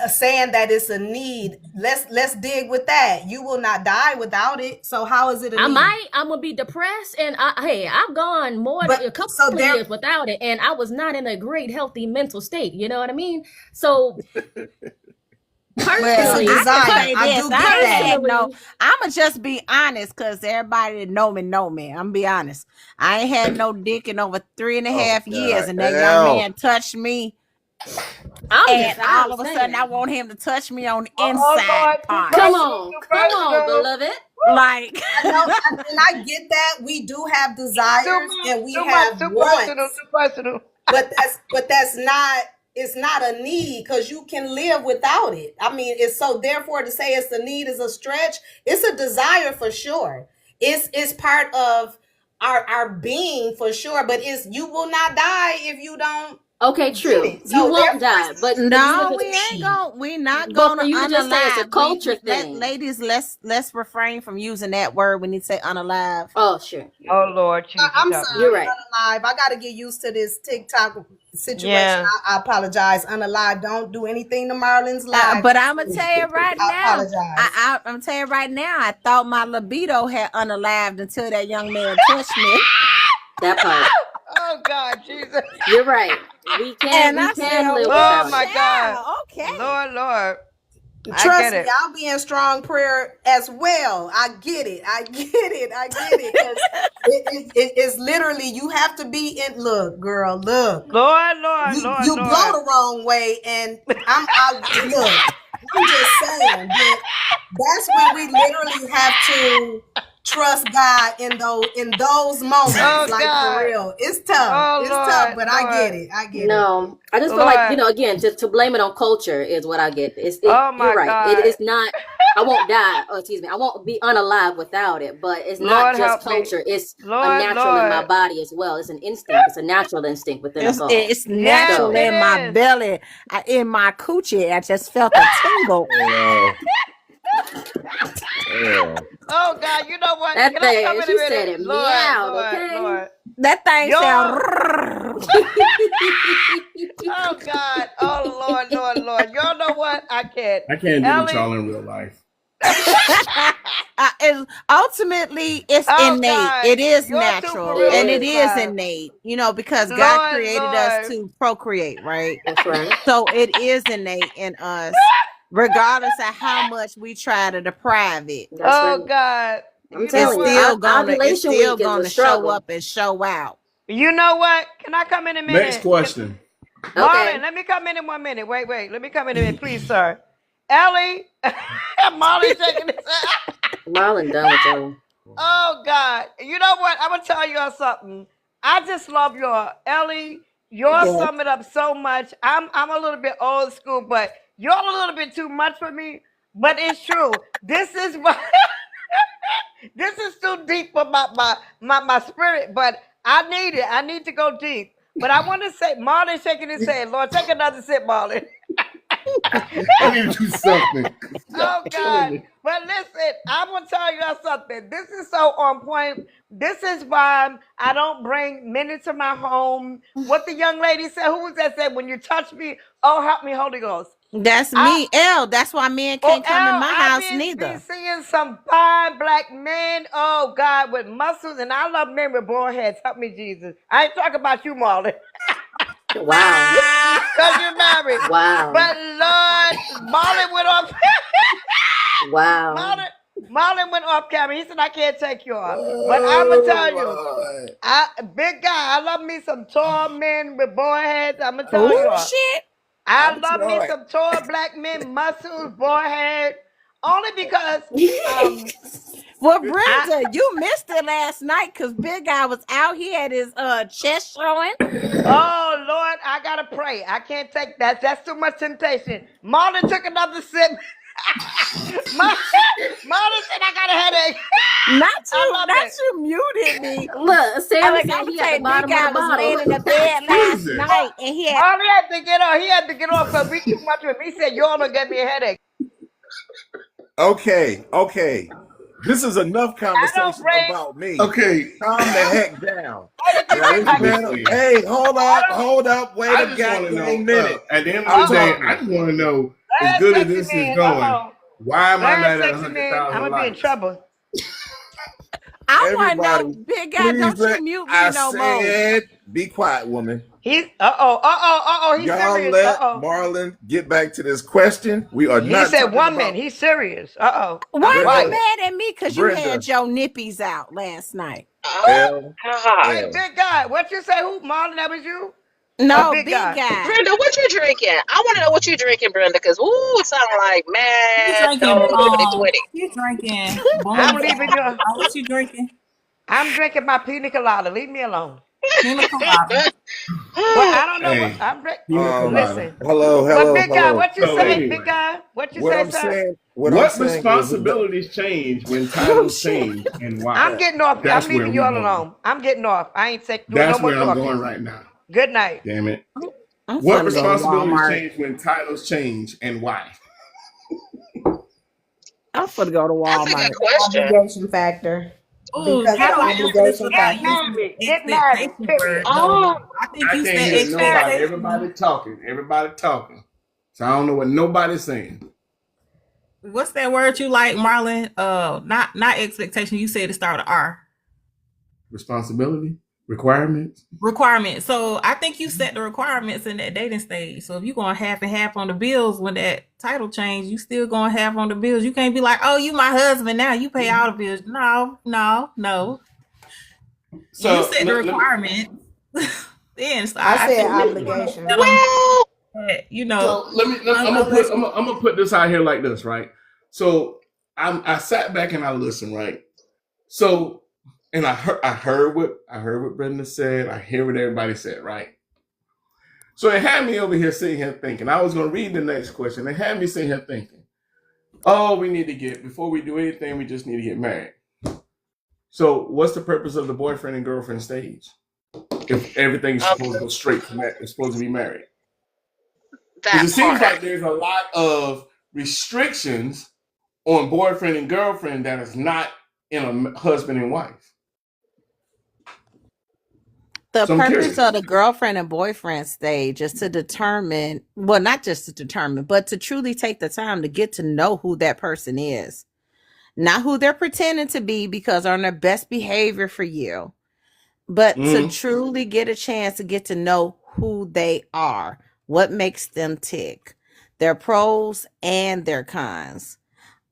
saying that it's a need. Let's dig with that. You will not die without it. So how is it a need? I'm gonna be depressed, and I've gone more than a couple of years without it, and I was not in a great healthy mental state. You know what I mean? So personally, I'ma just be honest, because everybody that know me. I'm gonna be honest. I ain't had no dick in over 3.5 years, and that young man touched me. And all of a sudden, I want him to touch me on the inside part. Come on, beloved. Like, I know, and I get that we do have desires and we have wants, but that's not. It's not a need, because you can live without it. I mean, it's so therefore to say it's a need is a stretch. It's a desire for sure. It's part of our being for sure, but you will not die if you don't Okay, get true. it. You So won't therefore, die, but for you to No, we just, ain't going. We not but going for to you to just say it's a unalive. culture Let thing. ladies, let's refrain from using that word when you say unalive. Oh, sure. Oh Lord Jesus, I'm help sorry, me. You're right. unalive. I got to get used to this TikTok situation. Yeah. I apologize. Unalive. Don't do anything to Marlon's live. But I'm gonna tell you right I now. apologize. I'm telling you right now. I thought my libido had unalived until that young man touched me. That part. Oh God, Jesus. You're right. We And I can said, live Oh without my it. God. okay. Lord. I Trust get me, it. I'll be in strong prayer as well. I get it. 'Cause it's literally, you have to be in. Look, girl, look. Lord. You blow the wrong way, and look. I'm just saying that that's when we literally have to trust God in those moments. Oh Like, for God. real, it's tough. Oh It's tough, but I get Lord. it. No, I just feel like, again, to blame it on culture is what I get. Oh You're my right. God. It's not. I won't die. Oh, excuse me. I won't be unalive without it. But it's not Lord just help me. culture. It's a Lord. natural in my body as well. It's an instinct. It's a natural instinct within us all. It's Yes, natural So it in my is. belly, in my coochie. I just felt a tingle. Oh God, you know what? that Can I come thing, in a she said minute? it meowed. Lord. Okay. That thing sound. Oh God. Oh Lord. Y'all know what? I can't. I can't do with Ellie. y'all in real life. Ultimately, it's Oh innate. God. It is You're too natural, for real and with it this is live. innate. Because God created us Lord. to procreate, right? That's right. So it is innate in us, regardless of how much we try to deprive it. That's right. God. I'm telling you, It's ovulation still week is a gonna show struggle. up and show out. You know what? Can I come in a Next minute? question. Marlon, let me come in 1 minute. Wait. Let me come in a minute, please, sir. Ellie. Marlon shaking his head. Marlon done with y'all. Oh God. You know what? I'm gonna tell y'all something. I just love y'all. Ellie, y'all sum it up so much. I'm a little bit old school, but y'all a little bit too much for me. But it's true. This is my this is too deep for my spirit, but I need it. I need to go deep. But I want to say, Marlon shaking his head. Lord, take another sip, Marlon. I need to do something. Oh God. But listen, I'm gonna tell y'all something. This is so on point. This is why I don't bring men into my home. What the young lady said, who was that said, when you touch me, oh help me, Holy Ghost. That's me, L. That's why men can't come in my house I be neither. seeing some fine black men, oh God, with muscles, and I love men with bald heads. Help me, Jesus. I ain't talking about you, Marlon. Wow. Because you're married. Wow. But Lord, Marlon went off. Wow. Marlon went off camera. He said, I can't take you off. But I'm going to tell you, big guy, I love me some tall men with bald heads. I'm going to tell you. Shit. I love me some tall black men, muscles, bald head. Only because Well, Brenda, you missed it last night because Big Guy was out. He had his chest showing. Oh Lord, I gotta pray. I can't take that. That's too much temptation. Marlon took another sip. Marlon said I got a headache. Not you muted me. Look, Sarah I'm said he at the saying bottom Big of Guy the was laying in the bottle. bed last night, and he had. Marlon had to get off. He had to get off because we too much with me. He said, y'all don't get me a headache. Okay. This is enough conversation about me. Okay. Calm the heck down. Honestly, Hey, hold up. Wait I a just want to know. minute. At the end of the day, I just want to know, as good as this is going, why am I not at 100,000 I'm gonna be in likes? trouble. I want to Everybody, know, Big Guy, don't you mute me no more. Be quiet, woman. He's he's Y'all serious. let Marlon get back to this question. We are He not said talking woman. about. He's serious. Why you mad at me? Because you had your nippies out last night. Oh God. Hey, big guy, what you say? Who, Marlon? That was you? No, Big Big Guy. Brenda, what you drinking? I want to know what you drinking, Brenda, because it sounds like mad drinking 2020. you drinking I'm leaving you. what you drinking? I'm drinking my pina colada. Leave me alone. Pina colada. Well, I don't know what Hey, I'm. pina colada. Listen, but Hello, big guy, hello. what you So say? anyway, Big guy, what you What say, I'm sir? saying, what is, responsibilities change when Oh titles shit. change and why? I'm getting off. I'm That's where leaving you we all going. alone. I'm getting off. I ain't doing no That's more where I'm talking. going right now. Good night. Damn it. I'm What finna go to responsibilities Walmart. change when titles change and why? I'm finna go to That's a good Walmart. question. Obligation factor. Oh, Because how the do I answer this obligation without Get factor. using married. the Get married. expectation Period. word though? Oh, I think I you can't said hear Get nobody. married. expectation. Everybody talking. Everybody talking. So I don't know what nobody's saying. What's that word you like, Marlon? Not expectation. You said it started with R. Responsibility, requirements. Requirement. So I think you set the requirements in that dating stage. So if you're going half and half on the bills when that title change, you still going half on the bills. You can't be like, oh, you my husband now. You pay all the bills. No, no, no. You So set the let me. requirement. Then so I I said think you obligation. set them well, at, you know, So let me. unless I'm gonna put this out here like this, right? So I sat back and I listened, right? So and I heard what Brenda said. I hear what everybody said, right? So it had me over here sitting here thinking. I was gonna read the next question. It had me sitting here thinking. Oh, we need to get before we do anything. We just need to get married. So what's the purpose of the boyfriend and girlfriend stage? If everything's um, supposed to go straight from that, it's supposed to be married. Because that it seems part. like there's a lot of restrictions on boyfriend and girlfriend that is not in a husband and wife. The So I'm purpose curious. of the girlfriend and boyfriend stage is to determine, well, not just to determine, but to truly take the time to get to know who that person is. Not who they're pretending to be because they're on their best behavior for you, but to Mm-hmm. truly get a chance to get to know who they are, what makes them tick, their pros and their cons.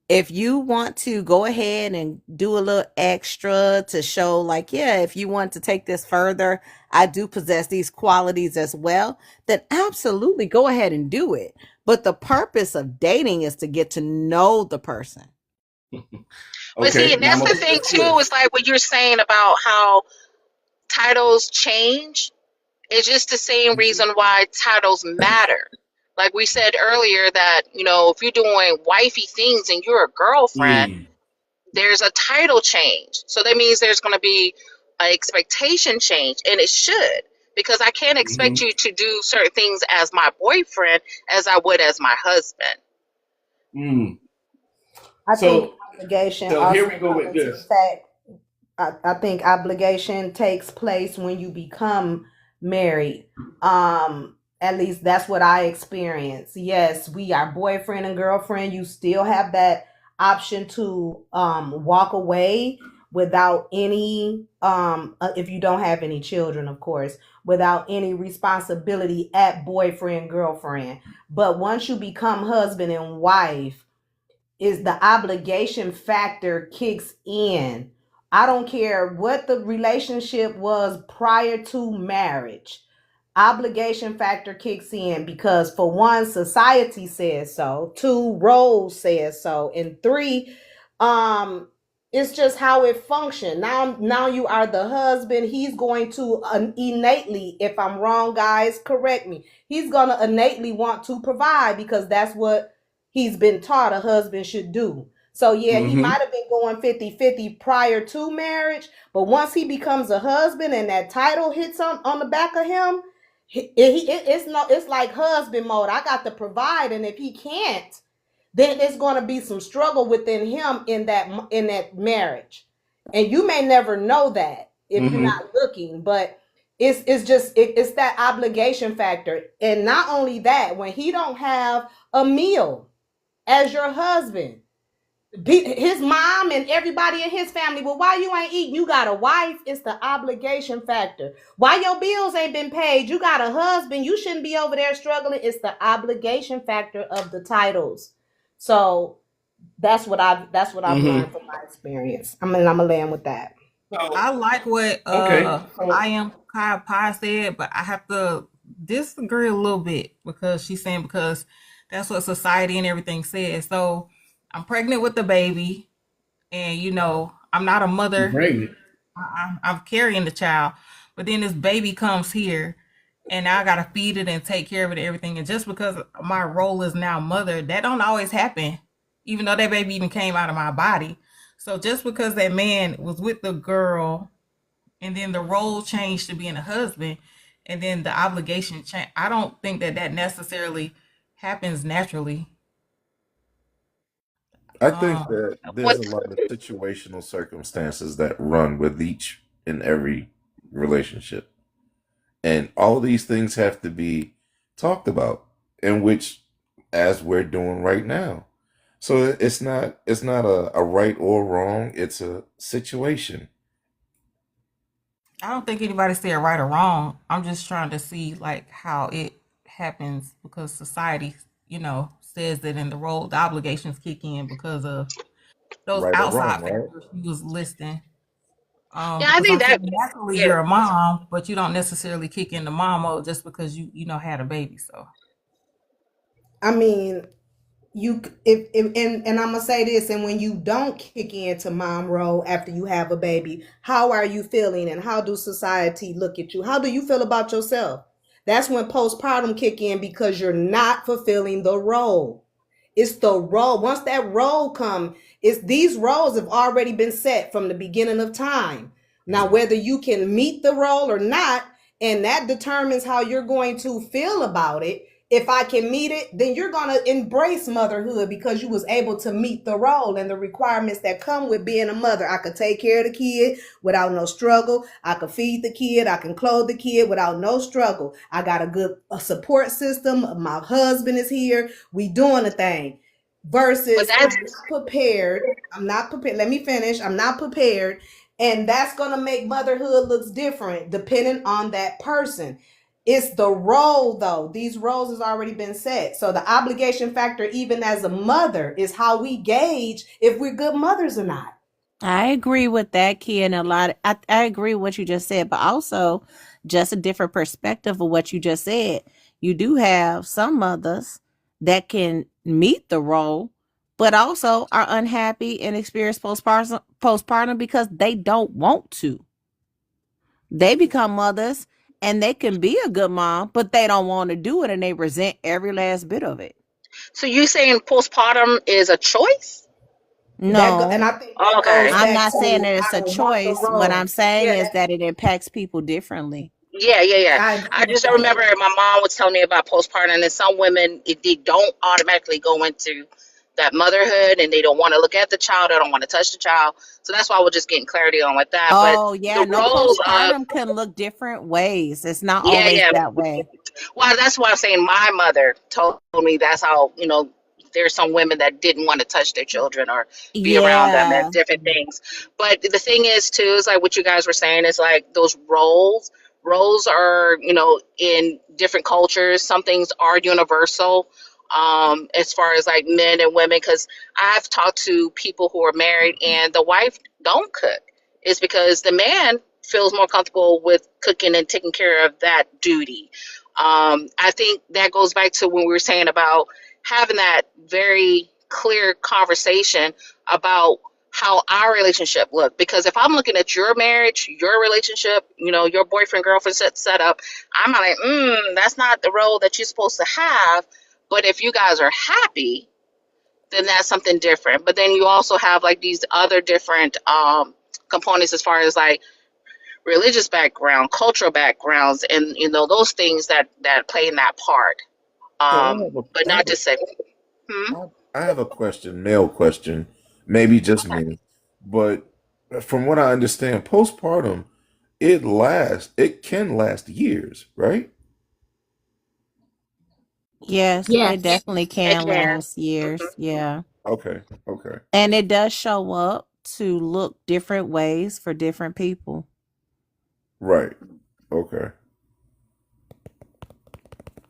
If you want to go ahead and do a little extra to show, like, yeah, if you want to take this further, I do possess these qualities as well, then absolutely go ahead and do it. But the purpose of dating is to get to know the person. But see, Okay, and now I'm that's gonna the put thing this too. twist. Is like what you're saying about how titles change. It's just the same reason why titles matter. Like we said earlier, that if you're doing wifey things and you're a girlfriend, Mm. there's a title change. So that means there's going to be an expectation change, and it should, because I can't expect Mm-hmm. you to do certain things as my boyfriend as I would as my husband. Mm. I think So obligation so here also we go comes with into the this. fact. I think obligation takes place when you become married. At least that's what I experience. Yes, we are boyfriend and girlfriend. You still have that option to walk away without any if you don't have any children, of course, without any responsibility at boyfriend girlfriend. But once you become husband and wife, is the obligation factor kicks in. I don't care what the relationship was prior to marriage. Obligation factor kicks in because, for one, society says so, two, roles says so, and three, it's just how it functions. Now you are the husband. He's going to innately, if I'm wrong, guys, correct me. He's gonna innately want to provide because that's what he's been taught a husband should do. So yeah, he Mm-hmm. might have been going 50-50 prior to marriage, but once he becomes a husband and that title hits on the back of him, it's like husband mode. I got to provide, and if he can't, then it's going to be some struggle within him in that marriage, and you may never know that if you're Mm-hmm. not looking. But it's that obligation factor, and not only that, when he don't have a meal as your husband, his mom and everybody in his family, well, why you ain't eating? You got a wife. It's the obligation factor. Why your bills ain't been paid? You got a husband. You shouldn't be over there struggling. It's the obligation factor of the titles. So that's what I've Mm-hmm. learned from my experience. I'm gonna land with that. I So like what okay. I So am Kyle Pie said, but I have to disagree a little bit because she's saying because that's what society and everything says. So I'm pregnant with the baby, and I'm not a you mother. pregnant. I'm carrying the child, But then this baby comes here, and now I gotta feed it and take care of it and everything. And just because my role is now mother, that don't always happen, even though that baby even came out of my body. So just because that man was with the girl, and then the role changed to being a husband, and then the obligation change, I don't think that that necessarily happens naturally. I think that What there's a lot of situational circumstances that run with each and every relationship. And all these things have to be talked about, in which, as we're doing right now. So it's not a right or wrong, it's a situation. I don't think anybody said right or wrong. I'm just trying to see like how it happens because society, says that in the role, the obligations kick in because of those Right or wrong, outside right? factors you was listing. yeah, I Because think I'm saying that naturally yeah. you're a mom, but you don't necessarily kick into mom mode just because had a baby. So I mean, you if and I'm gonna say this, and when you don't kick into mom role after you have a baby, how are you feeling, and how do society look at you? How do you feel about yourself? That's when postpartum kick in, because you're not fulfilling the role. It's the role. Once that role come, it's these roles have already been set from the beginning of time. Now, Mhm. whether you can meet the role or not, and that determines how you're going to feel about it. If I can meet it, then you're going to embrace motherhood because you was able to meet the role and the requirements that come with being a mother. I could take care of the kid without no struggle. I could feed the kid. I can clothe the kid without no struggle. I got a support system. My husband is here. We doing a thing. But Versus that's I'm not prepared. I'm not prepared. Let me finish. I'm not prepared. And that's going to make motherhood looks different depending on that person. It's the role, though. These roles has already been set. So the obligation factor, even as a mother, is how we gauge if we're good mothers or not. I agree with that, Key, and a lot. I agree with what you just said, but also just a different perspective of what you just said. You do have some mothers that can meet the role, but also are unhappy and experience postpartum because they don't want to. They become mothers and they can be a good mom, but they don't want to do it and they resent every last bit of it. so you saying postpartum is a choice? And No, I think that goes Okay. I'm back not saying to that it's I a don't want the choice. What I'm role. saying Yeah, is that it impacts people differently. Yeah, yeah, yeah. I I agree with just that. remember my mom was telling me about postpartum, and some women they don't automatically go into that motherhood, and they don't want to look at the child, they don't want to touch the child. So that's why we're just getting clarity on with that. But Oh, yeah. the No, roles of postpartum can look different ways. It's not yeah, always yeah. that way. Well, that's why I'm saying my mother told me that's how, there's some women that didn't want to touch their children or be around them and Yeah. different things. But the thing is, too, is like what you guys were saying is like those roles. Roles are, in different cultures. Some things are universal as far as like men and women. Because I've talked to people who are married and the wife don't cook. It's because the man feels more comfortable with cooking and taking care of that duty. I think that goes back to when we were saying about having that very clear conversation about how our relationship look. Because if I'm looking at your marriage, your relationship, your boyfriend girlfriend set up, I'm not like, that's not the role that you're supposed to have. But if you guys are happy, then that's something different. But then you also have like these other different components as far as like religious background, cultural backgrounds, and those things that play in that part. So But I have not to say, hmm? I have a question, male question, maybe just me, but from what I understand, postpartum, it can last years, right? Yes, it Yes. definitely It can can. last years. Yeah. Okay, okay, And it does show up to look different ways for different people. right, okay.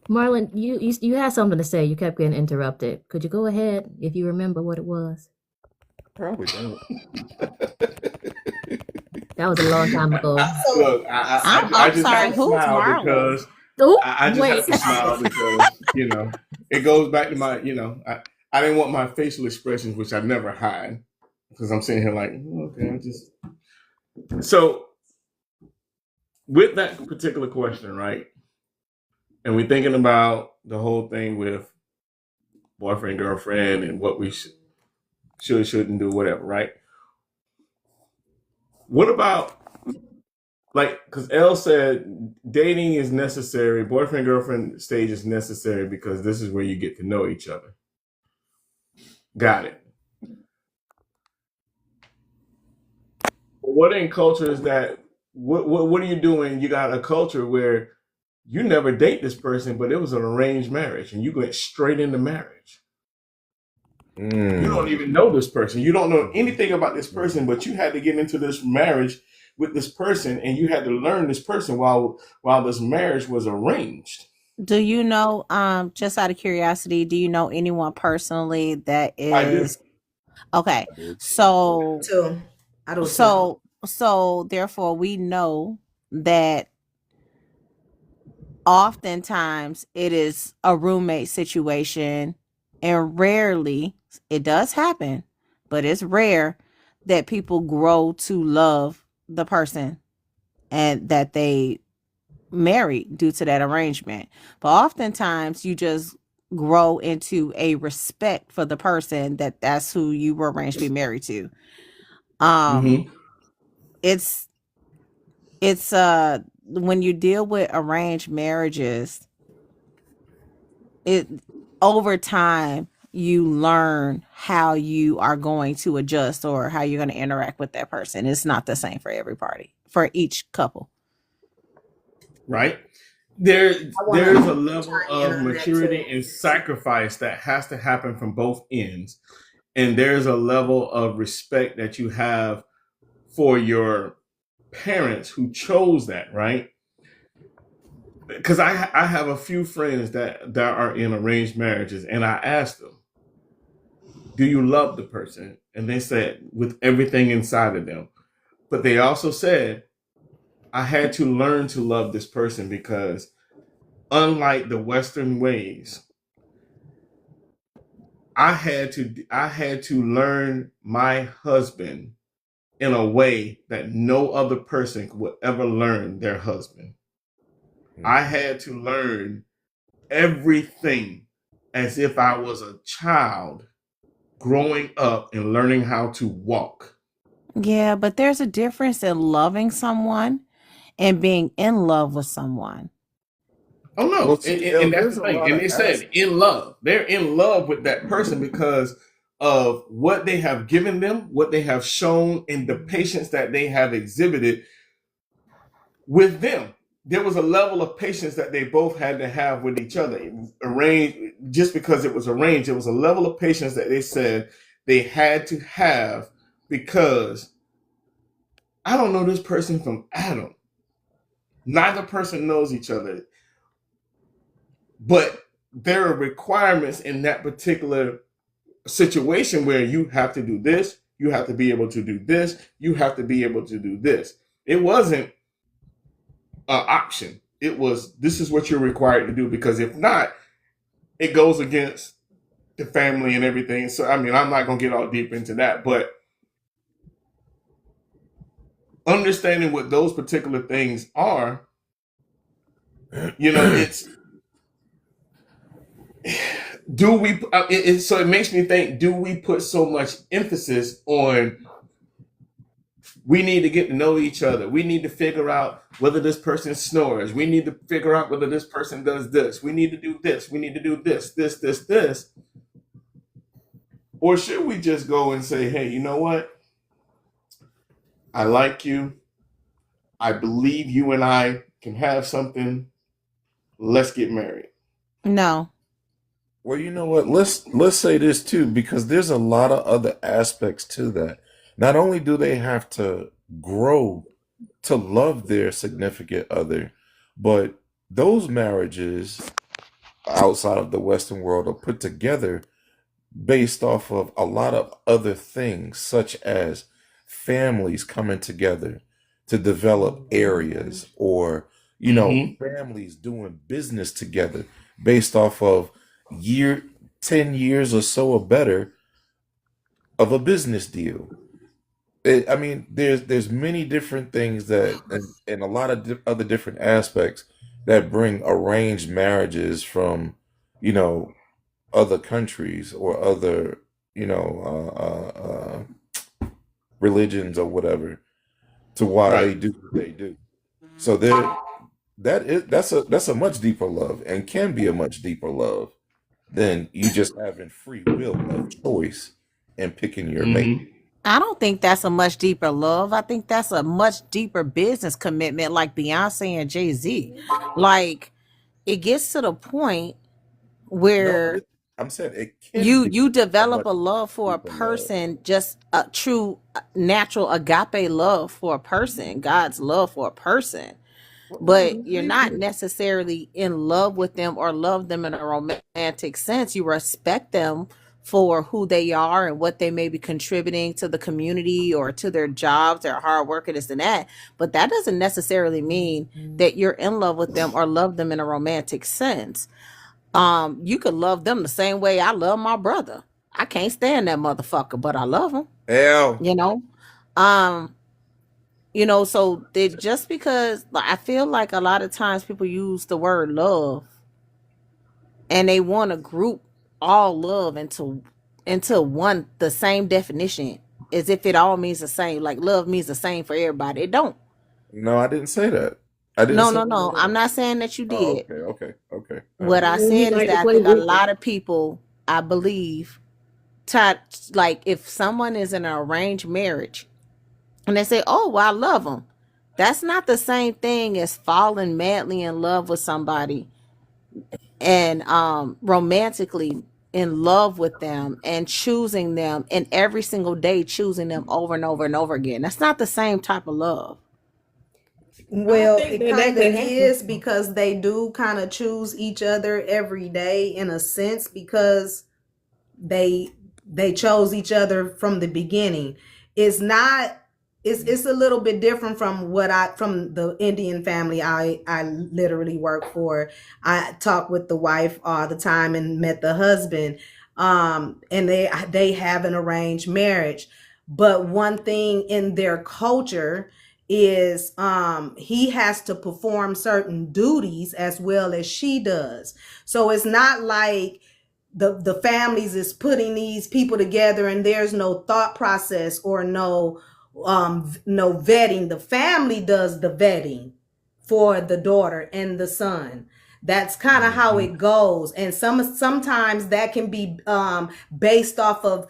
Marlon, you had something to say. You kept getting interrupted. Could you go ahead if you remember what it was? Probably don't. That was a long time ago. So, Look, I I'm just have sorry, to who's smile Marlon? because Oh, I just wait. have to smile because it goes back to my I didn't want my facial expressions, which I never hide, because I'm sitting here like okay, I just so with that particular question, right? And we're thinking about the whole thing with boyfriend, girlfriend, and what we shouldn't do, whatever, right? What about, like, because Elle said dating is necessary, boyfriend, girlfriend stage is necessary because this is where you get to know each other. Got it. What in culture is that? What are you doing? You got a culture where you never date this person, but it was an arranged marriage, and you went straight into marriage. You don't even know this person. You don't know anything about this person, but you had to get into this marriage with this person, and you had to learn this person while this marriage was arranged. Do you know, just out of curiosity, do you know anyone personally that I do. is okay? So, Too. I do too. so therefore, we know that oftentimes it is a roommate situation, and rarely it does happen, but it's rare that people grow to love the person and that they marry due to that arrangement. But oftentimes you just grow into a respect for the person that's who you were arranged to be married to. Mm-hmm. It's when you deal with arranged marriages, it over time you learn how you are going to adjust or how you're going to interact with that person. It's not the same for every party, for each couple. Right? There's a level of maturity and sacrifice that has to happen from both ends. And there's a level of respect that you have for your parents who chose that, right? Because I have a few friends that are in arranged marriages, and I asked them, do you love the person? And they said, with everything inside of them. But they also said, I had to learn to love this person because unlike the Western ways, I had to learn my husband in a way that no other person would ever learn their husband. I had to learn everything as if I was a child growing up and learning how to walk. Yeah, but there's a difference in loving someone and being in love with someone. Oh no, Well, see, and that's there's the a thing. lot And of they said in love. They're in love with that person because of what they have given them, what they have shown, and the patience that they have exhibited with them. There was a level of patience that they both had to have with each other. Arranged, just because it was arranged, it was a level of patience that they said they had to have because I don't know this person from Adam. Neither person knows each other. But there are requirements in that particular situation where you have to do this, you have to be able to do this, you have to be able to do this. It wasn't an option. It was, this is what you're required to do, because if not, it goes against the family and everything. So, I mean, I'm not going to get all deep into that, but understanding what those particular things are, you know, it's, do we, so it makes me think, do we put so much emphasis on, we need to get to know each other. We need to figure out whether this person snores. We need to figure out whether this person does this. We need to do this. We need to do this. Or should we just go and say, hey, you know what? I like you. I believe you and I can have something. Let's get married. No. Well, you know what? Let's say this too, because there's a lot of other aspects to that. Not only do they have to grow to love their significant other, but those marriages outside of the Western world are put together based off of a lot of other things, such as families coming together to develop areas, or families doing business together based off of 10 years or so or better of a business deal. I mean, there's many different things that, and a lot of other different aspects that bring arranged marriages from, you know, other countries or other, you know, religions or whatever, to why Right. they do what they do. So that's a much deeper love, and can be a much deeper love than you just having free will of choice and picking your mate. Mm-hmm. I don't think that's a much deeper love. I think that's a much deeper business commitment, like Beyonce and Jay-Z. Like, it gets to the point No, where I'm saying it can you be you a develop much a love for a deeper love. person, just a true natural agape love for a person, God's love for a person, Well, no, but you're they not do. necessarily in love with them or love them in a romantic sense. You respect them for who they are and what they may be contributing to the community or to their jobs, their hard work, and this and that. But that doesn't necessarily mean that you're in love with them or love them in a romantic sense. You could love them the same way I love my brother. I can't stand that motherfucker, but I love him. Hell, You know, um, so they just because, like, I feel like a lot of times people use the word love and they want to group all love into one, the same definition, as if it all means the same. Like love means the same for everybody. It don't. no, I didn't say that. I didn't No, say no, that no. at I'm all. not saying that you Oh, did. okay, okay, okay. All What right. I We said is like to that I play think a victim. lot of people, I believe, try, like, if someone is in an arranged marriage and they say, "Oh, well, I love them," that's not the same thing as falling madly in love with somebody and romantically in love with them and choosing them, and every single day choosing them over and over and over again. That's not the same type of love. I don't Well, think it that that kind of could happen. is because they do kind of choose each other every day in a sense because they they chose each other from the beginning. It's not it's a little bit different from what I from the Indian family I literally work for. I talk with the wife all the time and met the husband. And they have an arranged marriage. But one thing in their culture is he has to perform certain duties as well as she does. So it's not like the families is putting these people together and there's no thought process or no vetting. The family does the vetting for the daughter and the son. That's kind of how Mhm. it goes, and sometimes that can be based off of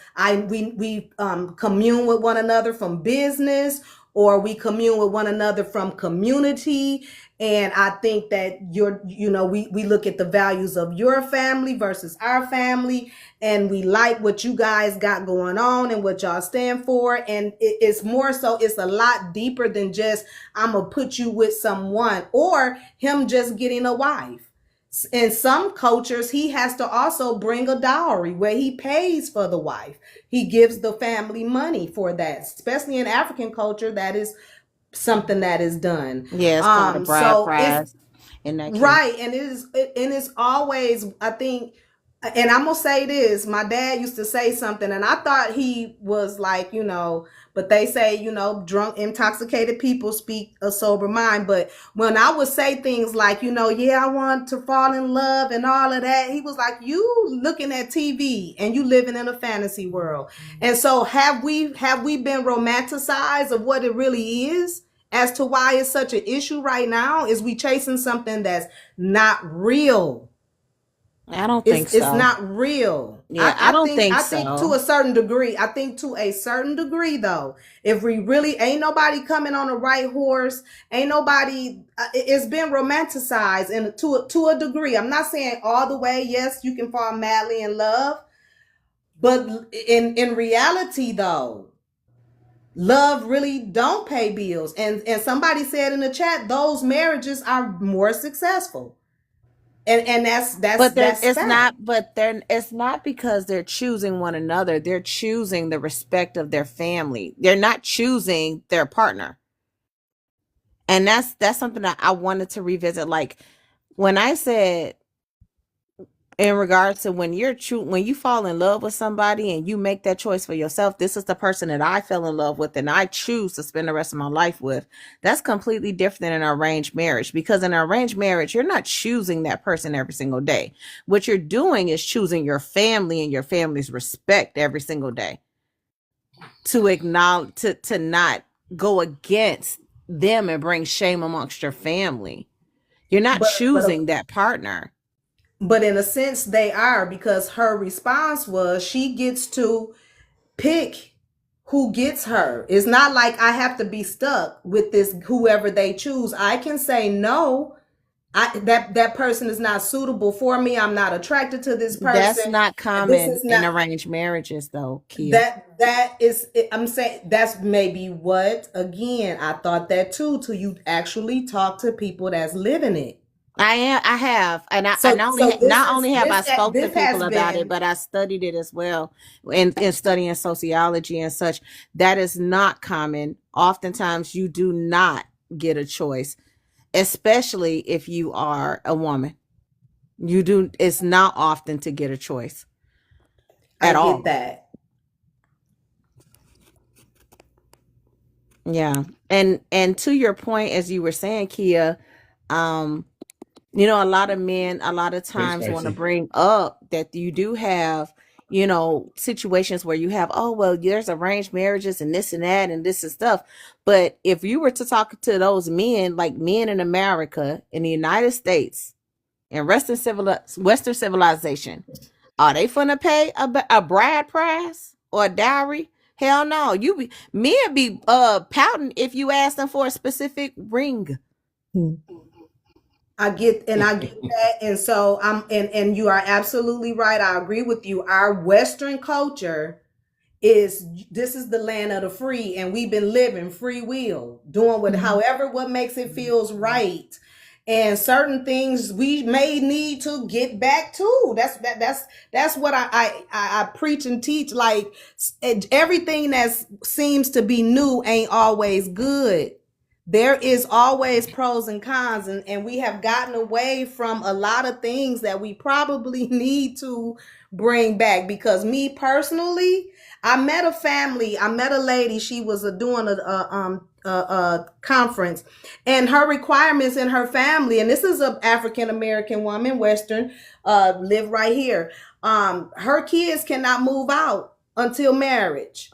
we commune with one another from business, or we commune with one another from community. And I think that we look at the values of your family versus our family, and we like what you guys got going on and what y'all stand for. And it's more so, it's a lot deeper than just I'm gonna put you with someone or him just getting a wife. In some cultures, he has to also bring a dowry where he pays for the wife. He gives the family money for that, especially in African culture. That is something that is done. Yeah, it's called a bride So it's prize in that case. right, and it's always, I think, and I'm gonna say this. My dad used to say something, and I thought he was like, but they say, drunk, intoxicated people speak a sober mind. But when I would say things like, yeah, I want to fall in love and all of that, he was like, you looking at TV and you living in a fantasy world. And so have we been romanticized of what it really is? As to why it's such an issue right now is we chasing something that's not real. I don't think It's so. not real. Yeah, I don't think I think to so. a certain degree. I think to a certain degree though, if we really ain't nobody coming on the right horse, ain't nobody. It's been romanticized and to a degree. I'm not saying all the way. Yes, you can fall madly in love, but in reality though, love really don't pay bills. And somebody said in the chat, those marriages are more successful. And But then that's fact. it's not because they're choosing one another. They're choosing the respect of their family. They're not choosing their partner. And that's something that I wanted to revisit. Like when I said in regards to when when you fall in love with somebody and you make that choice for yourself, this is the person that I fell in love with and I choose to spend the rest of my life with. That's completely different than an arranged marriage, because in an arranged marriage, you're not choosing that person every single day. What you're doing is choosing your family and your family's respect every single day, to acknowledge, to not go against them and bring shame amongst your family. You're not choosing that partner. But in a sense, they are, because her response was she gets to pick who gets her. It's not like I have to be stuck with this whoever they choose. I can say no. That person is not suitable for me. I'm not attracted to this That's person. not This common is in not arranged marriages, though, Kia. that is. I'm saying that's maybe what, again, I thought that too, till you actually talk to people that's living it. I have, and I So not only so this not is only have I spoke to this people has about it, been. but I studied it as well, in studying sociology and such. That is not common. Oftentimes, you do not get a choice, especially if you are a woman. You do. It's not often to get a choice I at get all. that. Yeah, and to your point, as you were saying, Kia, um, a lot of men a lot of Hey, times want to Spicy. bring up that you do have, situations where you have, oh, well, there's arranged marriages and this and that and this and stuff. But if you were to talk to those men, like men in America, in the United States, and Western civilization, are they finna pay a bride price or a dowry? Hell no. Men be pouting if you ask them for a specific ring. I get that, and so and you are absolutely right. I agree with you. Our Western culture is, this is the land of the free, and we've been living free will, doing what makes it feels right. And certain things we may need to get back to. That's what I preach and teach. Like, everything that seems to be new ain't always good. There is always pros and cons, and we have gotten away from a lot of things that we probably need to bring back. Because me personally, I met a lady. She was doing a conference, and her requirements in her family, and this is an African American woman, Western, live right here. Her kids cannot move out until marriage.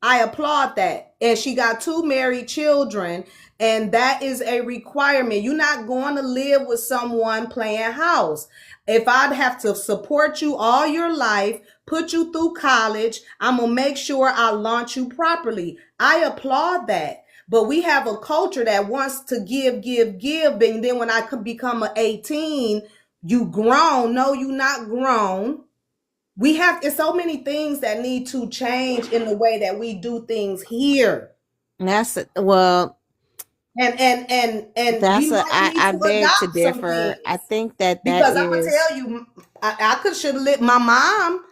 I applaud that. And she got 2 married children, and that is a requirement. You're not going to live with someone playing house. If I'd have to support you all your life, put you through college, I'm going to make sure I launch you properly. I applaud that. But we have a culture that wants to give, and then when I could become 18, you grown. No, you not grown. It's so many things that need to change in the way that we do things here. And well, and we might need I to beg to adopt some differ. I things, think that because I'm gonna is, tell you, I could should have lived my mom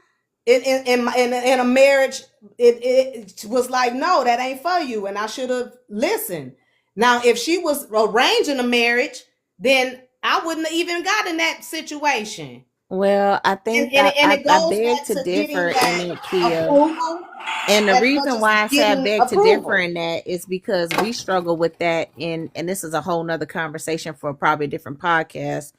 in a marriage. It was like, no, that ain't for you, and I should have listened. Now, if she was arranging a marriage, then I wouldn't have even got in that situation. well, I think And it I goes beg back to to getting differ in that it, Kia. approval And the as much reason as why I say I getting beg to differ approval. in that is because we struggle with that and this is a whole nother conversation for probably a different podcast.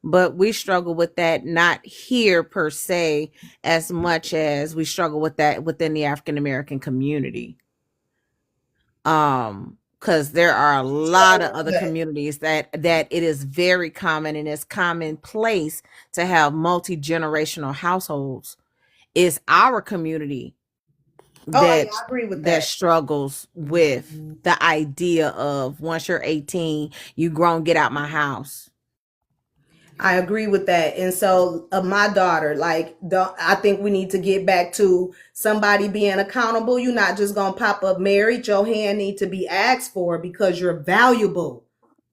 But we struggle with that not here per se as much as we struggle with that within the African American community. Because there are a lot of other communities that it is very common and it's commonplace to have multi-generational households. It's our community Oh, yeah, that I agree with that that. struggles with the idea of once you're 18, you grown, get out my house. I agree with that. And so, my daughter, I think we need to get back to somebody being accountable. You're not just gonna pop up married. Your hand need to be asked for, because you're valuable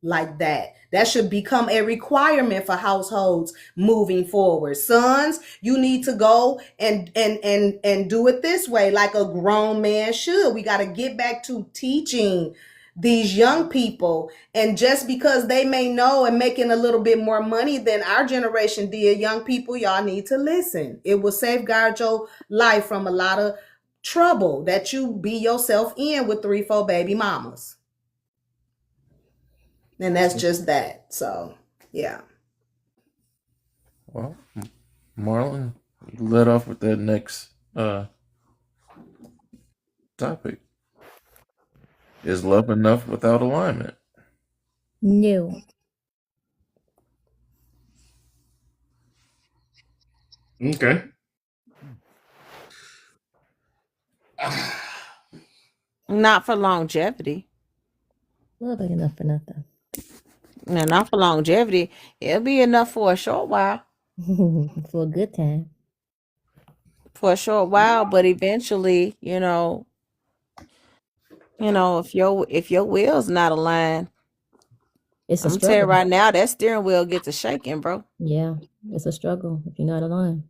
like that. That should become a requirement for households moving forward. Sons, you need to go and do it this way, like a grown man should. We got to get back to teaching these young people. And just because they may know and making a little bit more money than our generation did, young people, y'all need to listen. It will safeguard your life from a lot of trouble that you be yourself in with 3-4 baby mamas. And that's just that. So yeah. Well, Marlon, you let off with that next topic. Is love enough without alignment? No. Okay. Not for longevity. Love ain't enough for nothing. No, not for longevity. It'll be enough for a short while. For a good time. For a short while, but eventually, if your wheel's not aligned, It's a I'm telling you struggle. right now, that steering wheel gets a shaking, bro. Yeah, it's a struggle if you're not aligned.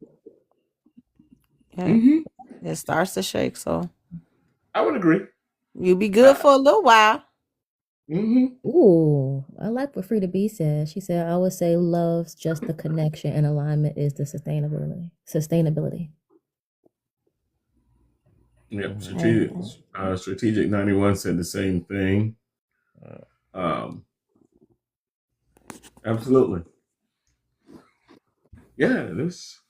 Yeah. Mm-hmm. It starts to shake, so I would agree. you'll be good for a little while. Mm-hmm. Ooh, I like what Frida B said. She said, I would say love's just the connection and alignment is the sustainability. Yep. Strategic 91 said the same thing. Absolutely. Yeah, this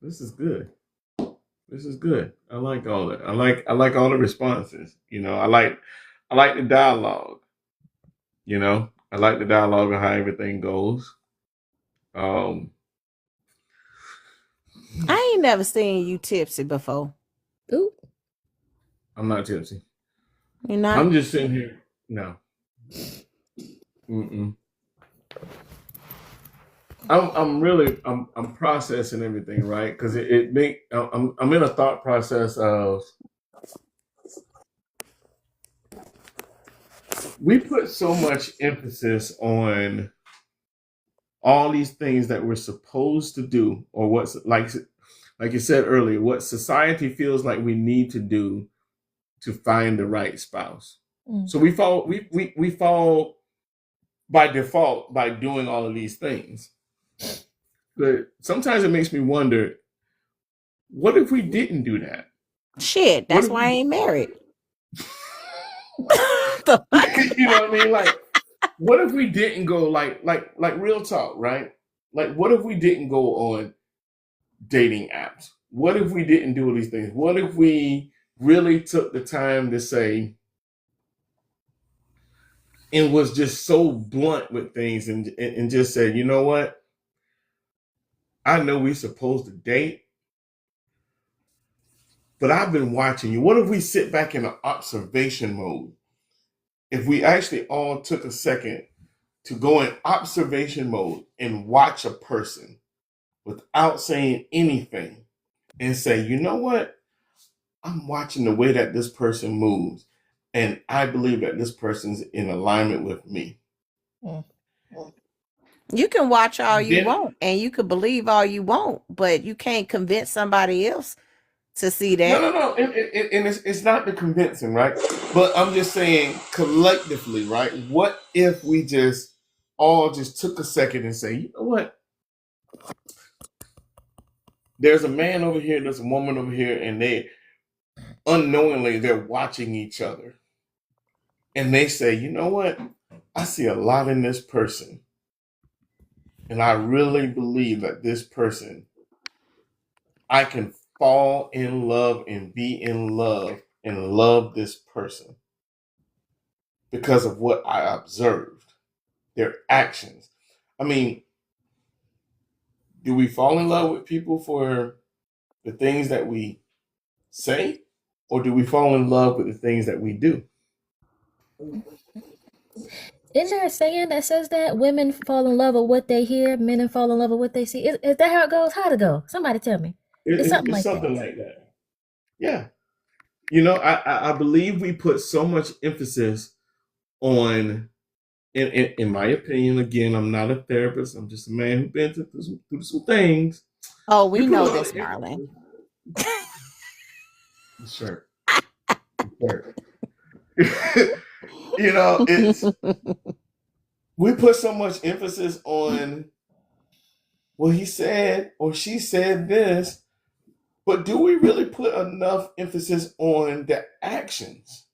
this is good. This is good. I like all that. I like all the responses. I like the dialogue. I like the dialogue of how everything goes. I ain't never seen you tipsy before. Ooh. I'm not tipsy. You're not? I'm just sitting here. No. Mm-mm. I'm processing everything, right? Because I'm in a thought process of we put so much emphasis on all these things that we're supposed to do, or what's like you said earlier, what society feels like we need to do to find the right spouse. So we fall by default by doing all of these things. But sometimes it makes me wonder, what if we didn't do that? Shit, that's why I ain't married. The fuck? You know what I mean? Like, what if we didn't go like real talk, right? Like, what if we didn't go on dating apps? What if we didn't do all these things? What if we really took the time to say and was just so blunt with things and just said, you know what? I know we're supposed to date, but I've been watching you. What if we sit back in an observation mode? If we actually all took a second to go in observation mode and watch a person without saying anything and say, you know what? I'm watching the way that this person moves, and I believe that this person's in alignment with me. You can watch all you want and you can believe all you want, but you can't convince somebody else to see that. No. And it's not the convincing, right? But I'm just saying collectively, right? What if we just all just took a second and say, you know what? There's a man over here, there's a woman over here, and they unknowingly they're watching each other. And they say, you know what? I see a lot in this person. And I really believe that this person, I can fall in love and be in love and love this person because of what I observed, their actions. I mean, do we fall in love with people for the things that we say, or do we fall in love with the things that we do? Isn't there a saying that says that women fall in love with what they hear, men fall in love with what they see? Is that how it goes? How'd it go? Somebody tell me. It's something like that. Yeah. You know, I believe we put so much emphasis on, in my opinion, again, I'm not a therapist. I'm just a man who's been through some things. Oh, we know this, Marlon. Sure. You know, it's we put so much emphasis on, well, he said or she said this, but do we really put enough emphasis on the actions?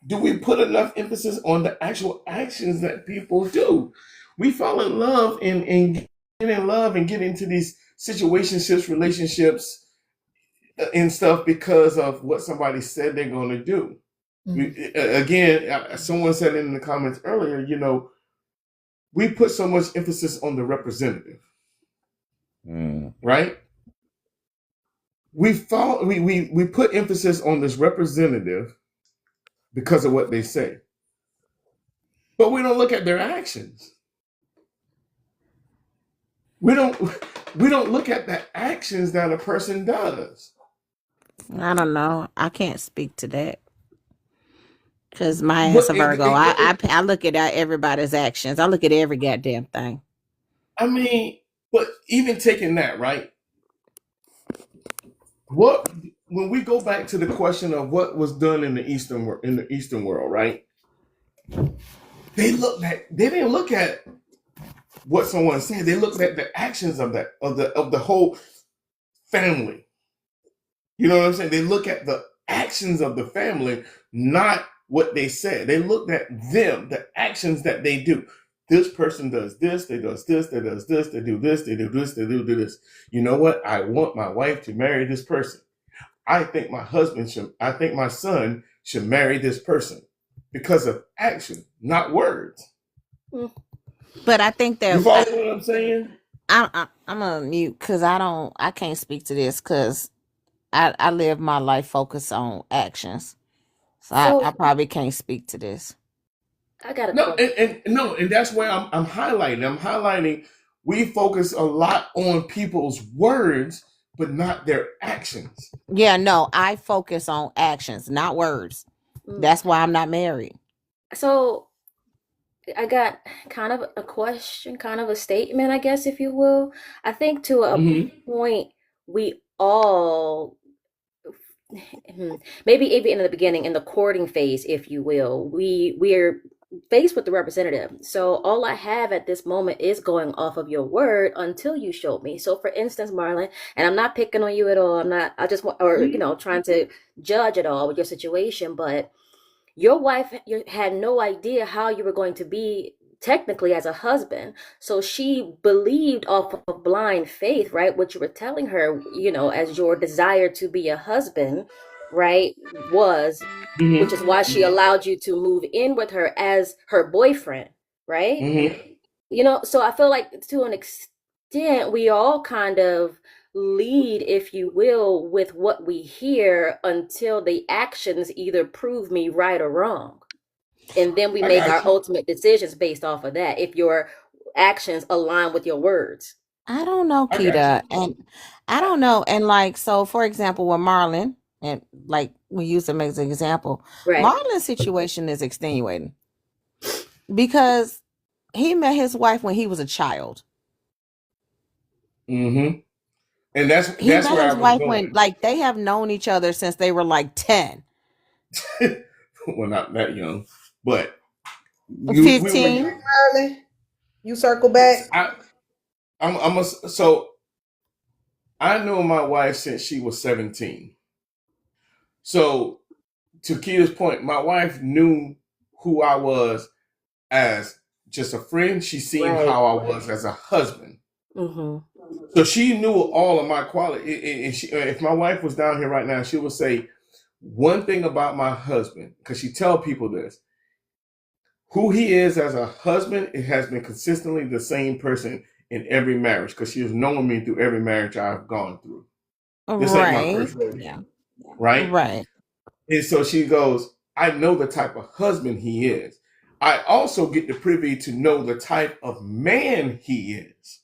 Do we put enough emphasis on the actual actions that people do? We fall in love and get in love and get into these situationships, relationships, and stuff because of what somebody said they're going to do. Again, someone said in the comments earlier, you know, we put so much emphasis on the representative, right? We put emphasis on this representative because of what they say, but we don't look at their actions. We don't look at the actions that a person does. I don't know. I can't speak to that. Because my ass a Virgo. I look at everybody's actions. I look at every goddamn thing. I mean, but even taking that, right? When we go back to the question of what was done in the Eastern world, right? They didn't look at what someone said. They looked at the actions of the whole family. You know what I'm saying? They look at the actions of the family, not what they said. They looked at them, the actions that they do. This person does this, they does this, they does this, they do this, they do this, they do this. You know what? I want my wife to marry this person. I think my son should marry this person because of action, not words. But I think that you follow what I'm saying? I'm gonna mute because I can't speak to this because I live my life focused on actions. So I probably can't speak to this. I got a and that's where I'm highlighting. I'm highlighting we focus a lot on people's words, but not their actions. Yeah, no, I focus on actions, not words. That's why I'm not married. So I got kind of a question, kind of a statement, I guess, if you will. I think to a point we all, maybe even in the beginning, in the courting phase, if you will, we're faced with the representative. So all I have at this moment is going off of your word until you show me. So for instance, Marlon, and I'm not picking on you at all. I just want, or, you know, trying to judge at all with your situation, but your wife had no idea how you were going to be technically as a husband. So she believed off of blind faith, right? What you were telling her, you know, as your desire to be a husband, right, was, which is why she allowed you to move in with her as her boyfriend, right? You know, so I feel like to an extent, we all kind of lead, if you will, with what we hear until the actions either prove me right or wrong. And then we make our ultimate decisions based off of that, if your actions align with your words. I don't know, Keita. And I don't know. And like, so for example, with Marlon, and like we use him as an example, right. Marlon's situation is extenuating because he met his wife when he was a child. And that's he met where his wife when, like, they have known each other since they were like 10. Well, not that young, but 15. You circle back. So I know my wife since she was 17. So to Keita's point, my wife knew who I was as just a friend. She seen how I was as a husband. So she knew all of my quality. And if my wife was down here right now, she would say one thing about my husband, because she tell people this. Who he is as a husband, it has been consistently the same person in every marriage, because she has known me through every marriage I've gone through. This ain't my first rodeo. Yeah. Right? And so she goes, I know the type of husband he is. I also get the privy to know the type of man he is.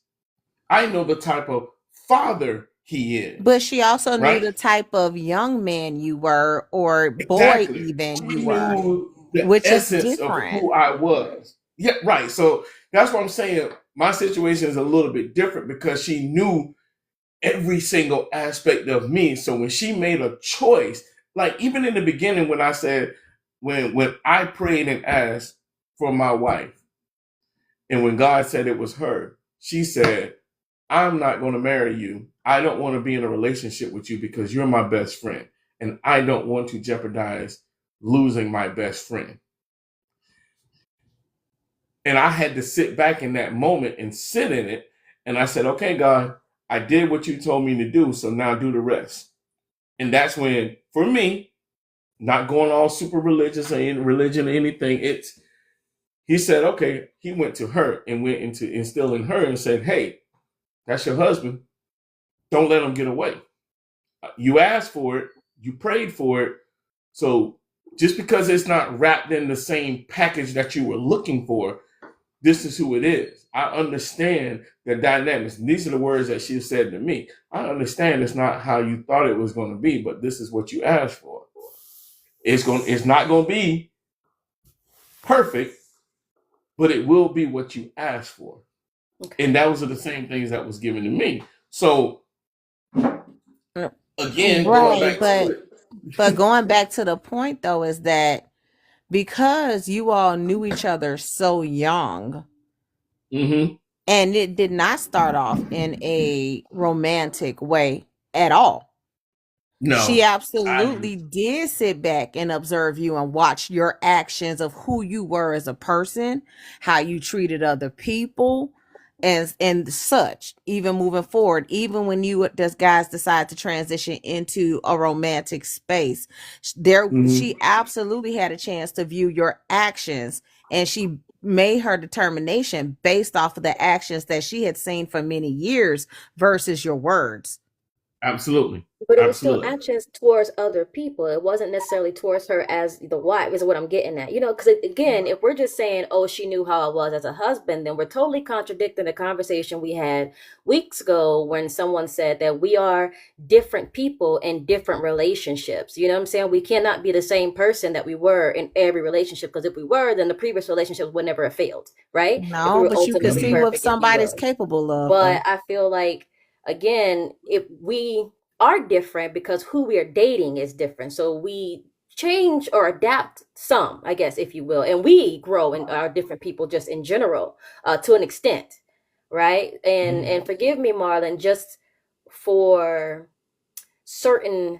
I know the type of father he is. But she also knew the type of young man you were, or boy even you were, which is different. Of who I was. Yeah, right. So that's what I'm saying. My situation is a little bit different because she knew every single aspect of me. So when she made a choice, like even in the beginning when I said when I prayed and asked for my wife, and when God said it was her, she said, I'm not going to marry you. I don't want to be in a relationship with you because you're my best friend. And I don't want to jeopardize losing my best friend. And I had to sit back in that moment and sit in it. And I said, okay, God, I did what you told me to do. So now do the rest. And that's when, for me, not going all super religious or in religion or anything, he said, okay, he went to her and went into instilling her and said, hey, that's your husband. Don't let him get away. You asked for it. You prayed for it. So just because it's not wrapped in the same package that you were looking for, this is who it is. I understand the dynamics. These are the words that she said to me. I understand it's not how you thought it was going to be, but this is what you asked for. It's not going to be perfect, but it will be what you asked for. Okay. And those are the same things that was given to me. So again, right, but going back to the point though is that because you all knew each other so young, mm-hmm. and it did not start off in a romantic way at all. No, she absolutely did sit back and observe you and watch your actions of who you were as a person, how you treated other people, and such, even moving forward, even when you guys decide to transition into a romantic space. She absolutely had a chance to view your actions, and she made her determination based off of the actions that she had seen for many years versus your words. Absolutely. But it was still actions towards other people. It wasn't necessarily towards her as the wife, is what I'm getting at. You know, because again, if we're just saying, oh, she knew how I was as a husband, then we're totally contradicting the conversation we had weeks ago when someone said that we are different people in different relationships. You know what I'm saying? We cannot be the same person that we were in every relationship, because if we were, then the previous relationships would never have failed, right? No, but you can see what somebody's capable of. But I feel like, again, if we are different because who we are dating is different. So we change or adapt some, I guess, if you will. And we grow and are different people just in general, to an extent. Right. And forgive me, Marlon, just for certain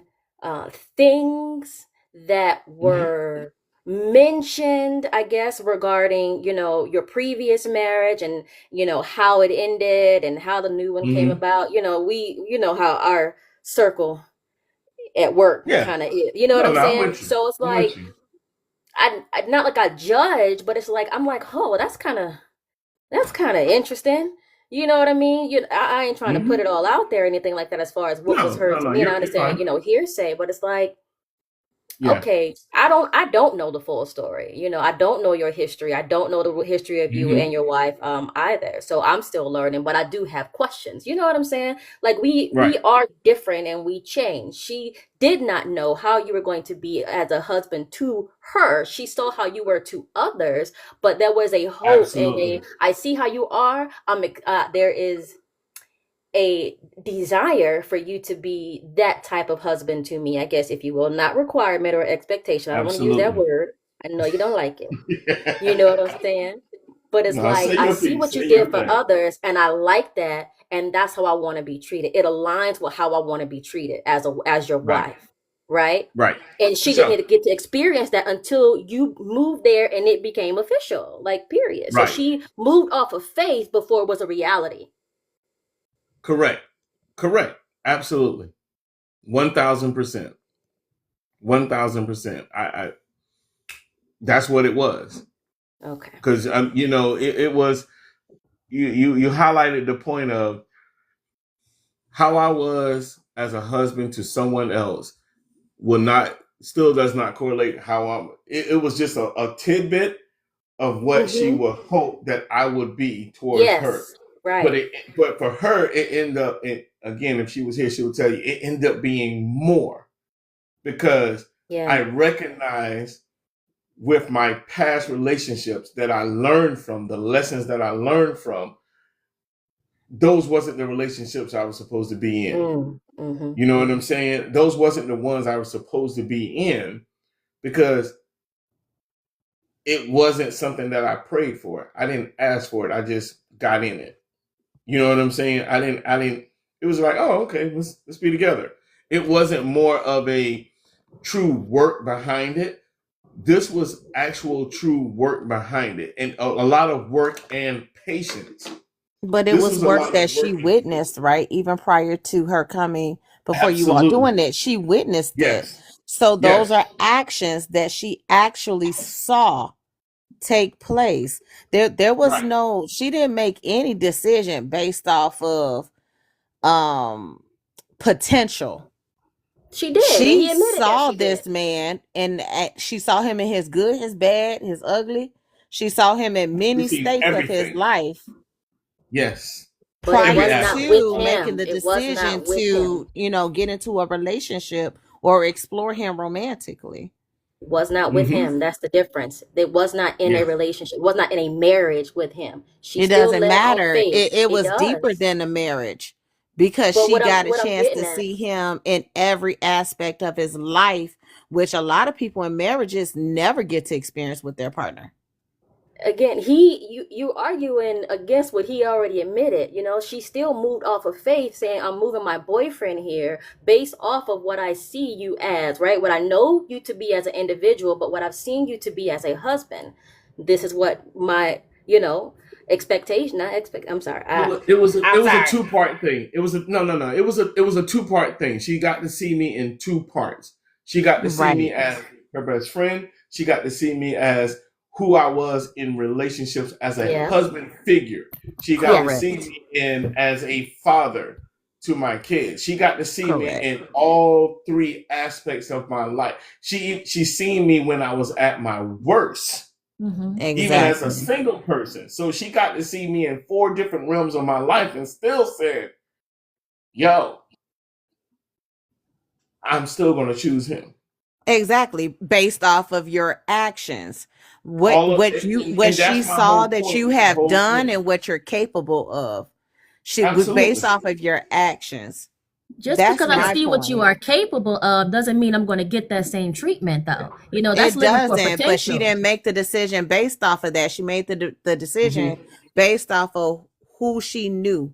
things that were mentioned, I guess, regarding, you know, your previous marriage and, you know, how it ended and how the new one came about. You know, you know how our circle at work kind of is, you know what I'm saying? So it's like, I not like I judge, but it's like, I'm like, oh, that's kind of interesting. You know what I mean? I ain't trying to put it all out there or anything like that as far as what was heard to me. And I understand, you know, hearsay, but it's like, okay, I don't know the full story. You know, I don't know your history. I don't know the history of you and your wife either. So I'm still learning, but I do have questions. You know what I'm saying? Like we are different and we change. She did not know how you were going to be as a husband to her. She saw how you were to others, but there was a hope and I see how you are. There is a desire for you to be that type of husband to me, I guess, if you will. Not requirement or expectation. I don't want to use that word. I know you don't like it. You know what I'm saying? But it's like, I see what you did for others, and I like that, and that's how I want to be treated. It aligns with how I want to be treated as your wife, right? Right. And she didn't get to experience that until you moved there and it became official, like, period. So she moved off of faith before it was a reality. Correct. Absolutely. 1,000%. 1,000%. I that's what it was. Okay. Because you know, it was you highlighted the point of how I was as a husband to someone else still does not correlate how it was just a tidbit of what she would hope that I would be towards her. Right. But for her, it ended up, again, if she was here, she would tell you, it ended up being more because I recognized with my past relationships that I learned from, the lessons that I learned from, those wasn't the relationships I was supposed to be in. Mm-hmm. You know what I'm saying? Those wasn't the ones I was supposed to be in because it wasn't something that I prayed for. I didn't ask for it. I just got in it. You know what I'm saying? I didn't it was like, oh, okay, let's be together. It wasn't more of a true work behind it. This was actual true work behind it, and a lot of work and patience. But it This was was a work lot that of she work. witnessed, right? Even prior to her coming, before you all Absolutely. doing it, she witnessed it. Yes. So those Yes. are actions that she actually saw take place. There was Right. no, she didn't make any decision based off of potential. She did, and She he admitted that saw she did. this man, and she saw him in his good, his bad, his ugly. She saw him in You many see states of his everything. life Yes. But it Every prior was not with aspect. to making him. the It was decision not with to, him. get into a relationship or explore him romantically. Was not with Mm-hmm. him. That's the difference. It was not in a Yes. relationship. Was not in a marriage with him. She It still doesn't led off matter. faith. It It was deeper does. than a marriage because But she got a what I'm chance getting to at, see him in every aspect of his life, which a lot of people in marriages never get to experience with their partner. again, you arguing against what he already admitted. She still moved off of faith, saying, I'm moving my boyfriend here based off of what I see you as, right? What I know you to be as an individual, but what I've seen you to be as a husband. This is what my, expectation, not expect I'm sorry. It was I'm a sorry. two-part thing. It was a no. It was a two-part thing. She got to see me in two parts. She got to see me Right. as her best friend. She got to see me as who I was in relationships as a Yeah. husband figure. She got to Correct. see me in as a father to my kids. She got to see me Correct. in all three aspects of my life. She seen me when I was at my worst. Mm-hmm. Even as a Exactly. single person. So she got to see me in 4 different realms of my life and still said, yo, I'm still going to choose him. Exactly, based off of your actions. What All of what you it, what and she that's my saw whole that point you with the have whole done thing. and what you're capable of. She was Absolutely. based off of your actions. Just That's because I my see what you point. are capable of doesn't mean I'm going to get that same treatment, though. That's It living for doesn't, but she potential. didn't make the decision based off of that. She made the decision based off of who she knew.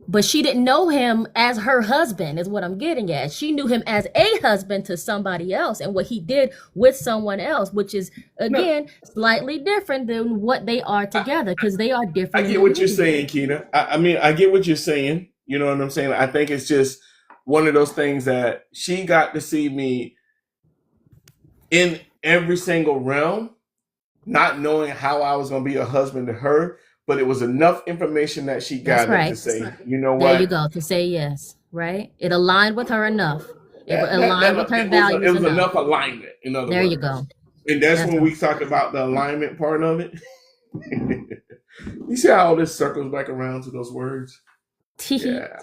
But she didn't know him as her husband, is what I'm getting at. She knew him as a husband to somebody else and what he did with someone else, which is, No, again, slightly different than what they are together because they are I different get what you're individuals. saying, Keena. I mean, I get what you're saying. You know what I'm saying? I think it's just one of those things that she got to see me in every single realm, not knowing how I was going to be a husband to her, but it was enough information that she That's gathered to right. say, you know There you what? go, to say yes, right? It aligned with her enough. It aligned with her It values was enough. enough alignment, in other There you words. go. And that's That's when all. we talk about the alignment part of it. You see how all this circles back around to those words? Yeah.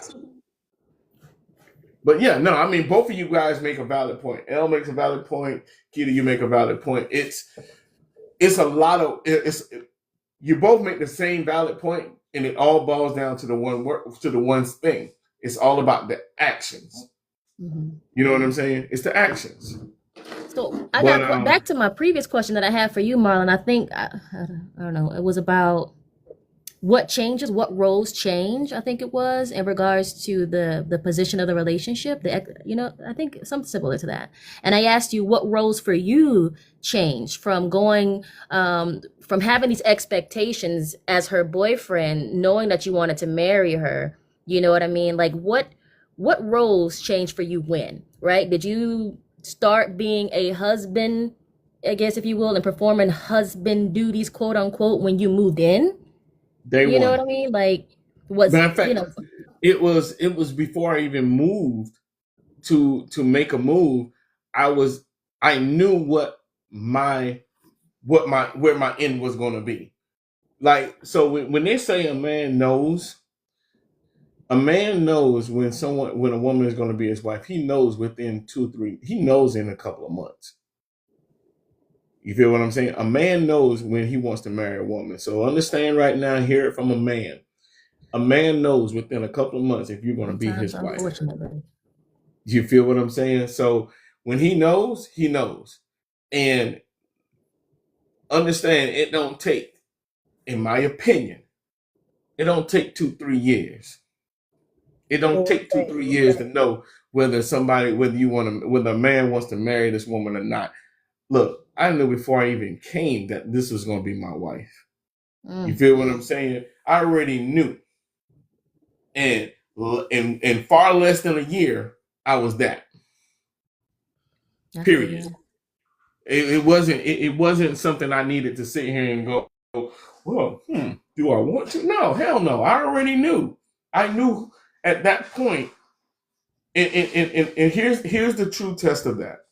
But yeah, no, I mean, both of you guys make a valid point. Elle makes a valid point. Keita, you make a valid point. It's a lot of you both make the same valid point, and it all boils down to the one thing. It's all about the actions. Mm-hmm. You know what I'm saying? It's the actions. So I got back to my previous question that I had for you, Marlon. I think I don't know. It was about what roles change. I think it was in regards to the position of the relationship. I think something similar to that. And I asked you what roles for you changed from going from having these expectations as her boyfriend, knowing that you wanted to marry her. You know what I mean? Like what roles changed for you when? Right? Did you start being a husband, I guess, if you will, and performing husband duties, quote unquote, when you moved in? You know what I mean? Like, Matter of fact, it was before I even moved to make a move. I knew where my end was going to be. Like, so when they say a man knows when a woman is going to be his wife, he knows within 2-3, he knows in a couple of months. You feel what I'm saying? A man knows when he wants to marry a woman. So understand right now, hear it from a man. A man knows within a couple of months if you're going to be Sometimes, his wife. unfortunately. You feel what I'm saying? So when he knows, he knows. And understand it don't take, in my opinion, it don't take 2-3 years. It don't take 2-3 years to know whether whether a man wants to marry this woman or not. Look, I knew before I even came that this was going to be my wife. You feel what I'm saying? I already knew. And in far less than a year, I was that. Period. It wasn't something I needed to sit here and go, well, do I want to? No, hell no. I already knew. I knew at that point. And here's the true test of that.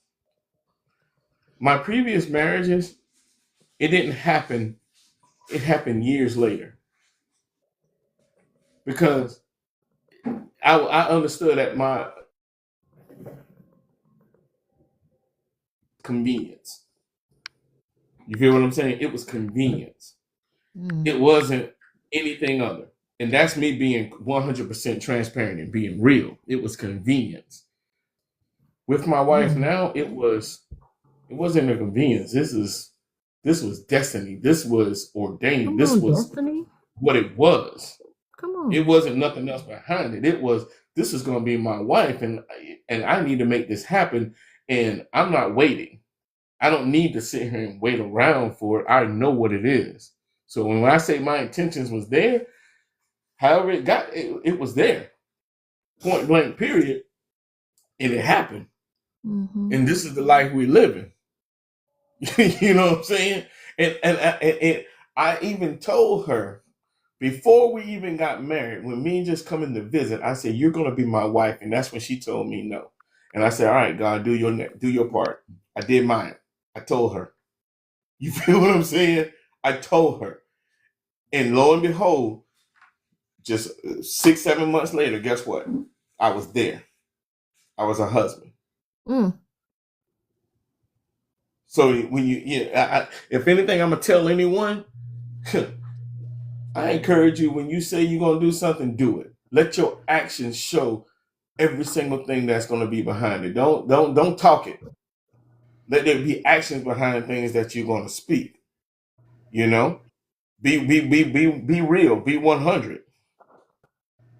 My previous marriages, it didn't happen. It happened years later. Because I understood that my convenience. You feel what I'm saying? It was convenience. It wasn't anything other. And that's me being 100% transparent and being real. It was convenience. With my wife now, it wasn't a convenience. This was destiny. This was ordained. This was destiny. What it was. Come on. It wasn't nothing else behind it. It was, this is going to be my wife, and I need to make this happen, and I'm not waiting. I don't need to sit here and wait around for it. I know what it is. So when I say my intentions was there, however it got, it was there. Point blank, period. And it happened. And this is the life we live in. You know what I'm saying? And I even told her before we even got married, when me and just coming to visit, I said, you're going to be my wife. And that's when she told me no. And I said, all right, God, do your part. I did mine. I told her. You feel what I'm saying? I told her. And lo and behold, just 6-7 months later, guess what? I was there. I was a husband. So when if anything, I'm gonna tell anyone, I encourage you, when you say you're gonna do something, do it. Let your actions show every single thing that's gonna be behind it. Don't talk it. Let there be actions behind things that you're gonna speak. You know, be real. Be 100.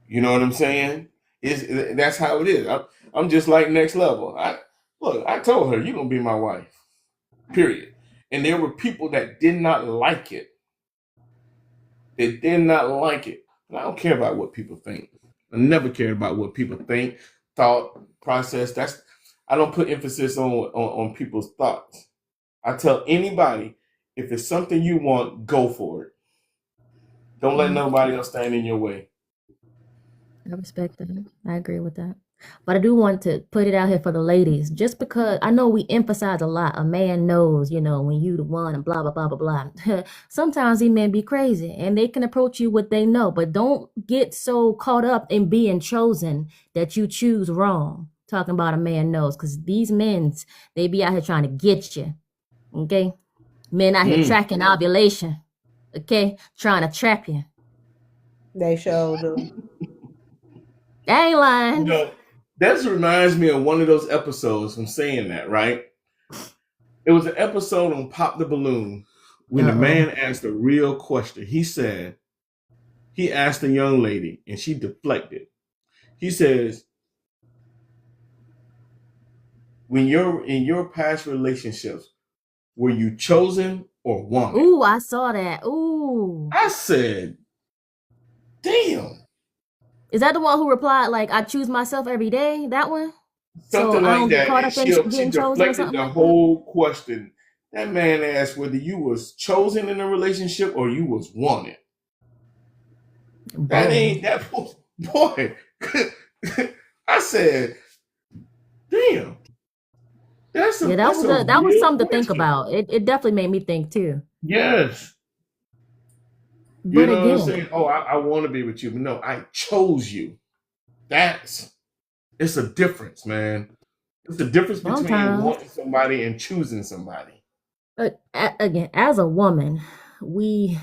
You know what I'm saying? That's how it is. I'm just like next level. I told her, you're gonna be my wife. Period. And there were people that did not like it. They did not like it. And I don't care about what people think. I never cared about what people think, thought, process. I don't put emphasis on people's thoughts. I tell anybody, if it's something you want, go for it. Don't let nobody else stand in your way. I respect that. I agree with that. But I do want to put it out here for the ladies, just because I know we emphasize a lot. A man knows, when you the one and blah, blah, blah, blah, blah. Sometimes these men be crazy and they can approach you what they know, but don't get so caught up in being chosen that you choose wrong. Talking about a man knows, because these men, they be out here trying to get you. Okay? Men out here tracking ovulation. Okay? Trying to trap you. They sure do. I ain't lying. That reminds me of one of those episodes from saying that, right? It was an episode on Pop the Balloon when the man asked a real question. He asked a young lady and she deflected. He says, when you're in your past relationships, were you chosen or wanted? Ooh, I saw that. Ooh. I said, damn. Is that the one who replied, like, I choose myself every day? That one? Something so like I don't that. Get caught up in she deflected the whole question. That man asked whether you was chosen in a relationship or you was wanted. Boy. That ain't that boy. I said, damn. That was something to think about. It definitely made me think too. Yes. But you know again, what I'm saying? Oh, I want to be with you, but no, I chose you. It's a difference, man. It's the difference between wanting somebody and choosing somebody. Again, as a woman, we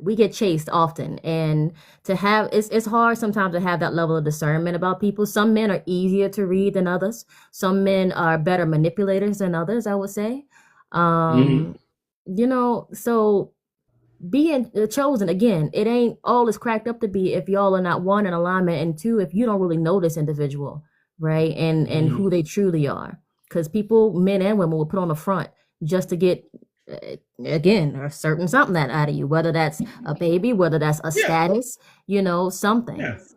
we get chased often, and to have it's hard sometimes to have that level of discernment about people. Some men are easier to read than others. Some men are better manipulators than others, I would say. You know, so being chosen, again, it ain't all it's cracked up to be if y'all are not, one, in alignment, and two, if you don't really know this individual, right, and who they truly are. Because people, men and women, will put on the front just to get again a certain something that out of you, whether that's a baby, whether that's a status, you know, something. Yes.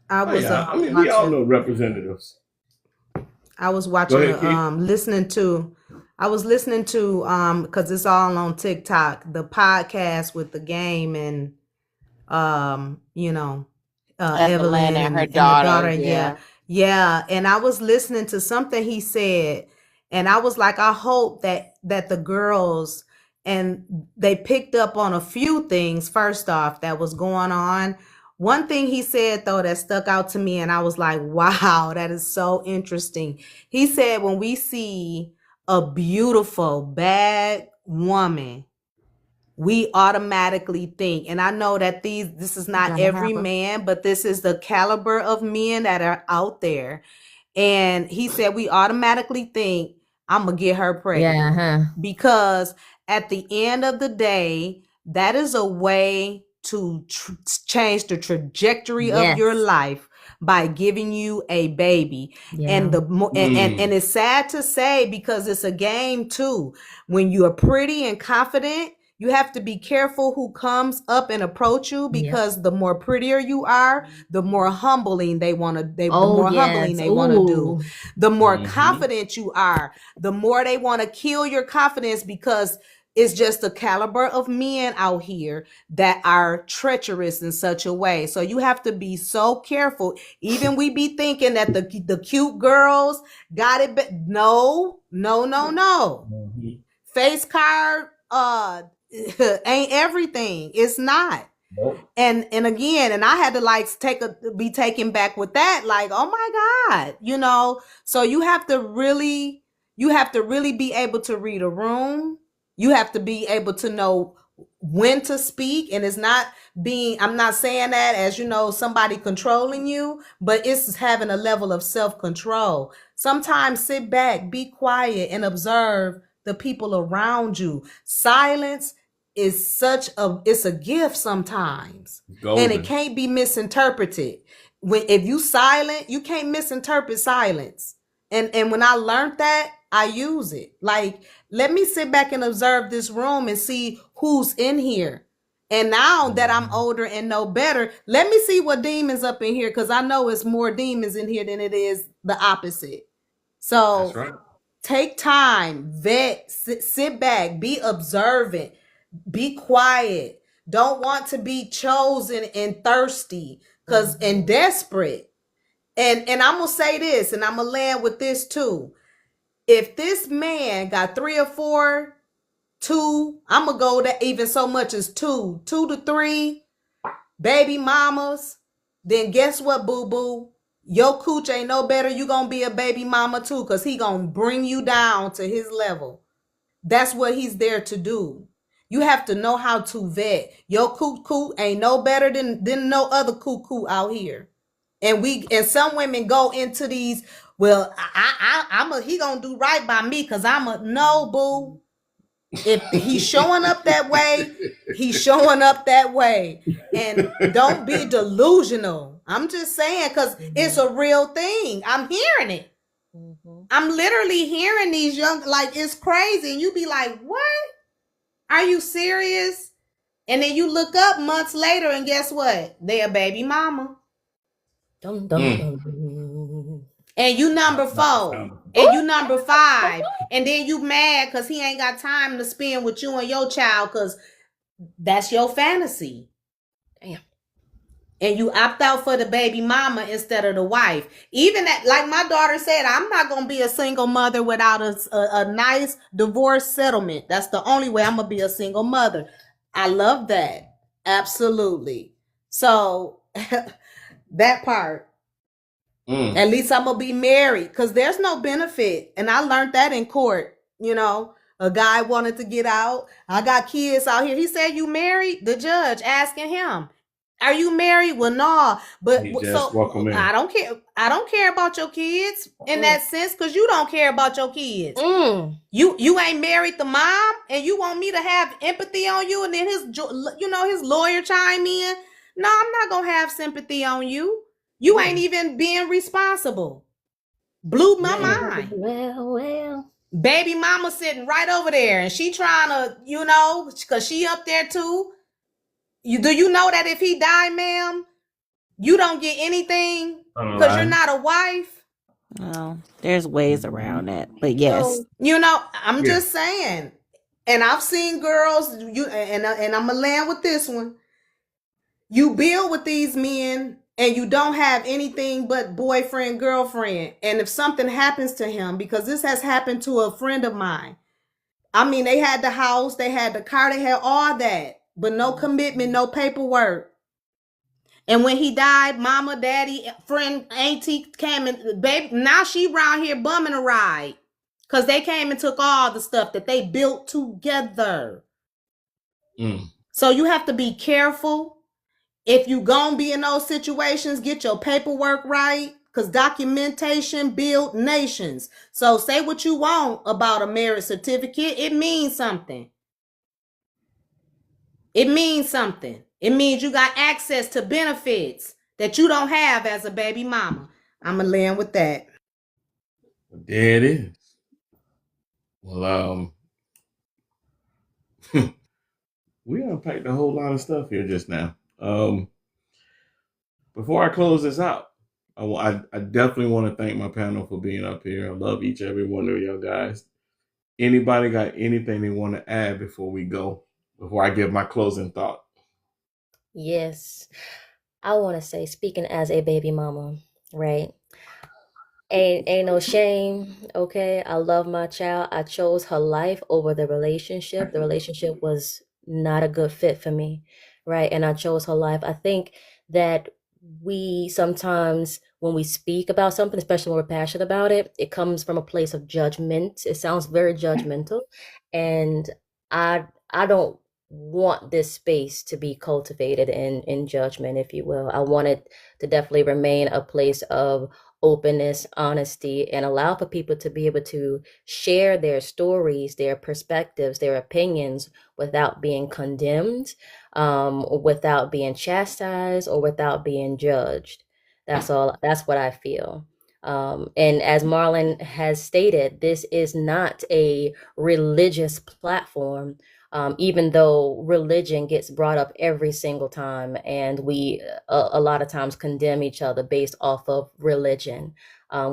I was I mean, we all know representatives. I was watching listening to because it's all on TikTok, the podcast with the game and you know, Evelyn and her daughter. Yeah. And I was listening to something he said, and I was like, I hope that the girls, and they picked up on a few things first off that was going on. One thing he said, though, that stuck out to me, and I was like, wow, that is so interesting. He said, when we see a beautiful, bad woman, we automatically think, and I know that this is not every man, but this is the caliber of men that are out there. And he said, we automatically think, I'm going to get her pregnant. Because at the end of the day, that is a way to change the trajectory of your life by giving you a baby. And and it's sad to say, because it's a game too. When you are pretty and confident, you have to be careful who comes up and approach you, because the more prettier you are, the more humbling they want to do. The more confident you are, the more they want to kill your confidence, because it's just the caliber of men out here that are treacherous in such a way. So you have to be so careful. Even we be thinking that the cute girls got it. No. Face card ain't everything. It's not. Nope. And again, and I had to be taken back with that, like, oh my God, you know. So you have to really be able to read a room. You have to be able to know when to speak. And I'm not saying that as, you know, somebody controlling you, but it's having a level of self-control. Sometimes sit back, be quiet, and observe the people around you. Silence is it's a gift sometimes. Golden. And it can't be misinterpreted. If you silent, you can't misinterpret silence. And when I learned that, I use it. Like, let me sit back and observe this room and see who's in here. And now that I'm older and know better, let me see what demons up in here, because I know it's more demons in here than it is the opposite. So that's right. Take time, vet, sit back, be observant, be quiet. Don't want to be chosen and thirsty and desperate. And I'm going to say this, and I'm going to land with this too. If this man got 3 or 4, 2, I'm going to go to even so much as 2 to 3 baby mamas, then guess what, boo-boo? Your cooch ain't no better. You gonna be a baby mama too, because he gonna bring you down to his level. That's what he's there to do. You have to know how to vet. Your coo ain't no better than no other coo out here. And some women go into these, well, he gonna do right by me because no, boo. If he's showing up that way, he's showing up that way. And don't be delusional. I'm just saying, because it's a real thing. I'm hearing it. I'm literally hearing these young, like, it's crazy. And you be like, what? Are you serious? And then you look up months later and guess what? They a baby mama. And you number 4. And you number 5. And then you mad because he ain't got time to spend with you and your child because that's your fantasy. Damn. And you opt out for the baby mama instead of the wife. Even that, like my daughter said, I'm not going to be a single mother without a nice divorce settlement. That's the only way I'm going to be a single mother. I love that. Absolutely. So that part. At least I'm going to be married, because there's no benefit. And I learned that in court, you know, A guy wanted to get out. I got kids out here. He said, "You married?" The judge asking him, "Are you married?" Well, no. But He just so welcome in. I don't care. I don't care about your kids in that sense, because you don't care about your kids. You ain't married the mom, and you want me to have empathy on you, and then his lawyer chime in. No, I'm not gonna have sympathy on you. You ain't even being responsible. Blew my mind. Well. Baby mama sitting right over there, and she trying to, because she up there too. Do you know that if he die, ma'am, you don't get anything because you're not a wife? No, there's ways around that, but yes. I'm just saying. And I've seen girls, and I'm gonna land with this one. You build with these men and you don't have anything but boyfriend, girlfriend. And if something happens to him, because this has happened to a friend of mine. I mean, they had the house, they had the car, they had all that, but no commitment, no paperwork. And when he died, mama, daddy, friend, auntie came and baby, now she around here bumming a ride. Because they came and took all the stuff that they built together. So you have to be careful. If you gonna be in those situations, get your paperwork right. Because documentation build nations. So say what you want about a marriage certificate. It means something. It means something. It means you got access to benefits that you don't have as a baby mama. I'm going to land with that. There it is. Well, we unpacked a whole lot of stuff here just now. Before I close this out, I definitely want to thank my panel for being up here. I love each every one of y'all guys. Anybody got anything they want to add before we go? Before I give my closing thought? Yes. I want to say, speaking as a baby mama, right? Ain't no shame, okay? I love my child. I chose her life over the relationship. The relationship was not a good fit for me, right? And I chose her life. I think that we sometimes, when we speak about something, especially when we're passionate about it, it comes from a place of judgment. It sounds very judgmental. And I don't want this space to be cultivated in judgment, if you will. I want it to definitely remain a place of openness, honesty, and allow for people to be able to share their stories, their perspectives, their opinions without being condemned, without being chastised, or without being judged. That's all. That's what I feel. And as Marlon has stated, this is not a religious platform. Even though religion gets brought up every single time, and we a lot of times condemn each other based off of religion,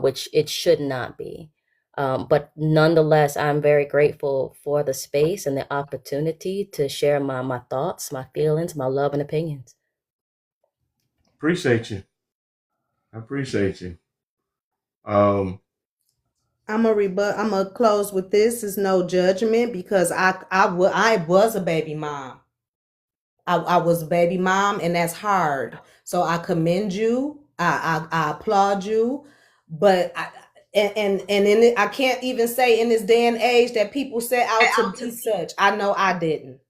which it should not be. But nonetheless, I'm very grateful for the space and the opportunity to share my thoughts, my feelings, my love and opinions. Appreciate you. I appreciate you. I'm gonna close with this. Is no judgment, because I was a baby mom. I was a baby mom, and that's hard. So I commend you. I applaud you. But I can't even say in this day and age that people set out to be such. I know I didn't.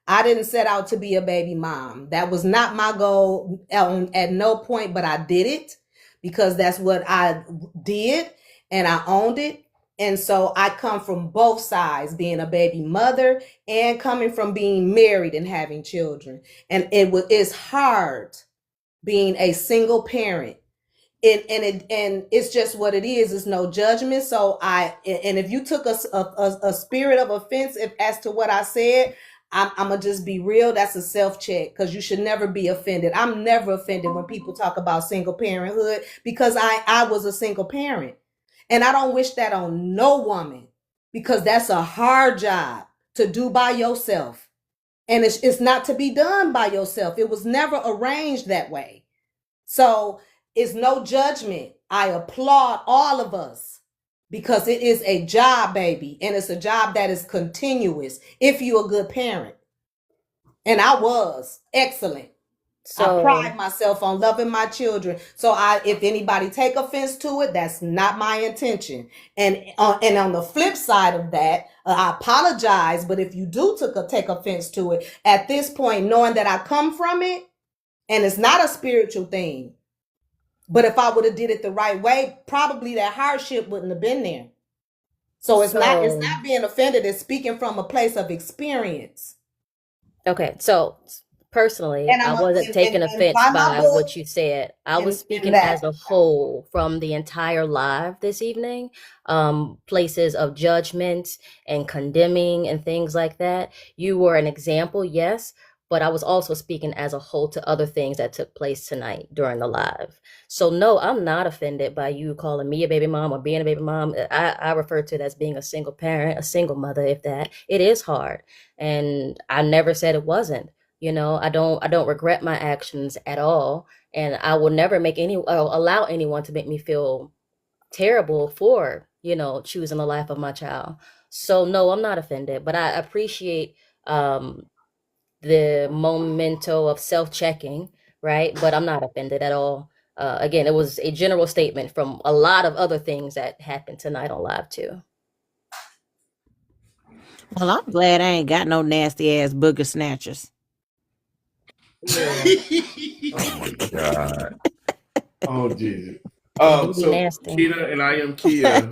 I didn't set out to be a baby mom. That was not my goal at no point, but I did it because that's what I did, and I owned it. And so I come from both sides, being a baby mother and coming from being married and having children. And it's hard being a single parent. And it's just what it is. It's no judgment. So if you took a spirit of offense as to what I said, I'm gonna just be real. That's a self-check, because you should never be offended. I'm never offended when people talk about single parenthood, because I was a single parent, and I don't wish that on no woman, because that's a hard job to do by yourself, and it's not to be done by yourself. It was never arranged that way. So it's no judgment. I applaud all of us, because it is a job, baby. And it's a job that is continuous if you're a good parent. And I was excellent. I So pride myself on loving my children. So if anybody take offense to it, that's not my intention. And on the flip side of that, I apologize. But if you do take offense to it, at this point, knowing that I come from it, and it's not a spiritual thing, but if I would have did it the right way, probably that hardship wouldn't have been there. So it's not being offended. It's speaking from a place of experience. okay, so personally, And I wasn't taking offense by my by book, what you said. I was speaking as a whole from the entire live this evening. Places of judgment and condemning and things like that. You were an example, yes, but I was also speaking as a whole to other things that took place tonight during the live. So no, I'm not offended by you calling me a baby mom or being a baby mom. I refer to it as being a single parent, a single mother, if that. It is hard. And I never said it wasn't. You know, I don't regret my actions at all, and I will never allow anyone to make me feel terrible for, choosing the life of my child. So no, I'm not offended, but I appreciate the momento of self-checking, right? But I'm not offended at all. Again, it was a general statement from a lot of other things that happened tonight on live too. Well, I'm glad I ain't got no nasty ass booger snatchers. Oh my God. Oh Jesus. They do be So nasty. Keita and I am Kia.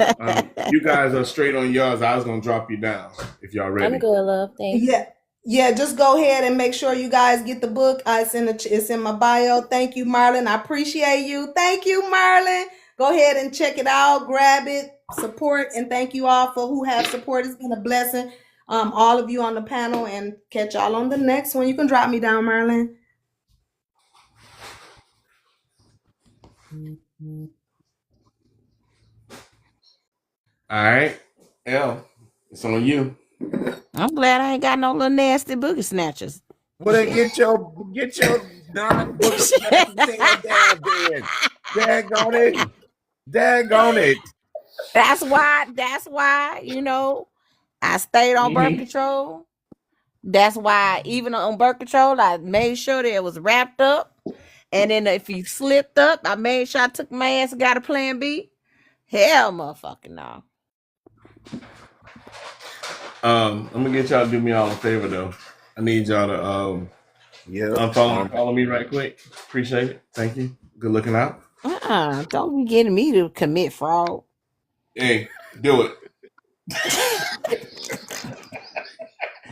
You guys are straight on yours. I was gonna drop you down if y'all ready. I'm good, love. Thank you. Yeah, just go ahead and make sure you guys get the book. It's in my bio. Thank you, Marlon. I appreciate you. Thank you, Marlon. Go ahead and check it out, grab it, support, and thank you all for who have support. It's been a blessing. All of you on the panel, and catch y'all on the next one. You can drop me down, Marlon. All right, L, it's on you. I'm glad I ain't got no little nasty booger snatchers. Well, then get your non-booger snatching tail down, then. Daggone it. That's why, I stayed on birth control. That's why even on birth control, I made sure that it was wrapped up. And then if you slipped up, I made sure I took my ass and got a plan B. Hell motherfucking no. I'm gonna get y'all to do me all a favor though. I need y'all to unfollow and follow me right quick. Appreciate it. Thank you. Good looking out. Don't be getting me to commit fraud. Hey, do it.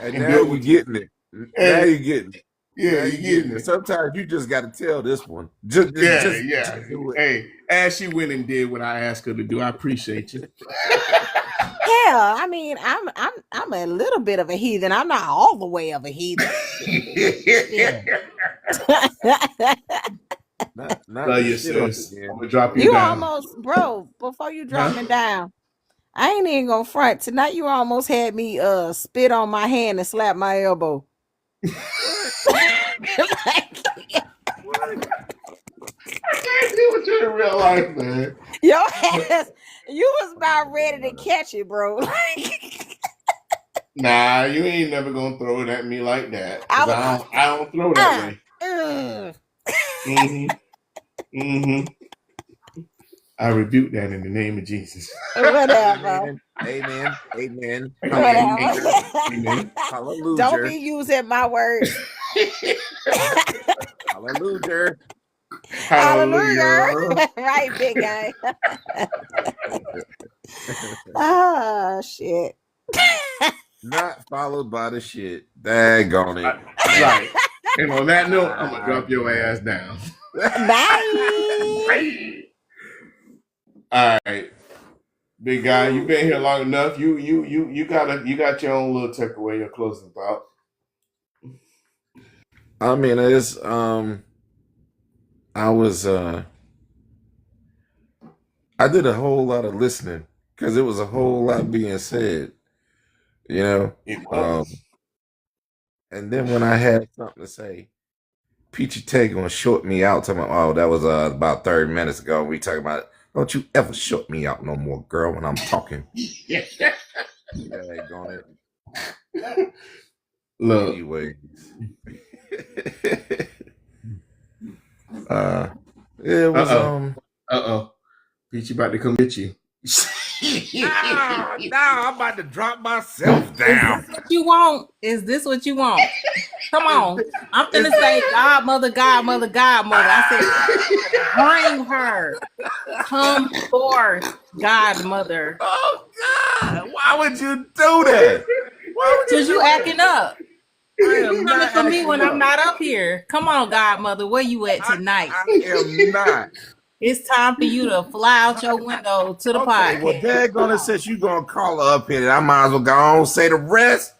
And now you're getting it. Now you're getting it. Yeah, you're getting it. Sometimes you just got to tell this one. Just do it. Hey, as she went and did what I asked her to do, I appreciate you. Hell, I mean, I'm a little bit of a heathen. I'm not all the way of a heathen. Love you, sis. I'm gonna drop you down. Almost, bro. Before you drop me down, I ain't even gonna front. Tonight you almost had me spit on my hand and slap my elbow. I can't deal with you in real life, man. Your ass, you was about ready to catch it, bro. Nah, you ain't never gonna throw it at me like that. I don't throw that way. I rebuke that in the name of Jesus. Whatever. Amen. Whatever. Hallelujah. Don't be using my words. Hallelujah. Hallelujah. Right, big guy. Ah, shit. Not followed by the shit. Daggone it. Right. And on that note, I'm gonna drop your ass down. Bye. All right, big guy, you've been here long enough. You got your own little takeaway, your closing thought. I mean, it's I did a whole lot of listening because it was a whole lot being said, It was. And then when I had something to say, Peachy Tay gonna short me out. Talking about, that was about 30 minutes ago. We talking about, don't you ever short me out no more, girl, when I'm talking. Daggone it. Look. Anyways. It was Peachy about to come get you. I'm about to drop myself down. Is this what you want? Is this what you want? Come on. I'm finna say godmother, godmother, godmother. I said, bring her. Come forth, godmother. Oh God! Why would you do that? Because you acting up. I You am coming not for me acting when I'm up. not up here. Come on, godmother. Where you at tonight? I am not. It's time for you to fly out your window to the Okay, well, podcast. daggone it, since you gonna call her up here, I might as well go on and say the rest.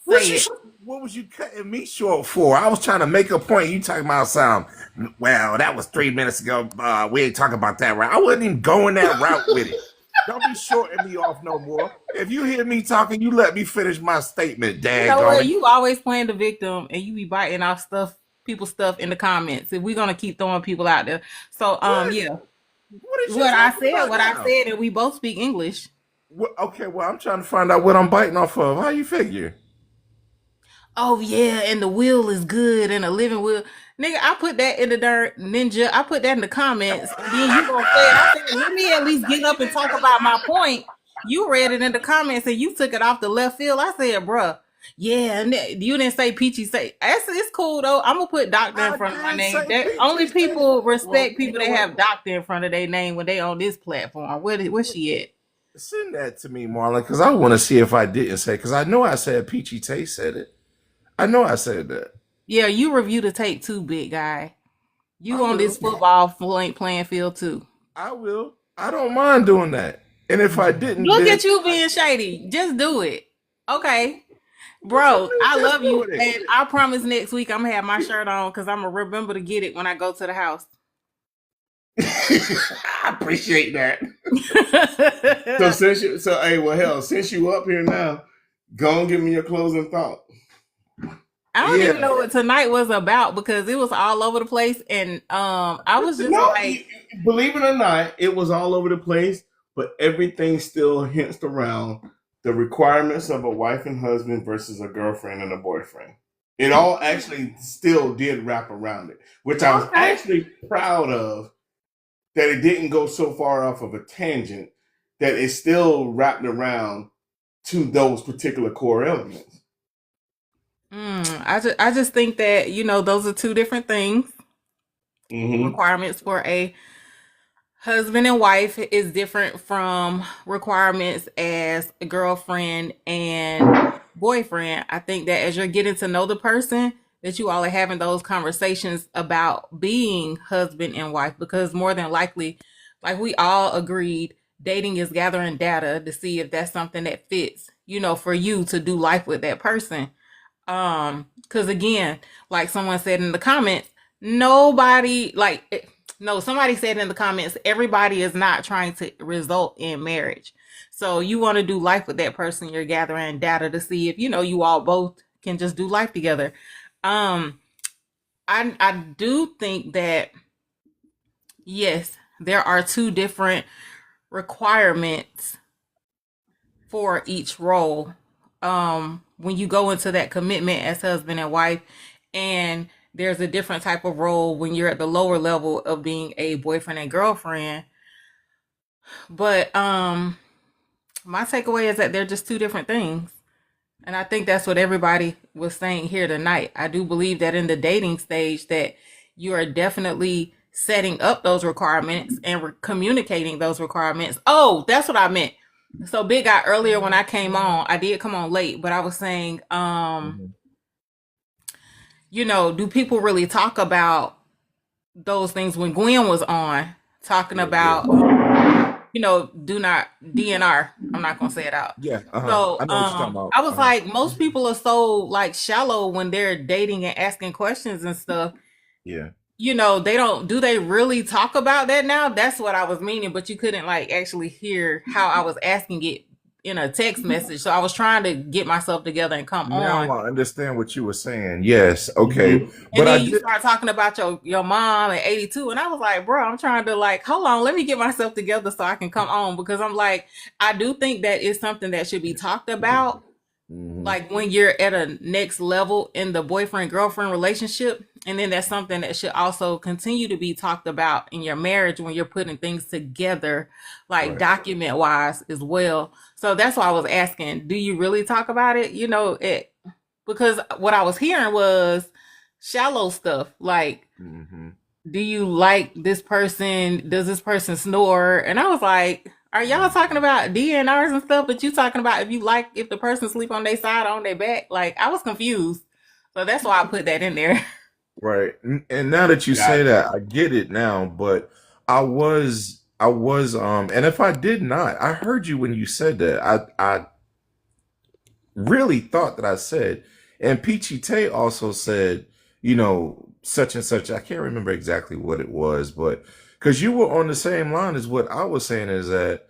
Say it. What was you cutting me short for? I was trying to make a point. You talking about something? Well, that was 3 minutes ago. We ain't talking about that route. I wasn't even going that route with it. Don't be shorting me off no more. If you hear me talking, you let me finish my statement, You know what? daggone it. You always playing the victim and you be biting off people's stuff in the comments. And we're gonna keep throwing people out there. So yeah. What I said, and we both speak English. Okay, well, I'm trying to find out what I'm biting off of. How you figure? Oh yeah, and the wheel is good and a living wheel. Nigga, I put that in the dirt ninja. I put that in the comments. And then you gonna say, I said, let me at least get up and talk about my point. You read it in the comments and you took it off the left field. I said, bruh, yeah, you didn't say Peachy. It's cool though. I'm gonna put doctor in front of my name. Only people respect people that have doctor in front of their name when they on this platform. Where's she at? Send that to me, Marlon, because I want to see if I didn't say. Because I know I said Peachy Tay said it. I know I said that. Yeah, you review the tape too, big guy. You on this football playing field too. I will. I don't mind doing that. And if I didn't, look at you being shady. Just do it. Okay. Bro, I love you. And I promise next week I'm gonna have my shirt on because I'm gonna remember to get it when I go to the house. I appreciate that. Since you up here now, go and give me your closing thought. I don't even know what tonight was about because it was all over the place, and I was just believe it or not, it was all over the place, but everything still hints around the requirements of a wife and husband versus a girlfriend and a boyfriend. It all actually still did wrap around it, which I was actually proud of, that it didn't go so far off of a tangent, that it still wrapped around to those particular core elements. I just think that, those are two different things. Mm-hmm. Requirements for a husband and wife is different from requirements as a girlfriend and boyfriend. I think that as you're getting to know the person, that you all are having those conversations about being husband and wife, because more than likely, like we all agreed, dating is gathering data to see if that's something that fits, for you to do life with that person. Because again, like someone said in the comments, somebody said in the comments, everybody is not trying to result in marriage. So you want to do life with that person, you're gathering data to see if, you all both can just do life together. I do think that, yes, there are two different requirements for each role. When you go into that commitment as husband and wife, and there's a different type of role when you're at the lower level of being a boyfriend and girlfriend. But my takeaway is that they're just two different things. And I think that's what everybody was saying here tonight. I do believe that in the dating stage that you are definitely setting up those requirements and communicating those requirements. Oh, that's what I meant. So Big Guy, earlier when I came on, I did come on late, but I was saying, do people really talk about those things when Gwen was on talking about, do not DNR. I'm not going to say it out. Yeah. So I know what you're talking about. I was like, most people are so like shallow when they're dating and asking questions and stuff. Yeah. Do they really talk about that now? That's what I was meaning, but you couldn't like actually hear how I was asking it in a text message. So I was trying to get myself together and come on. Now I understand what you were saying. Yes. Okay. Mm-hmm. But then you start talking about your mom at 82. And I was like, bro, I'm trying to hold on, let me get myself together so I can come on, because I'm like, I do think that is something that should be talked about. like when you're at a next level in the boyfriend girlfriend relationship, and then that's something that should also continue to be talked about in your marriage when you're putting things together, like Right. document wise as well. So that's why I was asking, do you really talk about it? Because what I was hearing was shallow stuff, like, do you like this person? Does this person snore? And I was like, are y'all talking about DNRs and stuff? But you talking about if the person sleep on their side or on their back? Like, I was confused. So that's why I put that in there. Right. And now that you say that, I get it now, but and if I did not, I heard you when you said that. I really thought that I said, and Peachy Tay also said, such and such. I can't remember exactly what it was, but because you were on the same line as what I was saying is that,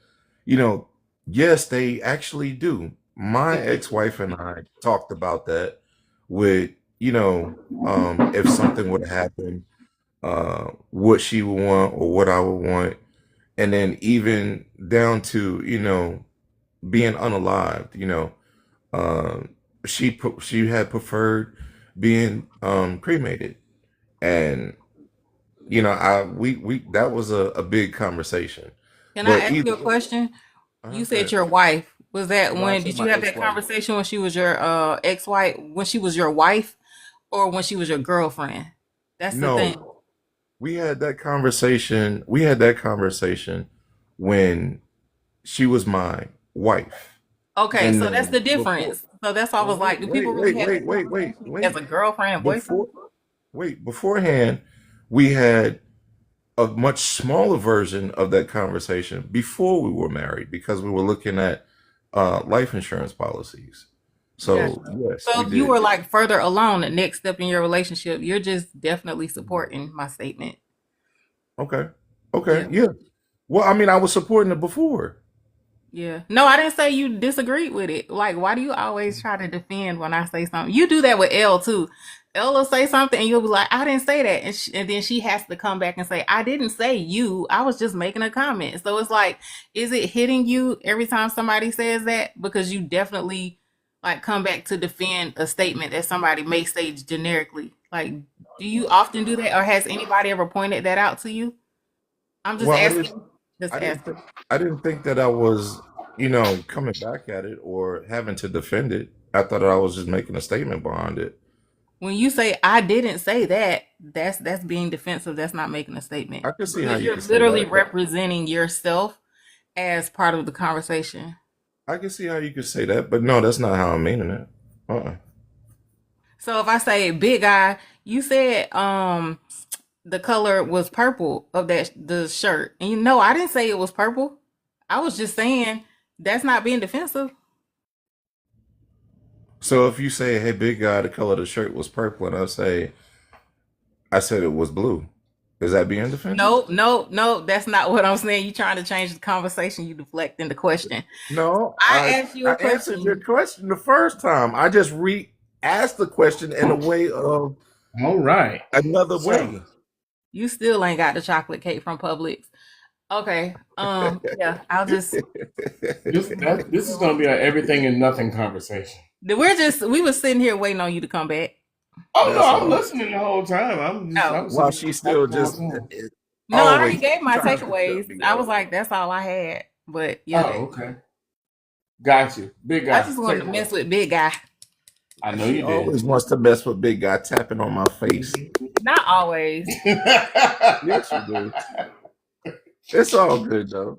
yes, they actually do. My ex-wife and I talked about that with, if something would happen, what she would want or what I would want. And then even down to, being unalived, she had preferred being cremated, and we that was a big conversation. Can I But ask you a question? You said your wife. Was that no, I when said did you my have that ex-wife. conversation when she was your ex-wife, when she was your wife, or when she was your girlfriend? That's the thing. No, we had that conversation. We had that conversation when she was my wife, Okay, and so that's the then before. difference. So that's why I Well, was like, do people really have that conversation as a wait. girlfriend and boyfriend? Beforehand, we had a much smaller version of that conversation before we were married because we were looking at life insurance policies. Gotcha. So yes, So we if you did. were like further along, the next step in your relationship, you're just definitely supporting my statement. Okay. Yeah. Okay. Yeah. Well, I mean, I was supporting it before. Yeah. No, I didn't say you disagreed with it. Like, why do you always try to defend when I say something? You do that with Elle too. Elle will say something and you'll be like, I didn't say that. And then she has to come back and say, I didn't say you. I was just making a comment. So it's like, is it hitting you every time somebody says that? Because you definitely like come back to defend a statement that somebody may say generically. Like, do you often do that? Or has anybody ever pointed that out to you? I'm just Well, asking. Just I didn't, asking. th- I didn't think that I was, coming back at it or having to defend it. I thought I was just making a statement behind it. When you say I didn't say that, that's being defensive. That's not making a statement. I can see how Because you you're can say literally that. representing yourself as part of the conversation. I can see how you could say that, but no, that's not how I'm meaning it. Uh-uh. So if I say big guy, you said the color was purple of the shirt. And I didn't say it was purple. I was just saying that's not being defensive. So if you say, "Hey, big guy, the color of the shirt was purple," and I said it was blue, is that being defensive? No, that's not what I'm saying. You trying to change the conversation, you deflecting the question. No, I asked you I a answered your question. question the first time. I just asked the question in a way of All right. another So, way. You still ain't got the chocolate cake from Publix. Okay. Yeah, I'll just this is going to be an everything and nothing conversation. we was sitting here waiting on you to come back. Oh, That's no, I'm all. listening the whole time. I was While sitting she's there still talking just my time. No, I already always gave my trying to shut takeaways. me I up. was like, that's all I had. But yeah, Oh, okay. Got you. Big I guy. just wanted Take to it. mess with big guy. I know She you did. always wants to mess with big guy tapping on my face. Not always. Yes, you do. It's all good though.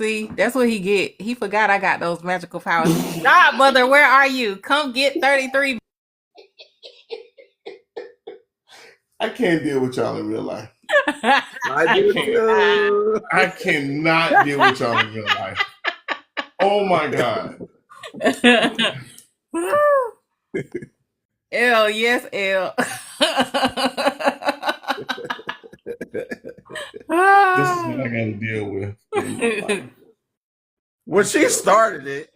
See, that's what he get. He forgot I got those magical powers. Godmother, where are you? Come get 33. I can't deal with y'all in real life. I do too. I cannot deal with y'all in real life. Oh my God. L, yes, L. This is what I got to deal with. When she started it.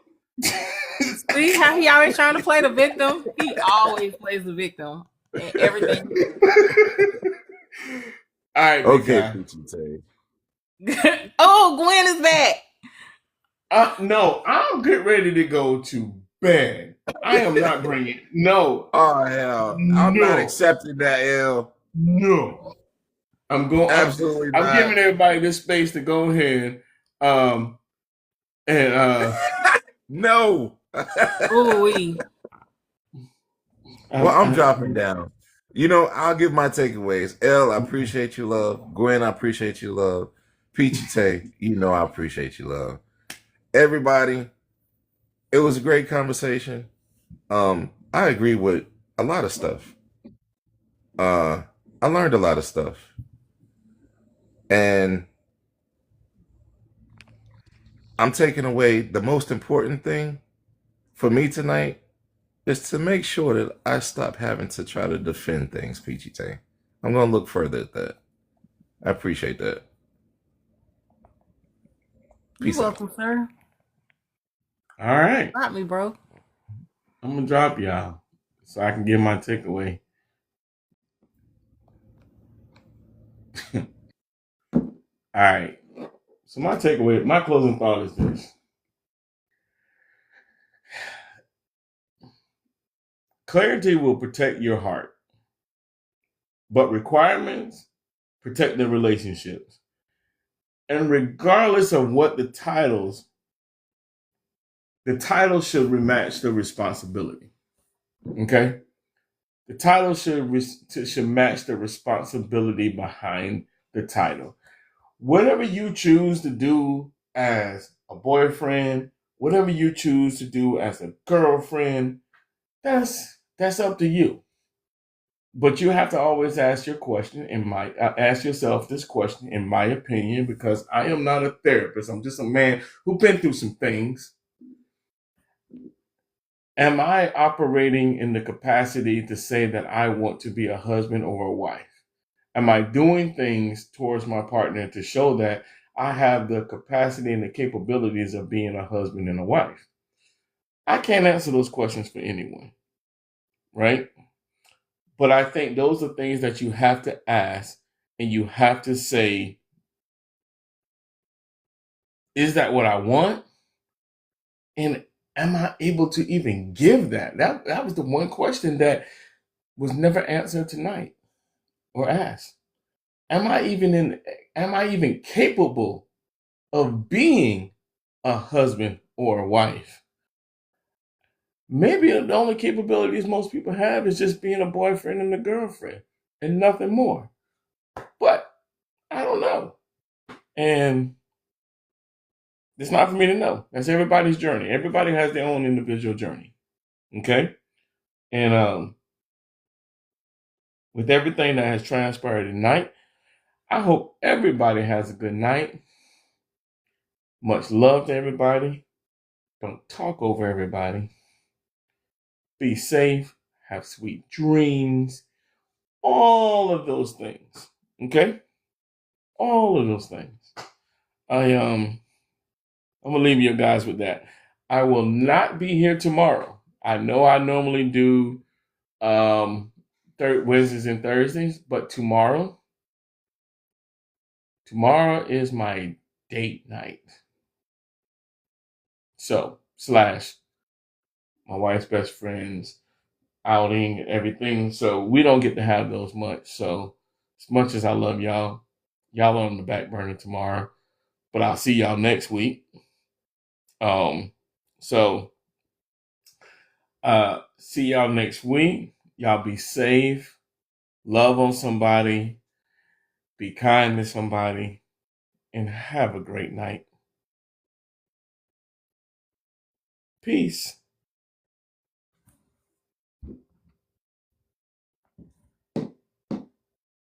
See how he always trying to play the victim? He always plays the victim in everything. All right, Okay, guy. Peachy Tay. Oh, Gwen is back. No, I'm getting ready to go to bed. I am not bringing. No, Oh hell, I'm not no, accepting that L. no. I'm going. Absolutely I'm not. giving everybody this space to go ahead. Um, and No. Ooh wee. Well, I'm I, dropping down. I'll give my takeaways. L, I appreciate you, love. Gwen, I appreciate you, love. Peachy Tay, I appreciate you, love. Everybody, it was a great conversation. I agree with a lot of stuff. I learned a lot of stuff. And I'm taking away the most important thing for me tonight is to make sure that I stop having to try to defend things, Peachy Tay. I'm going to look further at that. I appreciate that. You're Peace out. welcome, sir. all right. Got me, bro. I'm gonna drop y'all so I can give my takeaway. All right. So my takeaway, my closing thought is this: clarity will protect your heart, but requirements protect the relationships. And regardless of what the title should match the responsibility. Okay, the title should match the responsibility behind the title. Whatever you choose to do as a boyfriend, whatever you choose to do as a girlfriend, that's up to you. But you have to always ask ask yourself this question, in my opinion, because I am not a therapist. I'm just a man who's been through some things. Am I operating in the capacity to say that I want to be a husband or a wife? Am I doing things towards my partner to show that I have the capacity and the capabilities of being a husband and a wife? I can't answer those questions for anyone, right? But I think those are things that you have to ask, and you have to say, is that what I want? And am I able to even give that? That was the one question that was never answered tonight or asked. Am I even capable of being a husband or a wife? Maybe the only capabilities most people have is just being a boyfriend and a girlfriend and nothing more. But I don't know. And it's not for me to know. That's everybody's journey. Everybody has their own individual journey. Okay? And with everything that has transpired tonight, I hope everybody has a good night. Much love to everybody. Don't talk over everybody. Be safe. Have sweet dreams. All of those things. Okay? All of those things. I'm gonna leave you guys with that. I will not be here tomorrow. I know I normally do Wednesdays and Thursdays, but tomorrow is my date night. So slash my wife's best friend's outing and everything. So we don't get to have those much. So as much as I love y'all, y'all are on the back burner tomorrow. But I'll see y'all next week. So see y'all next week. Y'all be safe. Love on somebody. Be kind to somebody. And have a great night. Peace.